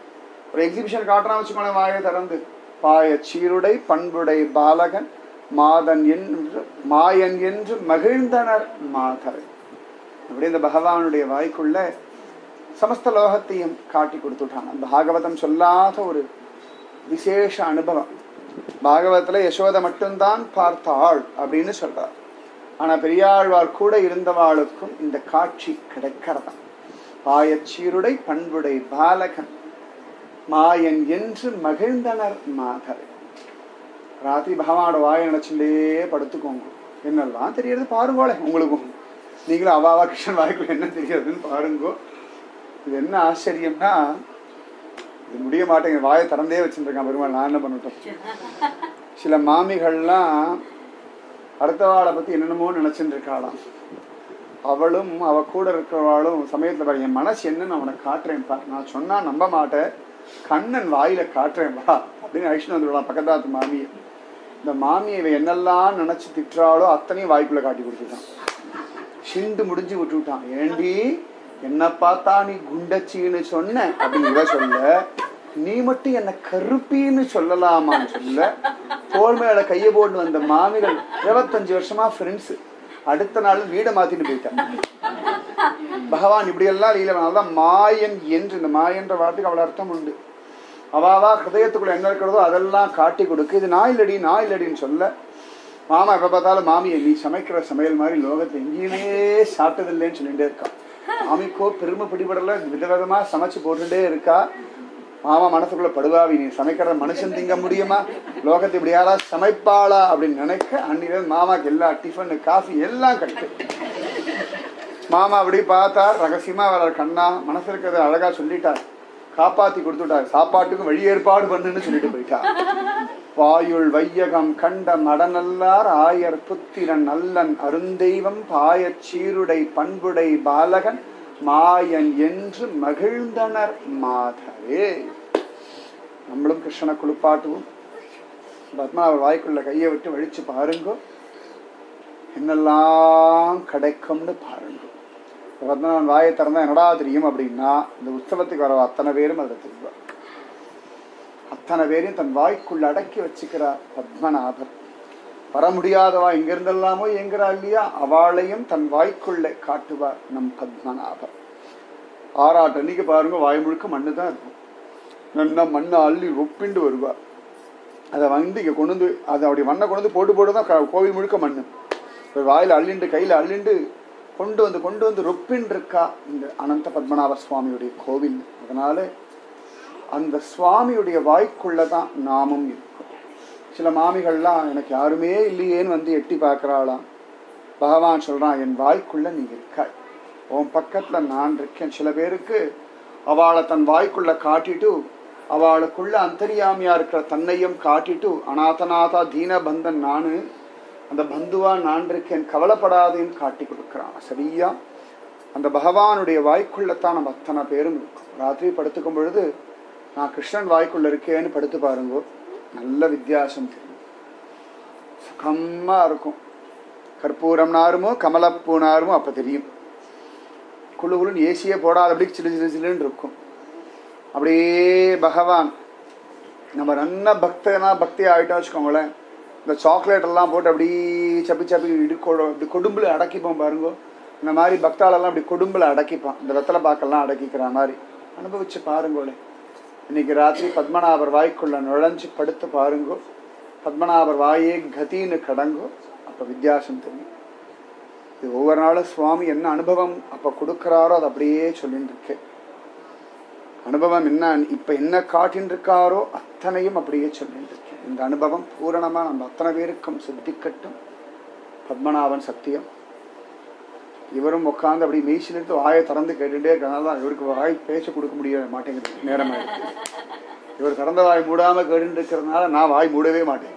ஒரு எக்ஸிபிஷன் காட்டுறான்னு வச்சுக்கோங்க, வாயை திறந்து பாய சீருடை பண்புடை பாலகன் மாதன் என்று மாயன் என்று மகிழ்ந்தனர் மாதர். அப்படி இந்த பகவானுடைய வாய்க்குள்ள சமஸ்த லோகத்தையும் காட்டி கொடுத்துட்டான். பாகவதம் சொல்லாத ஒரு விசேஷ அனுபவம். பாகவதத்துல யசோதை மட்டும்தான் பார்த்தாள் அப்படின்னு சொல்றார். ஆனா பெரியாழ்வார் கூட இருந்தவாளுக்கும் இந்த காட்சி கிடைக்கிறதா. பாயச்சீருடை பண்புடை பாலகன் மாயன் என்று மகிழ்ந்தனர் மாதர். ராத்திரி பகவானோட வாயை நினைச்சுட்டே படுத்துக்கோங்க. என்னெல்லாம் தெரியறது பாருங்கோளே. உங்களுக்கும் நீங்களும் அவாவா கிருஷ்ணன் வாய்க்குள்ள என்ன தெரியாதுன்னு பாருங்கோ. இது என்ன ஆச்சரியம்னா, இது முடிய மாட்டேங்க, வாயை திறந்தே வச்சுருக்கான் பெருமாள். நான் என்ன பண்ணிட்டோம். சில மாமிகள்லாம் அடுத்தவாளை பத்தி என்னென்னமோ நினைச்சுட்டு இருக்காளாம். அவளும் அவ கூட இருக்கிறவாளும் சமயத்துல பாரு, என் மனசு என்னன்னு அவனை காட்டுறேன் பா, நான் சொன்னா நம்ப மாட்டேன், கண்ணன் வாயில காட்டுறேன் வா அப்படின்னு ஐஷ்ணு வந்துடலாம் பக்கத்தாத்து மாமியை. இந்த மாமியை இவ என்னெல்லாம் நினைச்சு திட்டுறாளோ அத்தனையும் வாய்க்குள்ள காட்டி கொடுத்துட்டான். சிண்டு முடிஞ்சு விட்டு விட்டான். ஏண்டி என்ன பார்த்தா நீ குண்டச்சின்னு சொன்ன அப்படின்னு இவ சொல்ல, நீ மட்டும் என்ன கருப்பின்னு சொல்லலாமான்னு சொல்ல, தோல் மேல கைய போட்டு வந்த மாமிகள் 25 வருஷமா ஃப்ரெண்ட்ஸ். அடுத்த நாள் வீடை மாத்திட்டு போயிட்டான். பகவான் இப்படி எல்லாம் லீலவனால்தான் மாயன் என்று, இந்த மாயன்ற வார்த்தைக்கு அவ்வளவு அர்த்தம் உண்டு. அவாவா ஹிருதயத்துக்குள்ள என்ன இருக்கிறதோ அதெல்லாம் காட்டி கொடுக்கு. இது நான் இல்லடின்னு சொல்ல, மாமா எப்ப பார்த்தாலும் மாமியை நீ சமைக்கிற சமையல் மாதிரி லோகத்துல எங்கேயுமே சாப்பிட்டதில்லைன்னு சொல்லிட்டே இருக்கான். மாமிக்கோ பெருமை பிடிபடல, விதவிதமா சமைச்சு போட்டுட்டே இருக்கா. மாமா மனசுக்குள்ள படுவாவி, நீ சமைக்கிற மனுஷன் திங்க முடியுமா, லோகத்தை இப்படி யாராவது சமைப்பாளா அப்படின்னு நினைக்க அன்னில மாமாக்கு எல்லா டிஃபன் காஃபி எல்லாம் கட்டு. மாமா அப்படி பார்த்தார், ரகசியமா வர கண்ணா மனசு இருக்கிறத அழகா சொல்லிட்டார், காப்பாத்தி கொடுத்துட்டார், சாப்பாட்டுக்கும் வழி ஏற்பாடு பண்ணுன்னு சொல்லிட்டு போயிட்டார். வாயுள் வையகம் கண்ட மடநல்லார் ஆயர் புத்திரன் நல்லன் அருந்தெய்வம் பாயச் சீருடை பண்புடை பாலகன் மாயன் என்று மகிழ்ந்தனர் மாதரே. நம்மளும் கிருஷ்ணனை குளிப்பாட்டுவோம். பத்மா அவர் வாய்க்குள்ள கையை விட்டு வழிச்சு பாருங்கோ, என்னெல்லாம் கிடைக்கும்னு பாருங்க. பத்மநாபன் வாயை திறந்தா என்னடா தெரியும் அப்படின்னா, இந்த உற்சவத்துக்கு வர அத்தனை பேரும் அதில் தெரிவார். அத்தனை பேரையும் தன் வாய்க்குள்ள அடக்கி வச்சுக்கிறார் பத்மநாபர். வர முடியாதவா எங்கிருந்தெல்லாமோ எங்கிறா இல்லையா, அவளையும் தன் வாய்க்குள்ள காட்டுவார் நம் பத்மநாபர். ஆறாட்டு அன்னைக்கு பாருங்க, வாய் முழுக்க மண்ணு தான் இருக்கும். நல்லா மண்ணை அள்ளி ஒப்பிண்டு வருவார். அதை வந்து இங்க கொண்டு வந்து அதை அப்படி மண்ணை கொண்டு வந்து போட்டு தான் கோவில் முழுக்க மண்ணு. வாயில அள்ளிண்டு கையில அள்ளிண்டு கொண்டு வந்து ரொப்பின் இருக்கா இந்த அனந்த பத்மநாப சுவாமியுடைய கோவில். அதனால அந்த சுவாமியுடைய வாய்க்குள்ளதான் நாமும் இருக்கும். சில மாமிகள்லாம் எனக்கு யாருமே இல்லையேன்னு வந்து எட்டி பார்க்கிறாளாம். பகவான் சொல்றான், என் வாய்க்குள்ள நீ இருக்காய், உன் பக்கத்துல நான் இருக்கேன். சில பேருக்கு அவளை தன் வாய்க்குள்ள காட்டிட்டு அவளுக்குள்ள அந்தரியாமியா இருக்கிற தன்னையும் காட்டிட்டு, அநாதநாதா தீனபந்தன் நானு, அந்த பந்துவா நான் இருக்கேன், கவலைப்படாதேன்னு காட்டி கொடுக்குறான். சரியா அந்த பகவானுடைய வாய்க்குள்ளத்தான் நம்ம அத்தனை பேரும் இருக்கும். ராத்திரி படுத்துக்கும் பொழுது நான் கிருஷ்ணன் வாய்க்குள்ள இருக்கேன்னு படுத்து பாருங்கோ, நல்ல வித்தியாசம் தெரியும், சுகமா இருக்கும். கற்பூரம் நாருமோ கமலப்பூ நாருமோ அப்ப தெரியும். குழுகுலுன்னு ஏசியே போடாத அப்படி சிலு சிலுன்னு இருக்கும். அப்படியே பகவான் நம்ம நல்ல பக்தி ஆகிட்டா வச்சுக்கோங்களேன், இந்த சாக்லேட் எல்லாம் போட்டு அப்படி சப்பி இப்படி கொடும்புல அடக்கிப்போம் பாருங்கோ. இந்த மாதிரி பக்தாலெல்லாம் அப்படி கொடும்புல அடக்கிப்பான், இந்த வெத்தலை பாக்கெல்லாம் அடக்கிக்கிற மாதிரி அனுபவிச்சு பாருங்கோளே. இன்னைக்கு ராத்திரி பத்மநாபர் வாய்க்குள்ள நுழைஞ்சு படுத்து பாருங்கோ, பத்மநாபர் வாயே கதின்னு கடங்கோ, அப்ப வித்தியாசம் தெரியும். இது ஒவ்வொரு நாளும் சுவாமி என்ன அனுபவம் அப்ப கொடுக்கிறாரோ அதை அப்படியே சொல்லிட்டு இருக்கேன். அனுபவம் என்ன இப்ப என்ன காட்டின்னு இருக்காரோ அத்தனையும் அப்படியே சொல்லிட்டு இருக்கேன். இந்த அனுபவம் பூரணமா நம்ம அத்தனை பேருக்கும் சித்திக்கட்டும். பத்மநாபன் சத்தியம். இவரும் உட்காந்து அப்படி மெய்சிலிருந்து வாயை திறந்து கேட்டுட்டே இருக்கிறதுனால இவருக்கு வாய் பேச கொடுக்க முடிய மாட்டேங்குது, நேரமா இருக்கு. இவர் திறந்த வாய் மூடாம கேட்டு இருக்கிறதுனால நான் வாய் மூடவே மாட்டேன்.